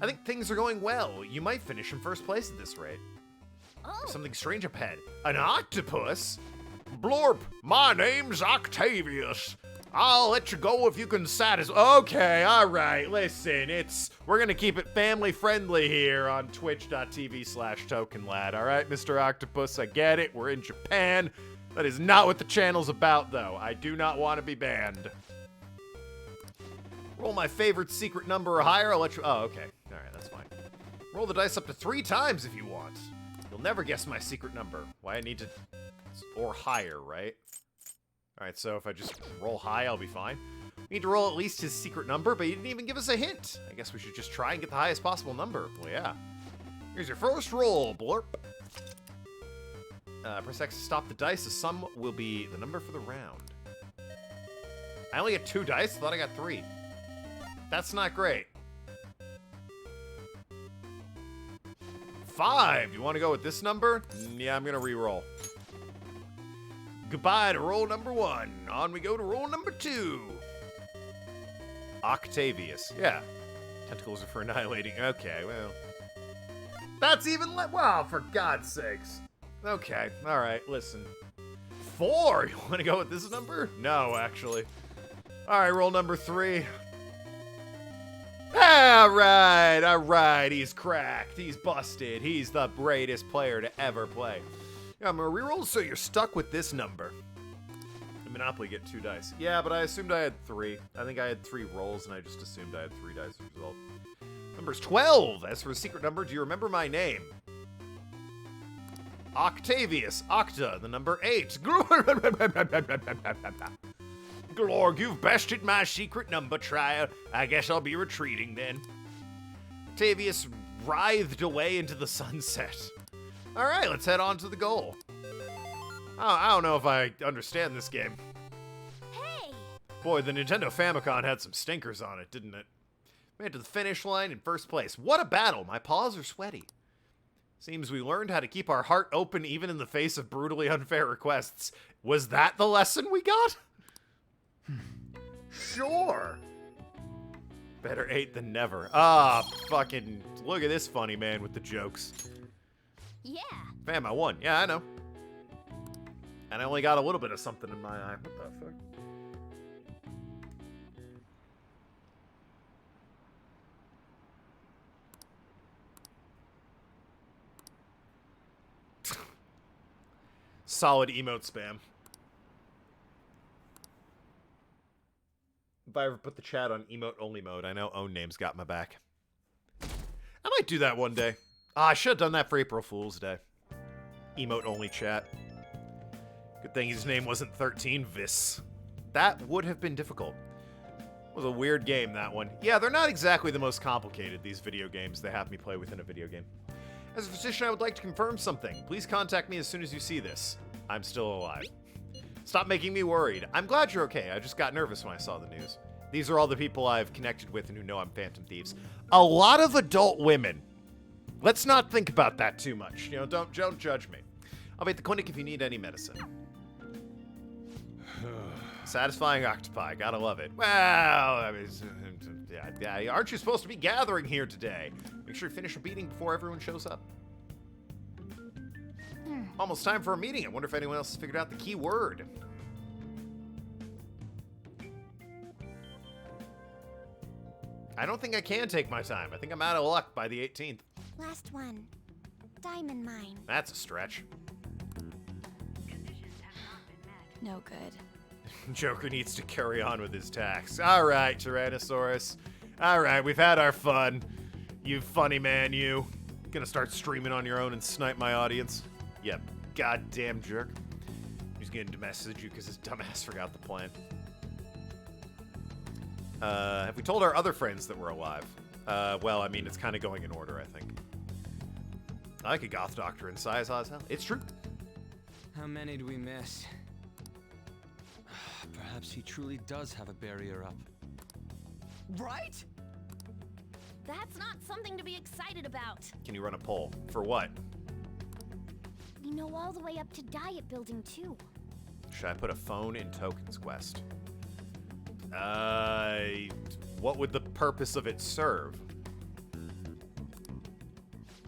I think things are going well. You might finish in first place at this rate. There's something strange up ahead. An octopus? Blorp, my name's Octavius. I'll let you go if you can satisfy. Okay, all right. Listen, we're gonna keep it family friendly here on twitch.tv/TokenLad. All right, Mr. Octopus, I get it. We're in Japan. That is not what the channel's about, though. I do not want to be banned. Roll my favorite secret number or higher. I'll let you. Oh, okay. All right, that's fine. Roll the dice up to 3 times if you want. You'll never guess my secret number. Why I need to. Or higher, right? Alright, so if I just roll high, I'll be fine. We need to roll at least his secret number, but he didn't even give us a hint. I guess we should just try and get the highest possible number. Well, yeah. Here's your first roll, Blorp. Press X to stop the dice. The sum will be the number for the round. I only get 2 dice? I thought I got 3. That's not great. 5. You want to go with this number? Yeah, I'm going to re-roll. Goodbye to roll number 1. On we go to roll number 2. Octavius. Yeah. Tentacles are for annihilating. Okay, well. That's even wow, for God's sakes. Okay, alright, listen. 4. You want to go with this number? No, actually. Alright, roll number 3. Alright. He's cracked. He's busted. He's the greatest player to ever play. Yeah, I'm gonna reroll, so you're stuck with this number. In Monopoly, get 2 dice. Yeah, but I assumed I had 3. I think I had 3 rolls, and I just assumed I had 3 dice as a result. Number's 12. As for the secret number, do you remember my name? Octavius. Octa, the number 8. Glorg, you've bested my secret number trial. I guess I'll be retreating then. Octavius writhed away into the sunset. All right, let's head on to the goal. Oh, I don't know if I understand this game. Hey! Boy, the Nintendo Famicom had some stinkers on it, didn't it? Made it to the finish line in first place. What a battle! My paws are sweaty. Seems we learned how to keep our heart open even in the face of brutally unfair requests. Was that the lesson we got? Sure. Better 8 than never. Ah, fucking look at this funny man with the jokes. Yeah. Fam, I won. Yeah, I know. And I only got a little bit of something in my eye. What the fuck? Solid emote spam. If I ever put the chat on emote-only mode, I know Own Name's got my back. I might do that one day. I should have done that for April Fool's Day. Emote-only chat. Good thing his name wasn't 13 Vis. That would have been difficult. It was a weird game, that one. Yeah, they're not exactly the most complicated, these video games they have me play within a video game. As a physician, I would like to confirm something. Please contact me as soon as you see this. I'm still alive. Stop making me worried. I'm glad you're okay. I just got nervous when I saw the news. These are all the people I've connected with and who know I'm Phantom Thieves. A lot of adult women. Let's not think about that too much. You know, don't judge me. I'll be at the clinic if you need any medicine. Satisfying octopi. Gotta love it. Well, I mean, yeah, aren't you supposed to be gathering here today? Make sure you finish a meeting before everyone shows up. Almost time for a meeting. I wonder if anyone else has figured out the key word. I don't think I can take my time. I think I'm out of luck by the 18th. Last one. Diamond mine. That's a stretch. No good. Joker needs to carry on with his tax. All right, Tyrannosaurus. All right, we've had our fun. You funny man, you. Gonna start streaming on your own and snipe my audience? Yep, goddamn jerk. He's gonna message you because his dumbass forgot the plan. Have we told our other friends that we're alive? Well, I mean, it's kind of going in order, I think. I like a goth doctor in size as hell. It's true. How many do we miss? Perhaps he truly does have a barrier up. Right? That's not something to be excited about. Can you run a poll? For what? We know all the way up to Diet Building, too. Should I put a phone in Token's quest? What would the purpose of it serve?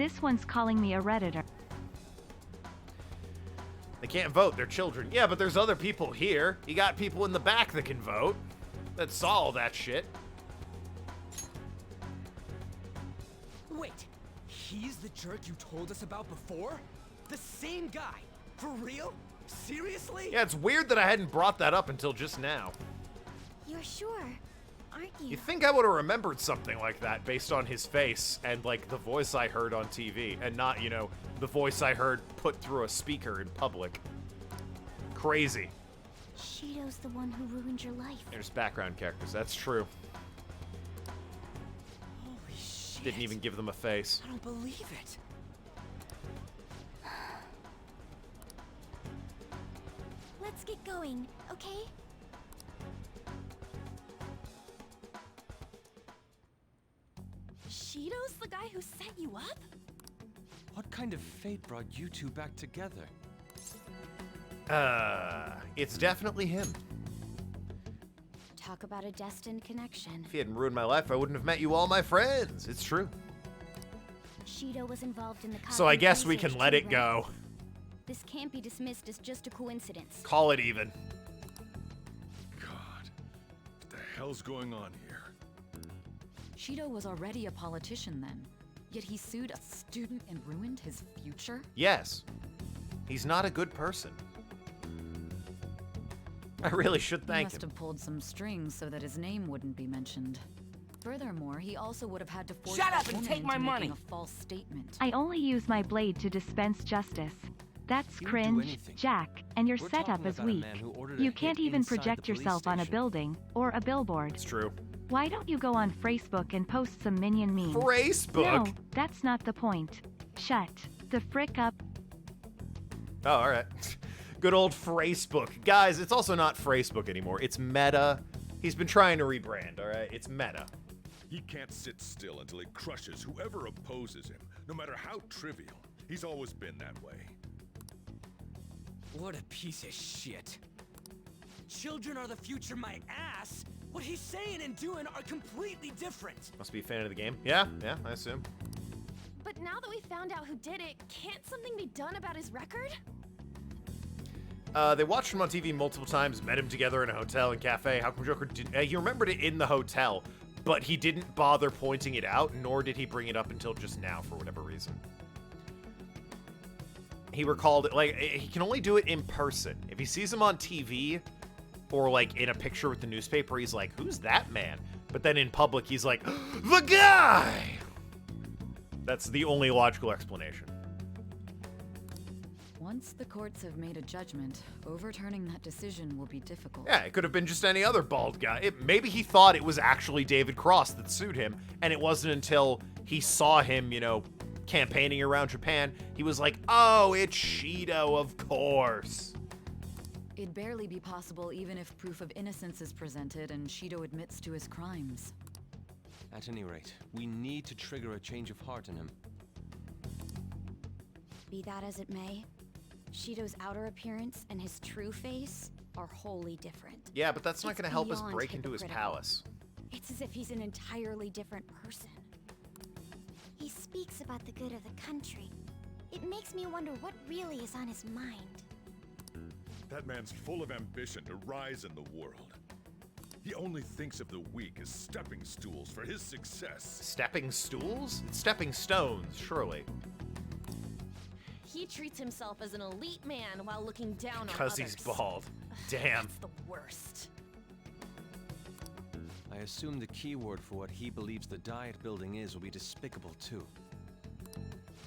This one's calling me a Redditor. They can't vote, they're children. Yeah, but there's other people here. You got people in the back that can vote. That saw all that shit. Wait, he's the jerk you told us about before? The same guy? For real? Seriously? Yeah, it's weird that I hadn't brought that up until just now. You're sure, aren't you? You think I would have remembered something like that based on his face and, like, the voice I heard on TV, and not, you know, the voice I heard put through a speaker in public. Crazy. Shido's the one who ruined your life. There's background characters, that's true. Holy shit. Didn't even give them a face. I don't believe it. Let's get going, okay? Shido's the guy who set you up? What kind of fate brought you two back together? It's definitely him. Talk about a destined connection. If he hadn't ruined my life, I wouldn't have met you all my friends. It's true. Shido was involved in the So I Cosmic guess we research can let too, it right? go. This can't be dismissed as just a coincidence. Call it even. God, what the hell's going on here? Shido was already a politician then, yet he sued a student and ruined his future? Yes. He's not a good person. I really should He thank must him. have pulled some strings so that his name wouldn't be mentioned. Furthermore, he also would have had to force Shut that up and woman take my into money. making a false statement. I only use my blade to dispense justice. That's He would do cringe, anything. Jack, and your We're setup talking is about a weak. man who ordered a You hit can't even inside the project police yourself on a station. building or a billboard. It's true. Why don't you go on Facebook and post some minion memes? Facebook? No, that's not the point. Shut the frick up. Oh, all right. Good old Facebook. Guys, it's also not Facebook anymore. It's Meta. He's been trying to rebrand, all right? It's Meta. He can't sit still until he crushes whoever opposes him, no matter how trivial. He's always been that way. What a piece of shit. Children are the future, my ass. What he's saying and doing are completely different. Must be a fan of the game. Yeah, I assume. But now that we found out who did it, can't something be done about his record? They watched him on TV multiple times, met him together in a hotel and cafe. How come Joker did? He remembered it in the hotel, but he didn't bother pointing it out, nor did he bring it up until just now for whatever reason. He recalled it, like, he can only do it in person. If he sees him on TV or, like, in a picture with the newspaper, he's like, who's that man? But then in public, he's like, the guy! That's the only logical explanation. Once the courts have made a judgment, overturning that decision will be difficult. Yeah, it could have been just any other bald guy. Maybe he thought it was actually David Cross that sued him, and it wasn't until he saw him, you know, campaigning around Japan, he was like, oh, it's Shido, of course. It'd barely be possible even if proof of innocence is presented and Shido admits to his crimes. At any rate, we need to trigger a change of heart in him. Be that as it may, Shido's outer appearance and his true face are wholly different. Yeah, but that's not It's going to help us beyond break into his hypocritical. palace. It's as if he's an entirely different person. He speaks about the good of the country. It makes me wonder what really is on his mind. That man's full of ambition to rise in the world. He only thinks of the weak as stepping stools for his success. Stepping stools? It's stepping stones, surely. He treats himself as an elite man while looking down on Because others. he's bald. Damn. That's the worst. I assume the keyword for what he believes the Diet Building is will be despicable too.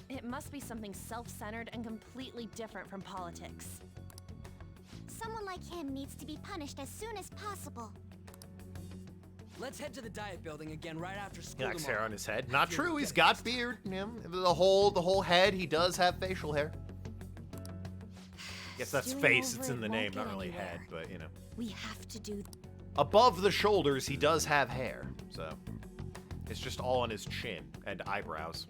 It must be something self-centered and completely different from politics. Someone like him needs to be punished as soon as possible. Let's head to the diet building again right after He school lacks tomorrow. hair on his head. Not Feel true, we're he's getting got beard. Yeah, the whole head, he does have facial hair. Guess that's Stewing face, over it's in it the won't name, get not really anywhere. head, but you know. We have to do. Above the shoulders, he does have hair, so it's just all on his chin and eyebrows.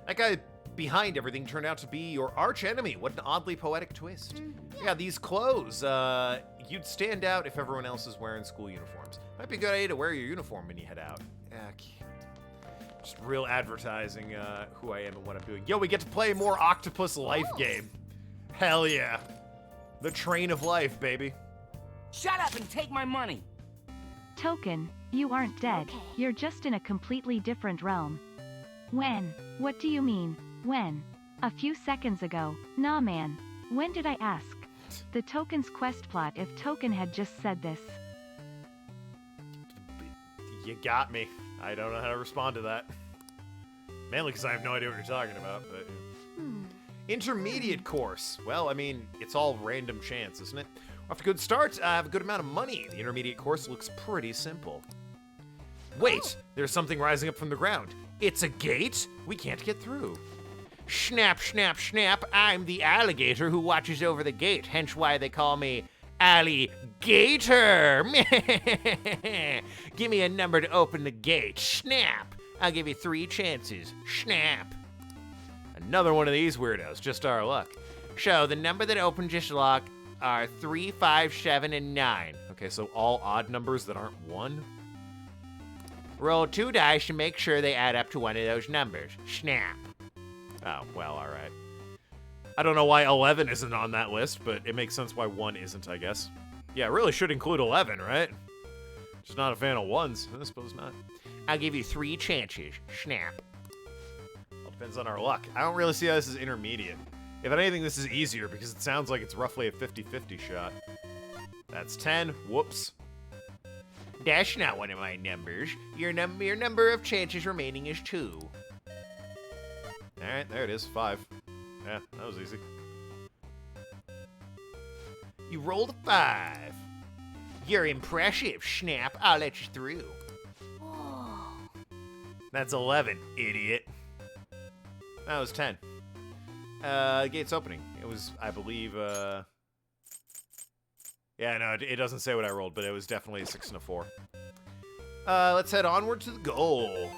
That guy behind everything turned out to be your arch enemy. What an oddly poetic twist. Yeah, these clothes, you'd stand out if everyone else is wearing school uniforms. Might be a good idea to wear your uniform when you head out. Just real advertising who I am and what I'm doing. Yo, we get to play more Octopus Life game. Hell yeah. The train of life, baby. Shut up and take my money. Token, you aren't dead. You're just in a completely different realm. When? What do you mean, when? A few seconds ago. Nah man. When did I ask? The Token's quest plot if Token had just said this. You got me. I don't know how to respond to that. Mainly because I have no idea what you're talking about, but... Intermediate course. Well, I mean, it's all random chance, isn't it? After a good start, I have a good amount of money. The intermediate course looks pretty simple. Wait, there's something rising up from the ground. It's a gate? We can't get through. Snap, snap, snap, I'm the alligator who watches over the gate, hence why they call me Alligator. Give me a number to open the gate. Snap. I'll give you 3 chances. Snap. Another one of these weirdos, just our luck. So, the number that opens this lock are 3, 5, 7, and 9. Okay, so all odd numbers that aren't 1. Roll 2 dice to make sure they add up to one of those numbers. Snap. Oh, well, alright. I don't know why 11 isn't on that list, but it makes sense why 1 isn't, I guess. Yeah, it really should include 11, right? Just not a fan of 1s. I suppose not. I'll give you 3 chances. Snap. Well, depends on our luck. I don't really see how this is intermediate. If anything, this is easier because it sounds like it's roughly a 50-50 shot. That's 10. Whoops. That's not one of my numbers. Your number of chances remaining is 2. Alright, there it is. 5. Yeah, that was easy. You rolled a 5. You're impressive, Snap. I'll let you through. That's 11, idiot. That was 10. Gate's opening. It was, I believe, yeah, no, it doesn't say what I rolled, but it was definitely a 6 and a 4. Let's head onward to the goal.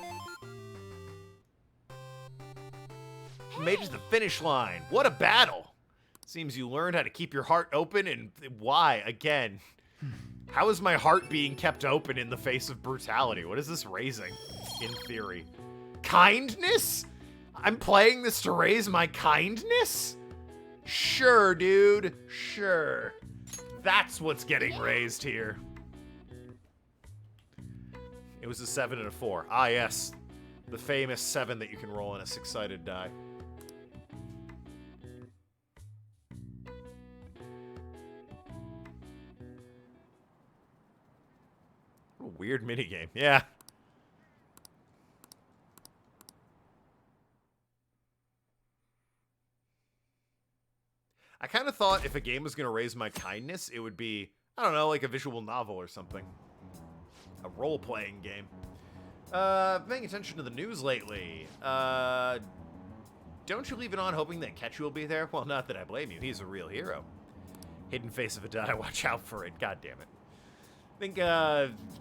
Made it to the finish line. What a battle. Seems you learned how to keep your heart open, and why, again? How is my heart being kept open in the face of brutality? What is this raising, in theory? Kindness? I'm playing this to raise my kindness? Sure, dude. Sure. That's what's getting raised here. It was a 7 and a 4. Ah, yes. The famous 7 that you can roll on a 6-sided die. What a weird minigame. Yeah. I kind of thought if a game was going to raise my kindness, it would be, I don't know, like a visual novel or something. A role-playing game. Paying attention to the news lately. Don't you leave it on hoping that Ketchy will be there? Well, not that I blame you. He's a real hero. Hidden face of a die. Watch out for it. God damn it. I think,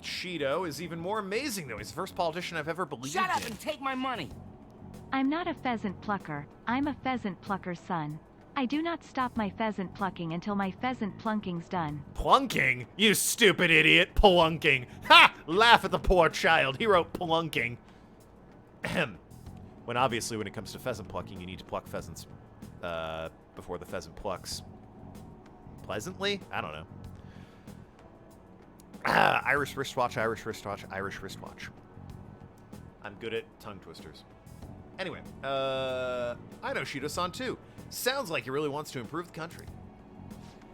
Cheeto is even more amazing, though. He's the first politician I've ever believed in. Shut up and take my money! I'm not a pheasant plucker. I'm a pheasant plucker's son. I do not stop my pheasant plucking until my pheasant plunking's done. Plunking? You stupid idiot. Plunking. Ha! Laugh at the poor child. He wrote plunking. Ahem. When obviously when it comes to pheasant plucking, you need to pluck pheasants before the pheasant plucks. Pleasantly? I don't know. Irish wristwatch, Irish wristwatch, Irish wristwatch. I'm good at tongue twisters. Anyway, I know Shido-san too. Sounds like he really wants to improve the country.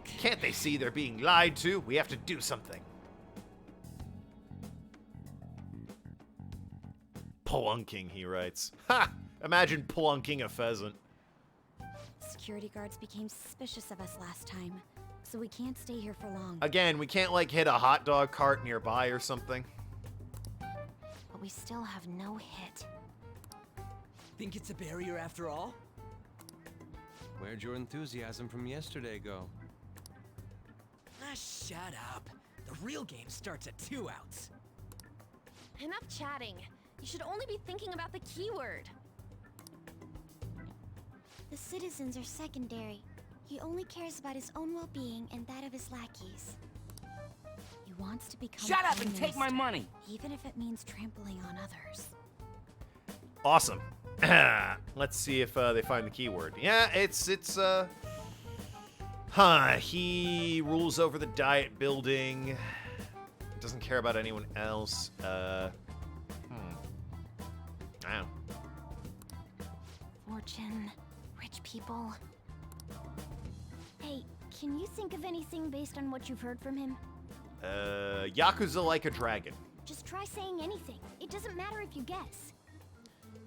Can't they see they're being lied to? We have to do something. Plunking, he writes. Ha! Imagine plunking a pheasant. Security guards became suspicious of us last time, so we can't stay here for long. Again, we can't, like, hit a hot dog cart nearby or something. But we still have no hit. Think it's a barrier after all? Where'd your enthusiasm from yesterday go? Ah, shut up. The real game starts at 2 outs. Enough chatting. You should only be thinking about the keyword. The citizens are secondary. He only cares about his own well-being and that of his lackeys. He wants to become Shut up Prime and take my Minister, money! even if it means trampling on others. Awesome. Let's see if they find the keyword. Yeah, it's he rules over the diet building. Doesn't care about anyone else. Wow. Fortune, rich people. Hey, can you think of anything based on what you've heard from him? Yakuza like a dragon. Just try saying anything. It doesn't matter if you guess.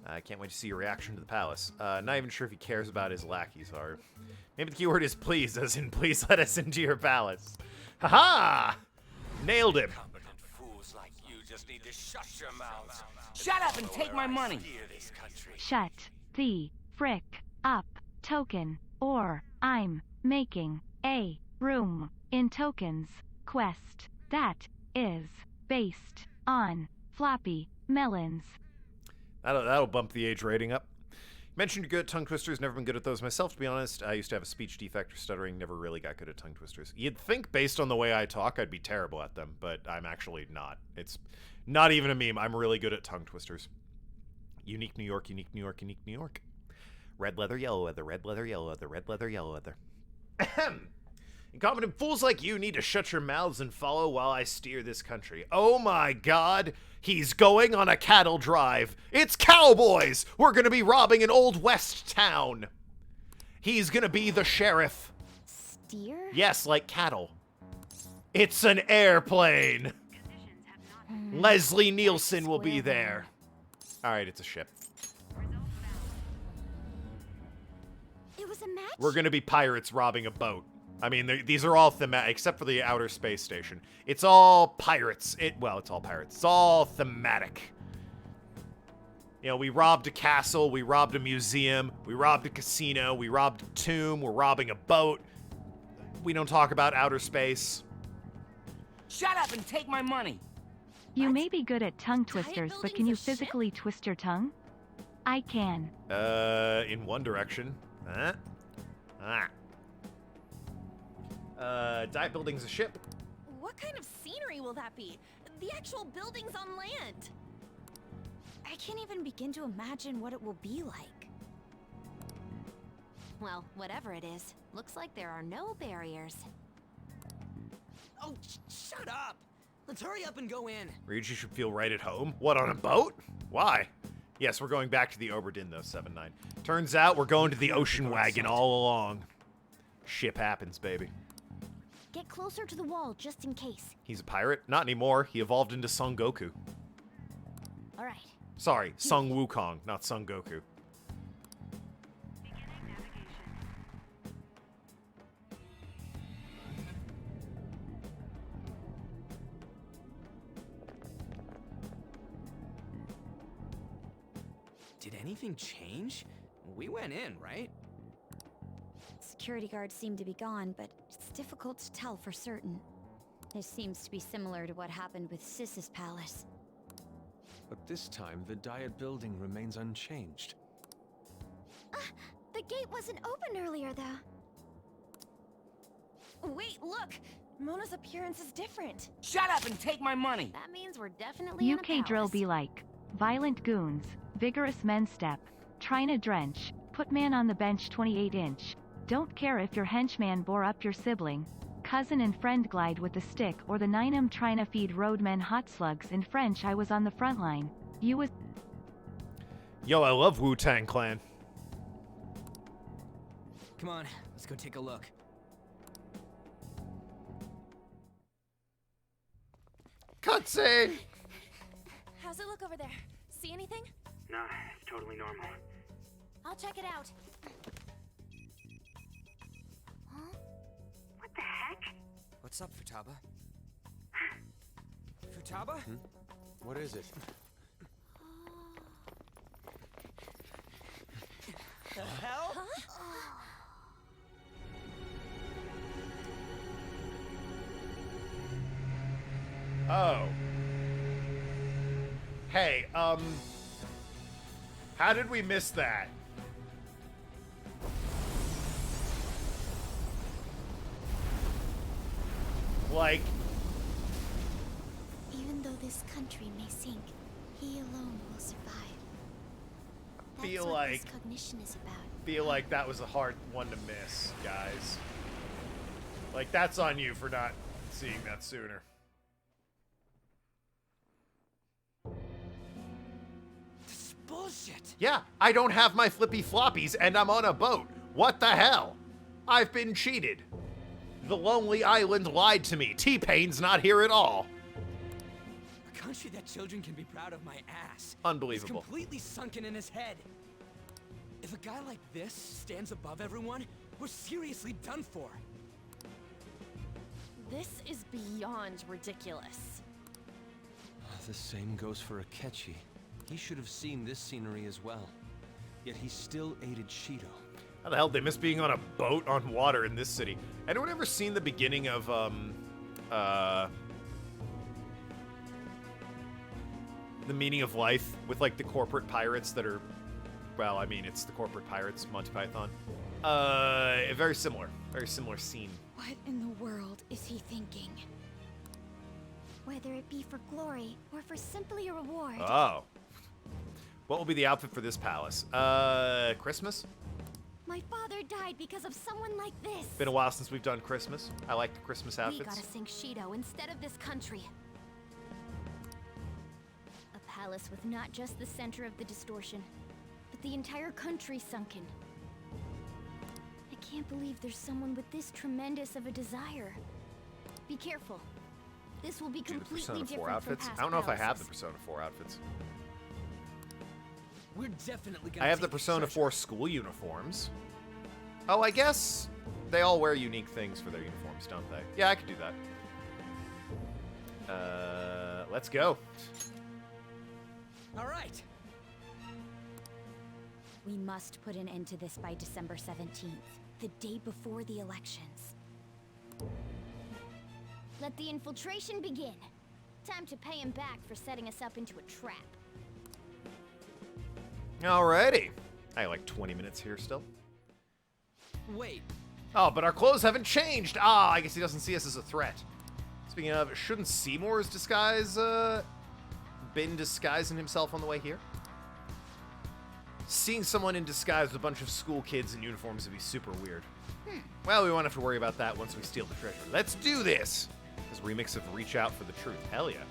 I can't wait to see your reaction to the palace. Not even sure if he cares about his lackeys, or maybe the keyword is please, as in please let us into your palace. Haha! Nailed him. Competent fools like you just need to shut your mouths. Shut up and take my money. Shut the frick up, token, or I'm making a room in tokens quest that is based on floppy melons. That'll bump the age rating up. Mentioned you're good at tongue twisters. Never been good at those myself, to be honest. I used to have a speech defect or stuttering. Never really got good at tongue twisters. You'd think, based on the way I talk, I'd be terrible at them, but I'm actually not. It's not even a meme. I'm really good at tongue twisters. Unique New York, unique New York, unique New York. Red leather, yellow leather, red leather, yellow leather, red leather, yellow leather. Ahem. Incompetent fools like you need to shut your mouths and follow while I steer this country. Oh my god, he's going on a cattle drive. It's cowboys! We're gonna be robbing an old west town. He's gonna be the sheriff. Steer? Yes, like cattle. It's an airplane. Leslie Nielsen will be there. Alright, it's a ship. It was a match? We're gonna be pirates robbing a boat. I mean, these are all thematic, except for the outer space station. It's all pirates. Well, it's all pirates. It's all thematic. You know, we robbed a castle, we robbed a museum, we robbed a casino, we robbed a tomb, we're robbing a boat. We don't talk about outer space. Shut up and take my money. You may be good at tongue twisters, but can you physically twist your tongue? I can. In one direction. Huh? Diet building's a ship. What kind of scenery will that be? The actual buildings on land. I can't even begin to imagine what it will be like. Well, whatever it is, looks like there are no barriers. Oh, shut up! Let's hurry up and go in. Ryuji should feel right at home. What, on a boat? Why? Yes, we're going back to the Oberdin, though, 7-9. Turns out we're going to the ocean wagon all along. Ship happens, baby. Get closer to the wall, just in case. He's a pirate? Not anymore. He evolved into Son Goku. Alright. Sorry, Sung Wukong, not Son Goku. Did anything change? We went in, right? Security guards seem to be gone, but it's difficult to tell for certain. This seems to be similar to what happened with Sis's palace. But this time, the Diet building remains unchanged. The gate wasn't open earlier, though. Wait, look! Mona's appearance is different. Shut up and take my money! That means we're definitely in a UK drill palace. be like. Violent goons, vigorous men step, trying to drench, put man on the bench 28-inch. Don't care if your henchman bore up your sibling, cousin and friend glide with the stick or the 9M trying to feed roadmen hot slugs in French. I was on the front line. You was... Yo, I love Wu-Tang Clan. Come on, let's go take a look. Cutscene! How's it look over there? See anything? Nah, it's totally normal. I'll check it out. What the heck? What's up, Futaba? Futaba? What is it? The hell? Oh. Hey, how did we miss that? Like... Even though this country may sink, he alone will survive. Feel what like this cognition is about. feel like that was a hard one to miss, guys. Like, that's on you for not seeing that sooner. This is bullshit. Yeah, I don't have my flippy floppies and I'm on a boat. What the hell? I've been cheated. The Lonely Island lied to me. T-Pain's not here at all. A country that children can be proud of my ass. Unbelievable. He's completely sunken in his head. If a guy like this stands above everyone, we're seriously done for. This is beyond ridiculous. The same goes for Akechi. He should have seen this scenery as well. Yet he still aided Shido. How the hell did they miss being on a boat on water in this city? Anyone ever seen the beginning of, The Meaning of Life with, like, the corporate pirates that are... Well, I mean, it's the corporate pirates, Monty Python. Very similar scene. What in the world is he thinking? Whether it be for glory or for simply a reward. Oh. What will be the outfit for this palace? Christmas? My father died because of someone like this. Been a while since we've done Christmas. I like the Christmas We outfits. gotta sink Shido instead of this country. A palace with not just the center of the distortion, but the entire country sunken. I can't believe there's someone with this tremendous of a desire. Be careful. This will be Do the completely Persona 4 different from outfits? past I don't know if I have the palaces. Persona 4 outfits. We're definitely gonna I have the take Persona treasure. 4 school uniforms. Oh, I guess they all wear unique things for their uniforms, don't they? Yeah, I could do that. Let's go. All right. We must put an end to this by December 17th, the day before the elections. Let the infiltration begin. Time to pay him back for setting us up into a trap. Alrighty. I have like 20 minutes here still. Wait. Oh, but our clothes haven't changed. Ah, I guess he doesn't see us as a threat. Speaking of, shouldn't Seymour's disguise, been disguising himself on the way here? Seeing someone in disguise with a bunch of school kids in uniforms would be super weird. Well, we won't have to worry about that once we steal the treasure. Let's do this! This remix of Reach Out for the Truth. Hell yeah.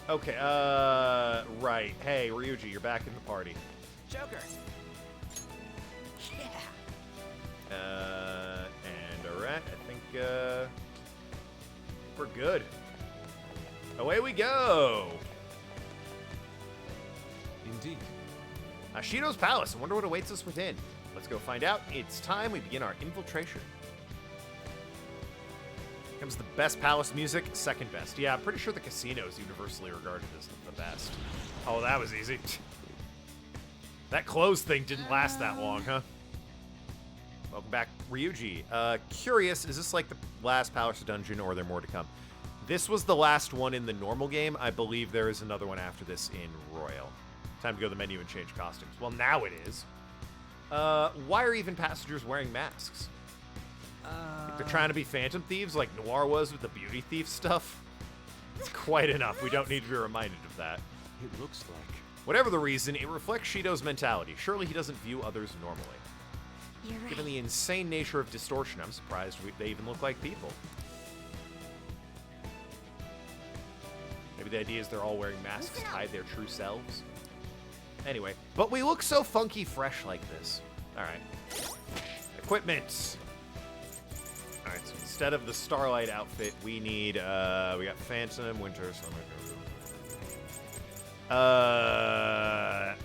Okay, right. Hey, Ryuji, you're back in the party. Joker. Yeah. And alright, I think, we're good. Away we go! Indeed. Shido's Palace. I wonder what awaits us within. Let's go find out. It's time we begin our infiltration. Here comes the best palace music, second best. Yeah, I'm pretty sure the casino is universally regarded as the best. Oh, that was easy. That clothes thing didn't last that long, huh? Welcome back, Ryuji. Curious, is this like the last palace dungeon or are there more to come? This was the last one in the normal game. I believe there is another one after this in Royal. Time to go to the menu and change costumes. Well, now it is. Why are even passengers wearing masks? They're trying to be Phantom Thieves like Noir was with the beauty thief stuff? It's quite enough. We don't need to be reminded of that. It looks like. Whatever the reason, it reflects Shido's mentality. Surely he doesn't view others normally. You're right. Given the insane nature of distortion, I'm surprised they even look like people. Maybe the idea is they're all wearing masks to hide their true selves. Anyway, but we look so funky fresh like this. Alright. Equipment! Alright, so instead of the Starlight outfit, we need, we got Phantom, Winter, Summer.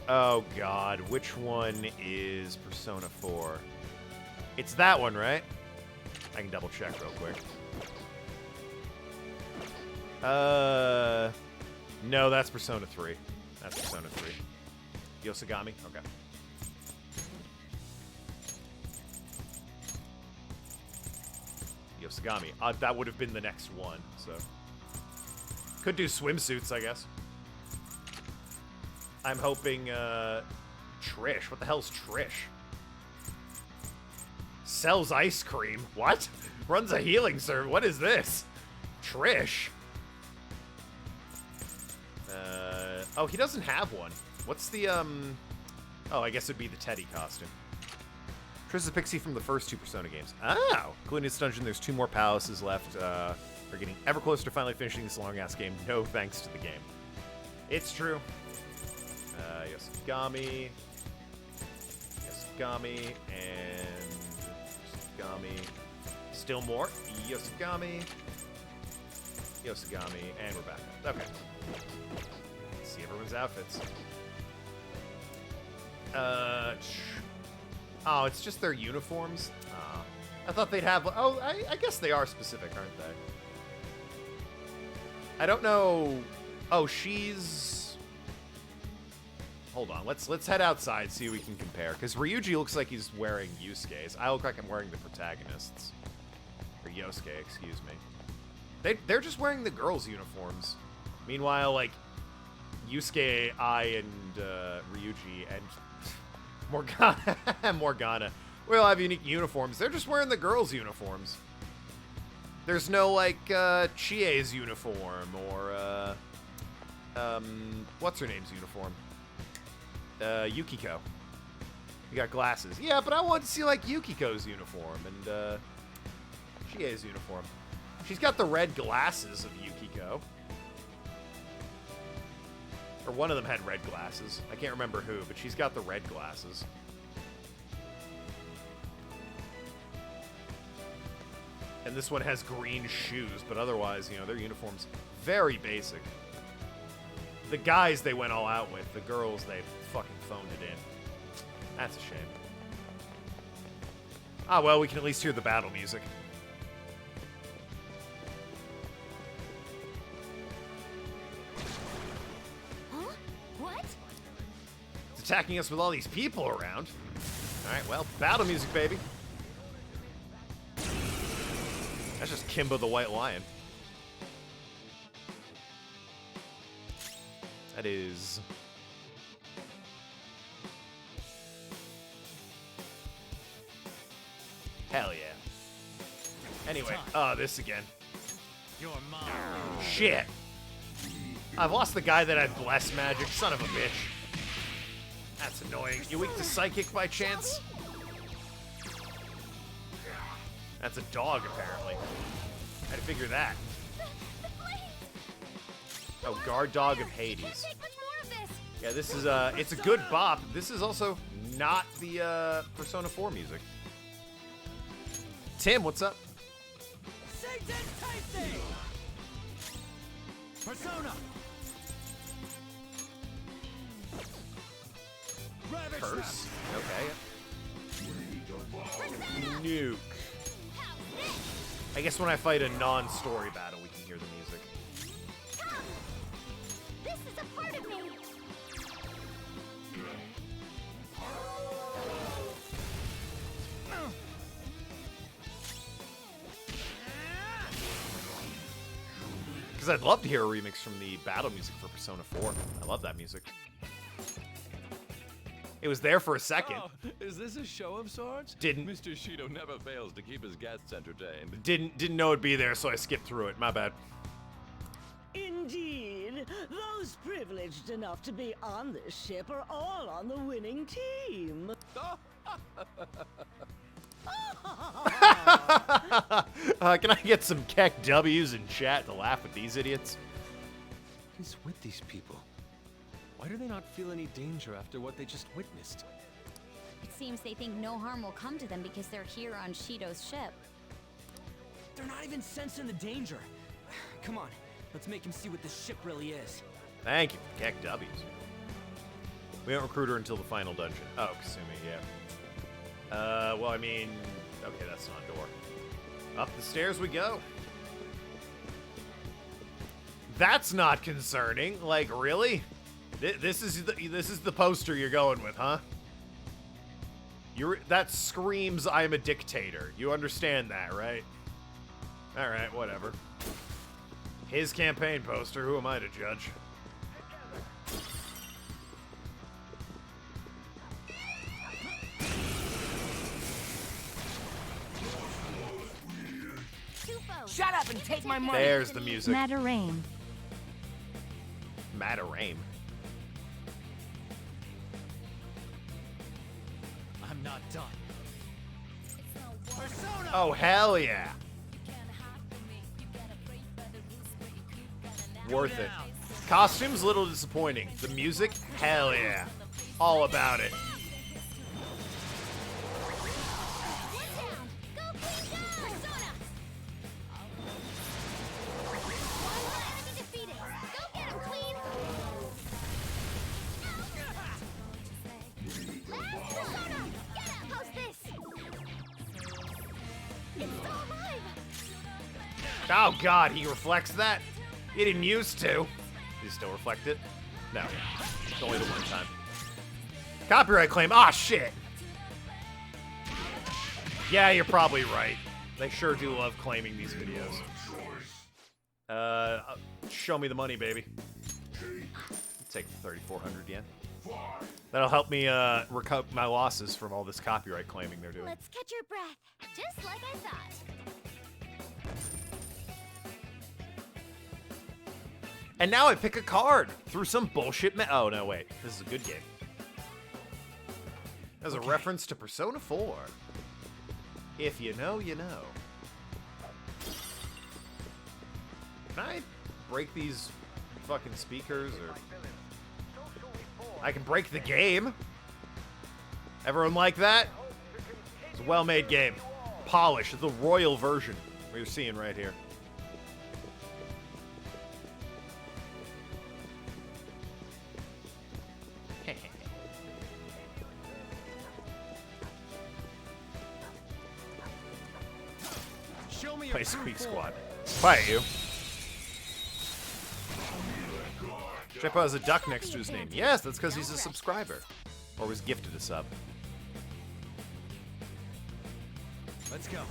Oh god, which one is Persona 4? It's that one, right? I can double check real quick. No, that's Persona 3. That's Persona 3. Yosagami? Okay. Yosagami. That would have been the next one, so. Could do swimsuits, I guess. I'm hoping, Trish. What the hell's Trish? Sells ice cream. What? Runs a healing service. What is this? Trish. Oh, he doesn't have one. What's the, Oh, I guess it'd be the Teddy costume. Triss is a pixie from the first 2 Persona games. Oh! Including this dungeon, there's 2 more palaces left. We're getting ever closer to finally finishing this long-ass game. No thanks to the game. It's true. Yosugami. Yosugami. And... Yosugami. Still more. Yosugami. Yosugami. And we're back. Okay. Let's see everyone's outfits. Oh, it's just their uniforms? I thought they'd have... Oh, I guess they are specific, aren't they? I don't know... Oh, she's... Hold on, let's head outside, see what we can compare. Because Ryuji looks like he's wearing Yusuke's. I look like I'm wearing the protagonist's. Or Yosuke, excuse me. They're just wearing the girls' uniforms. Meanwhile, like, Yusuke, Ai, and Ryuji, and Morgana, we all have unique uniforms. They're just wearing the girls' uniforms. There's no, like, Chie's uniform, or, what's her name's uniform? Yukiko. You got glasses. Yeah, but I want to see, like, Yukiko's uniform, and, Chie's uniform. She's got the red glasses of Yukiko. Or one of them had red glasses. I can't remember who, but she's got the red glasses. And this one has green shoes, but otherwise, you know, their uniform's very basic. The guys they went all out with, the girls, they fucking phoned it in. That's a shame. Ah, well, we can at least hear the battle music. Huh? What? It's attacking us with all these people around. Alright, well, battle music, baby. That's just Kimba the White Lion. That is... Hell yeah. Anyway, this again. You're mine. Shit. I've lost the guy that had Bless Magic, son of a bitch. That's annoying. You weak to Psychic by chance? That's a dog, apparently. How'd you figure that? Oh, Guard Dog of Hades. Yeah, this is, it's a good bop. This is also not the, Persona 4 music. Tim, what's up? Satan's tasty! Persona! Curse? Okay. Nuke. I guess when I fight a non-story battle, we can hear the music. This is a part of me. Because I'd love to hear a remix from the battle music for Persona 4. I love that music. It was there for a second. Oh, is this a show of sorts? Didn't. Mr. Shido never fails to keep his guests entertained. Didn't know it'd be there, so I skipped through it. My bad. Indeed, those privileged enough to be on this ship are all on the winning team. Can I get some Keck W's in chat to laugh at these idiots? What is with these people? Why do they not feel any danger after what they just witnessed? It seems they think no harm will come to them because they're here on Shido's ship. They're not even sensing the danger. Come on, let's make him see what this ship really is. Thank you for Keck W's. We don't recruit her until the final dungeon. Oh, Kasumi, yeah. Well, I mean... Okay, that's not a door. Up the stairs we go. That's not concerning. Like, really? This is the poster you're going with, huh? That screams I'm a dictator. You understand that, right? All right, whatever. His campaign poster. Who am I to judge? Shut up and take my money. There's the music. Matarame. Oh, hell yeah. Worth it. Costumes, a little disappointing. The music, hell yeah. All about it. Oh god, he reflects that? He didn't used to. Does he still reflect it? No. It's only the one time. Copyright claim. Ah, shit. Yeah, you're probably right. They sure do love claiming these videos. Show me the money, baby. Take the 3,400 yen. That'll help me recoup my losses from all this copyright claiming they're doing. Let's catch your breath, just like I thought. And now I pick a card through some bullshit oh, no, wait. This is a good game. There's a reference to Persona 4. If you know, you know. Can I break these fucking speakers, or... I can break the game. Everyone like that? It's a well-made game. Polished, the royal version we're seeing right here. Play Squeak Squad. Quiet, you. Sheppo has a duck next to his name. Yes, that's because he's a subscriber. Or was gifted a sub. Let's go.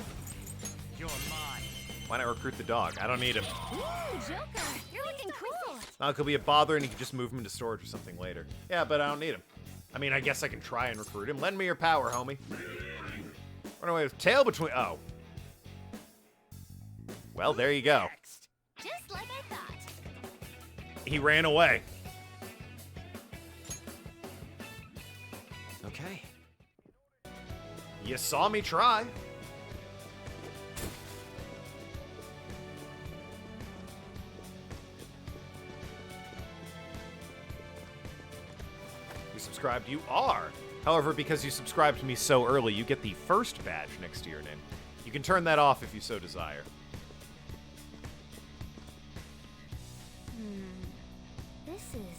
You're mine. Why not recruit the dog? I don't need him. Ooh, Joker, you're looking cool. Now it could be a bother and you can just move him into storage or something later. Yeah, but I don't need him. I mean, I guess I can try and recruit him. Lend me your power, homie. Run away with tail between... Oh. Well, there you go. Just like I thought. He ran away. Okay. You saw me try. You subscribed? You are. However, because you subscribed to me so early, you get the first badge next to your name. You can turn that off if you so desire. This is...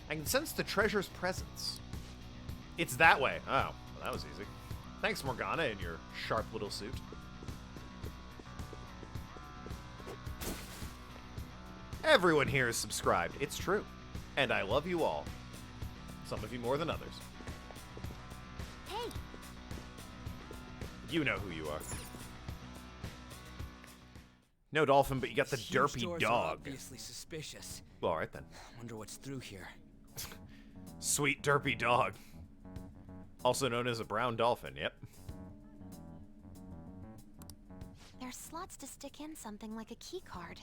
I can sense the treasure's presence. It's that way. Oh, well, that was easy. Thanks, Morgana, in your sharp little suit. Everyone here is subscribed. It's true. And I love you all. Some of you more than others. Hey. You know who you are. No dolphin, but you got the These huge derpy doors are dog. obviously suspicious. Well, all right then. Wonder what's through here. Sweet derpy dog. Also known as a brown dolphin, yep. There's slots to stick in something like a key card.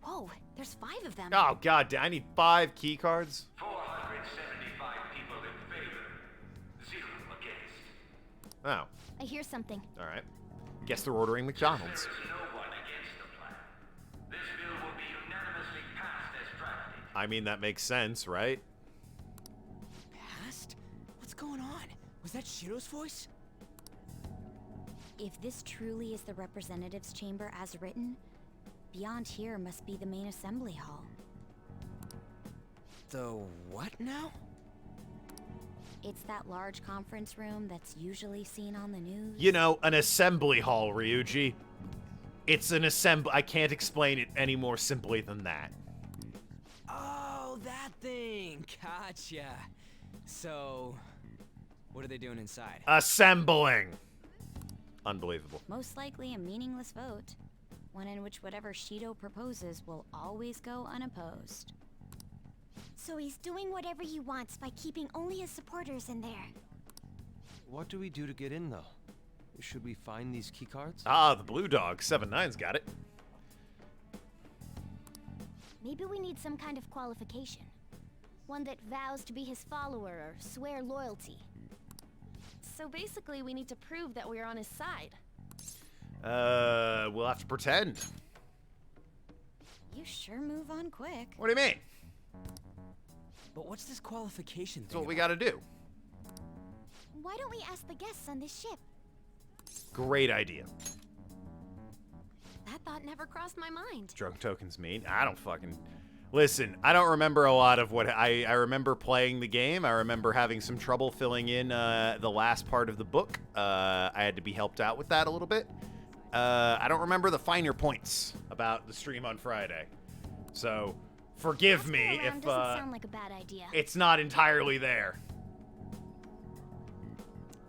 Whoa, there's 5 of them. Oh, god, I need 5 key cards? 475 people in favor, 0 against. Oh, I hear something. all right. Guess they're ordering McDonald's. There's no one against the plan. This bill will be unanimously passed as drafted. I mean, that makes sense, right? Past? What's going on? Was that Shiro's voice? If this truly is the representatives' chamber as written, beyond here must be the main assembly hall. The what now? It's that large conference room that's usually seen on the news. You know, an assembly hall, Ryuji. It's an assembly. I can't explain it any more simply than that. Oh, that thing. Gotcha. So, what are they doing inside? Assembling. Unbelievable. Most likely a meaningless vote. One in which whatever Shido proposes will always go unopposed. So he's doing whatever he wants by keeping only his supporters in there. What do we do to get in, though? Should we find these keycards? Ah, the blue dog. 7-9's got it. Maybe we need some kind of qualification. One that vows to be his follower or swear loyalty. So basically, we need to prove that we're on his side. We'll have to pretend. You sure move on quick. What do you mean? But what's this qualification thing? That's what we gotta do. Why don't we ask the guests on this ship? Great idea. That thought never crossed my mind. Drunk tokens mean? I don't fucking... Listen, I don't remember a lot of what... I remember playing the game. I remember having some trouble filling in the last part of the book. I had to be helped out with that a little bit. I don't remember the finer points about the stream on Friday. So, forgive me if doesn't sound like a bad idea. it's not entirely there.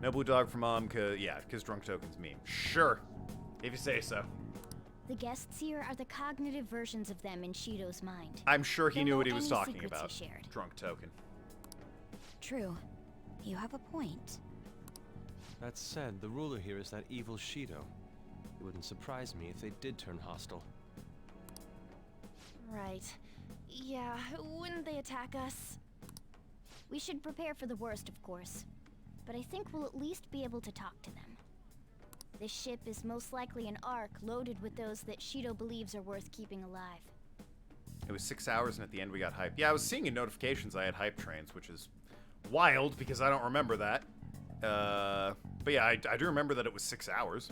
No blue dog for mom, because drunk tokens meme. Sure, if you say so. The guests here are the cognitive versions of them in Shido's mind. I'm sure he They'll knew know what he was any talking secrets about. he shared. Drunk token. True. You have a point. That said, the ruler here is that evil Shido. It wouldn't surprise me if they did turn hostile. Right. Yeah, wouldn't they attack us? We should prepare for the worst, of course. But I think we'll at least be able to talk to them. This ship is most likely an Ark loaded with those that Shido believes are worth keeping alive. It was 6 hours, and at the end we got hype. Yeah, I was seeing in notifications I had hype trains, which is wild because I don't remember that. But yeah, I do remember that it was 6 hours.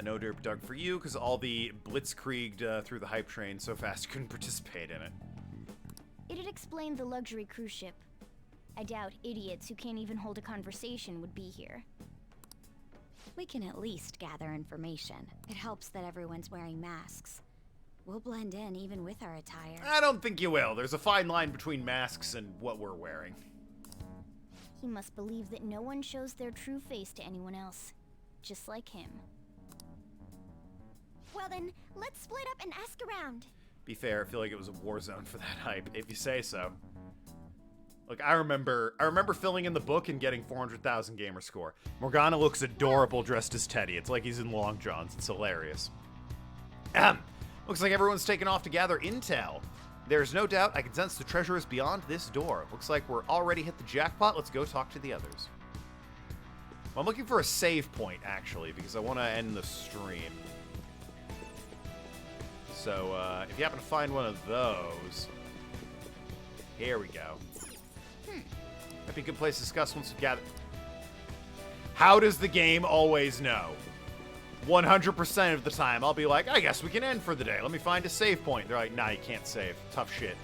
No derp dug for you because all the blitzkrieged through the hype train so fast you couldn't participate in it. It'd explain the luxury cruise ship. I doubt idiots who can't even hold a conversation would be here. We can at least gather information. It helps that everyone's wearing masks. We'll blend in even with our attire. I don't think you will. There's a fine line between masks and what we're wearing. He must believe that no one shows their true face to anyone else. Just like him. Well then, let's split up and ask around. Be fair, I feel like it was a war zone for that hype, if you say so. Look, I remember filling in the book and getting 400,000 gamer score. Morgana looks adorable dressed as Teddy. It's like he's in long johns. It's hilarious. Looks like everyone's taken off to gather intel. There's no doubt I can sense the treasure is beyond this door. Looks like we're already hit the jackpot. Let's go talk to the others. Well, I'm looking for a save point, actually, because I want to end the stream. So, if you happen to find one of those... Here we go. That'd be a good place to discuss once we gather... How does the game always know? 100% of the time, I'll be like, I guess we can end for the day. Let me find a save point. They're like, nah, you can't save. Tough shit.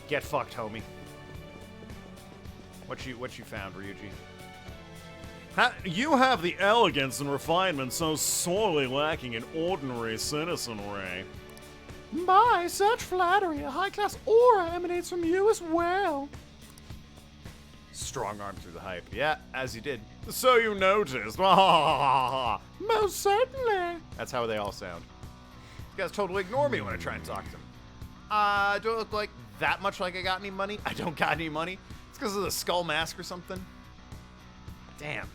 Get fucked, homie. What you found, Ryuji? You have the elegance and refinement so sorely lacking in ordinary citizenry. My, such flattery. A high-class aura emanates from you as well. Strong arm through the hype. Yeah, as you did. So you noticed. Most certainly. That's how they all sound. You guys totally ignore me when I try and talk to them. Do I look like that much like I got any money? I don't got any money. It's because of the skull mask or something. Damn.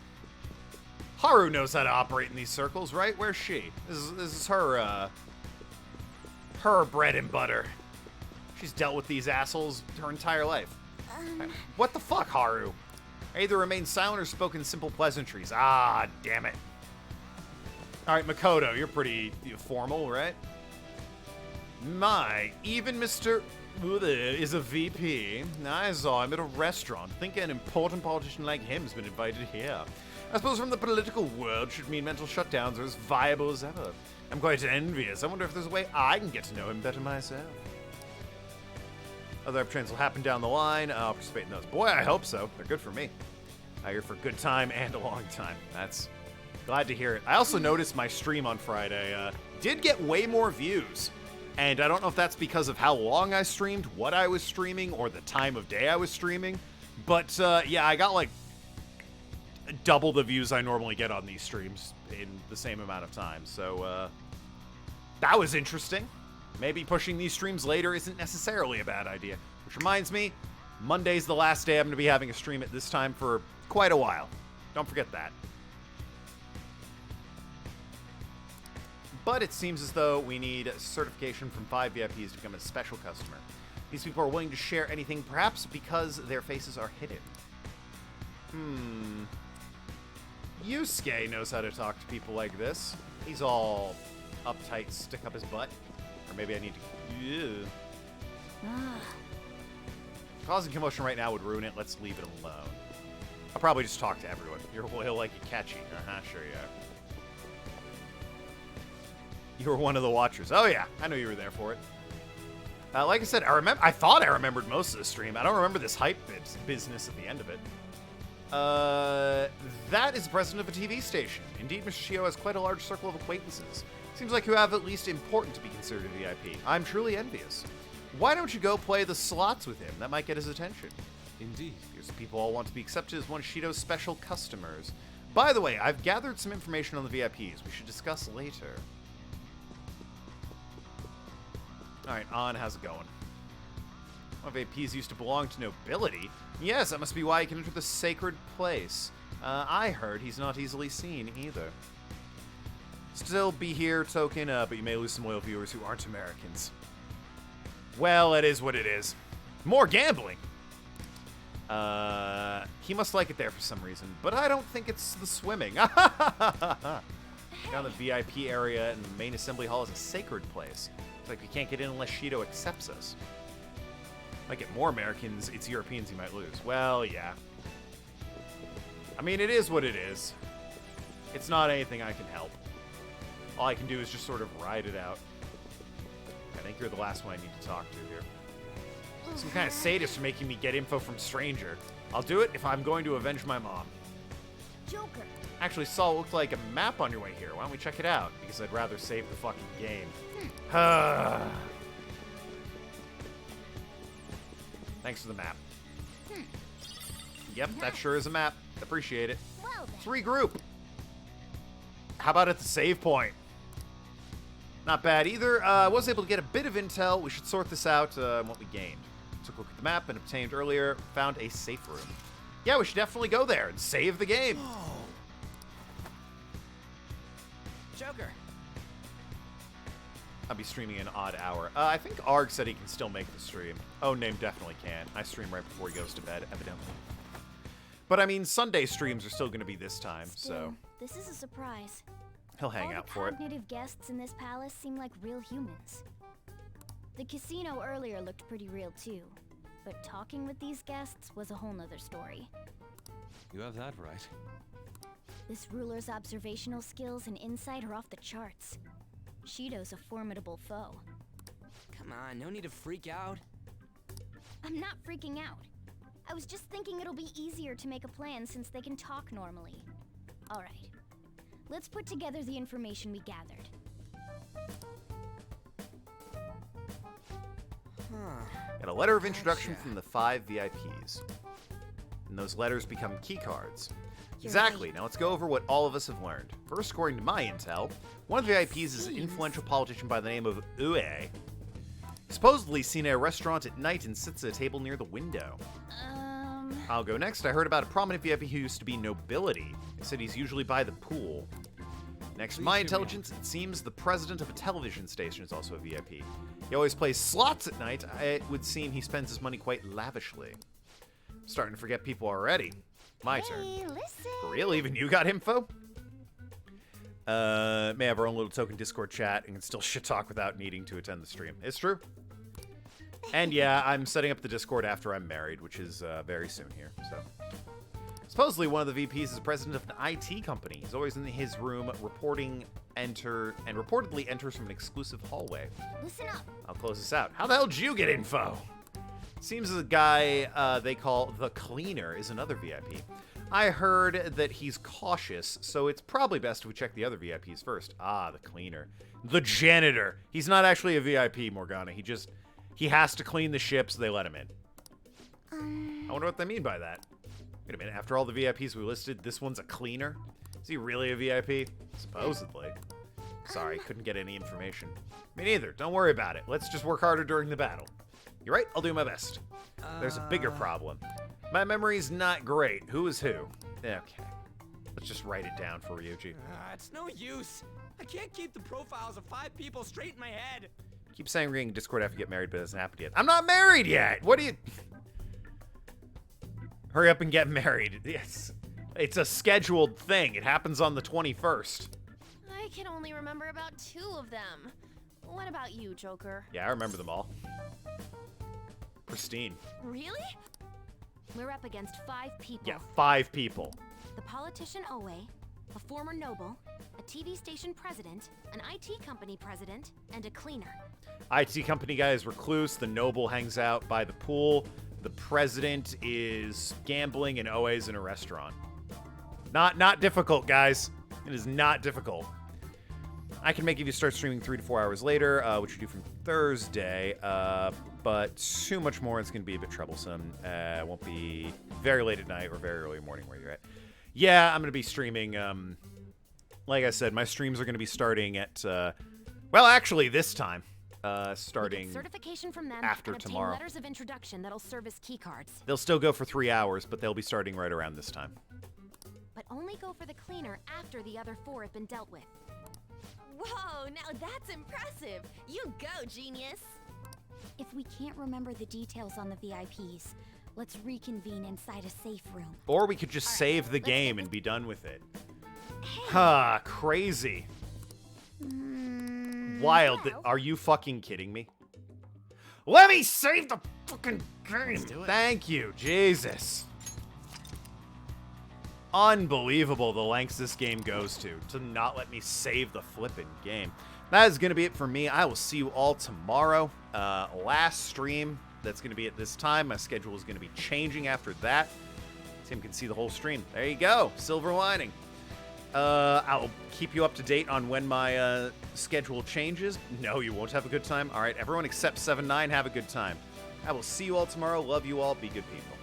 Haru knows how to operate in these circles, right? Where's she? This is her, her bread and butter. She's dealt with these assholes her entire life. What the fuck, Haru? I either remain silent or spoken simple pleasantries. Ah, damn it. Alright, Makoto, you're pretty formal, right? My, even Mr. is a VP. I saw him at a restaurant. Think an important politician like him has been invited here. I suppose from the political world should mean mental shutdowns are as viable as ever. I'm quite envious. I wonder if there's a way I can get to know him better myself. Other trains will happen down the line. I'll participate in those. Boy, I hope so. They're good for me. I'm here for a good time and a long time. That's glad to hear it. I also noticed my stream on Friday did get way more views. And I don't know if that's because of how long I streamed, what I was streaming, or the time of day I was streaming. But yeah, I got like double the views I normally get on these streams in the same amount of time. So that was interesting. Maybe pushing these streams later isn't necessarily a bad idea. Which reminds me, Monday's the last day I'm going to be having a stream at this time for quite a while. Don't forget that. But it seems as though we need certification from 5 VIPs to become a special customer. These people are willing to share anything, perhaps because their faces are hidden. Yusuke knows how to talk to people like this. He's all uptight, stick up his butt. Or maybe I need to... Ew. Causing commotion right now would ruin it. Let's leave it alone. I'll probably just talk to everyone. You're loyal like Ikachi. Sure you are. You were one of the watchers. Oh yeah, I know you were there for it. Like I said, I thought I remembered most of the stream. I don't remember this hype business at the end of it. That is the president of a TV station. Indeed, Mr. Shio has quite a large circle of acquaintances. Seems like you have at least important to be considered a VIP. I'm truly envious. Why don't you go play the slots with him? That might get his attention. Indeed. Because people all want to be accepted as one of Shido's special customers. By the way, I've gathered some information on the VIPs we should discuss later. Alright, On, how's it going? One of VIPs used to belong to nobility. Yes, that must be why he can enter the sacred place. I heard he's not easily seen either. Still be here, Token, but you may lose some loyal viewers who aren't Americans. Well, it is what it is. More gambling! He must like it there for some reason, but I don't think it's the swimming. Now the VIP area and the main assembly hall is a sacred place. It's like we can't get in unless Shido accepts us. Might get more Americans, it's Europeans he might lose. Well, yeah. I mean, it is what it is. It's not anything I can help. All I can do is just sort of ride it out. I think you're the last one I need to talk to here. Some kind of sadist for making me get info from stranger. I'll do it if I'm going to avenge my mom. Joker. Actually, saw what looked like a map on your way here. Why don't we check it out? Because I'd rather save the fucking game. Thanks for the map. Yep, that sure is a map. Appreciate it. Well, let's regroup. How about at the save point? Not bad either. I was able to get a bit of intel. We should sort this out and what we gained. Took a look at the map and obtained earlier. Found a safe room. Yeah, we should definitely go there and save the game. Joker. I'll be streaming an odd hour. I think Arg said he can still make the stream. Oh, Name definitely can. I stream right before he goes to bed, evidently. But I mean, Sunday streams are still going to be this time, so this is a surprise. he'll hang out for it. All the cognitive guests in this palace seem like real humans. The casino earlier looked pretty real too, but talking with these guests was a whole nother story. You have that right. This ruler's observational skills and insight are off the charts. Shido's a formidable foe. Come on, no need to freak out. I'm not freaking out. I was just thinking it'll be easier to make a plan since they can talk normally. Alright. Let's put together the information we gathered. Got a letter of introduction from the 5 VIPs. And those letters become key cards. Exactly. Now let's go over what all of us have learned. First, according to my intel, one of the VIPs is an influential politician by the name of Ue. Supposedly seen at a restaurant at night and sits at a table near the window. I'll go next. I heard about a prominent VIP who used to be nobility. They said he's usually by the pool. Next, my intelligence, it seems the president of a television station is also a VIP. He always plays slots at night. It would seem he spends his money quite lavishly. I'm starting to forget people already. My turn. For real? Even you got info? May have our own little token Discord chat and can still shit talk without needing to attend the stream. It's true. And yeah, I'm setting up the Discord after I'm married, which is very soon here. So, supposedly one of the VPs is the president of an IT company. He's always in his room reportedly enters from an exclusive hallway. Listen up. I'll close this out. How the hell did you get info? Seems the guy they call the Cleaner is another VIP. I heard that he's cautious, so it's probably best if we check the other VIPs first. Ah, the Cleaner. The Janitor. He's not actually a VIP, Morgana. He has to clean the ship, so they let him in. I wonder what they mean by that. Wait a minute, after all the VIPs we listed, this one's a cleaner? Is he really a VIP? Supposedly. Sorry, couldn't get any information. Me neither. Don't worry about it. Let's just work harder during the battle. You're right, I'll do my best. There's a bigger problem. My memory's not great. Who is who? Okay. Let's just write it down for Ryuji. It's no use. I can't keep the profiles of 5 people straight in my head. Keep saying we're getting Discord after you get married, but it hasn't happened yet. I'm not married yet! What do you... Hurry up and get married. Yes. It's a scheduled thing. It happens on the 21st. I can only remember about 2 of them. What about you, Joker? Yeah, I remember them all. Pristine. Really? We're up against 5 people. Yeah, 5 people. The politician Owe, a former noble, a TV station president, an IT company president, and a cleaner. IT company guy is recluse. The noble hangs out by the pool. The president is gambling, and Oe's in a restaurant. Not difficult, guys. It is not difficult. I can make if you start streaming 3 to 4 hours later, which we do from Thursday, but too much more, it's going to be a bit troublesome. It won't be very late at night or very early morning where you're at. Yeah, I'm going to be streaming. Like I said, my streams are going to be starting at, well, actually this time. Starting certification from them after and obtain tomorrow. letters of introduction that'll serve as key cards. They'll still go for 3 hours, but they'll be starting right around this time. But only go for the cleaner after the other 4 have been dealt with. Whoa, now that's impressive. You go, genius. If we can't remember the details on the VIPs, let's reconvene inside a safe room. Or we could just save the game and be done with it. Ha, crazy. Wild. Are you fucking kidding me? Let me save the fucking game. Thank you, Jesus. Unbelievable the lengths this game goes to not let me save the flippin' game. That is going to be it for me. I will see you all tomorrow. Last stream that's going to be at this time. My schedule is going to be changing after that. Tim can see the whole stream. There you go. Silver lining. I'll keep you up to date on when my schedule changes. No, you won't have a good time. All right, everyone except 7-9, have a good time. I will see you all tomorrow. Love you all. Be good people.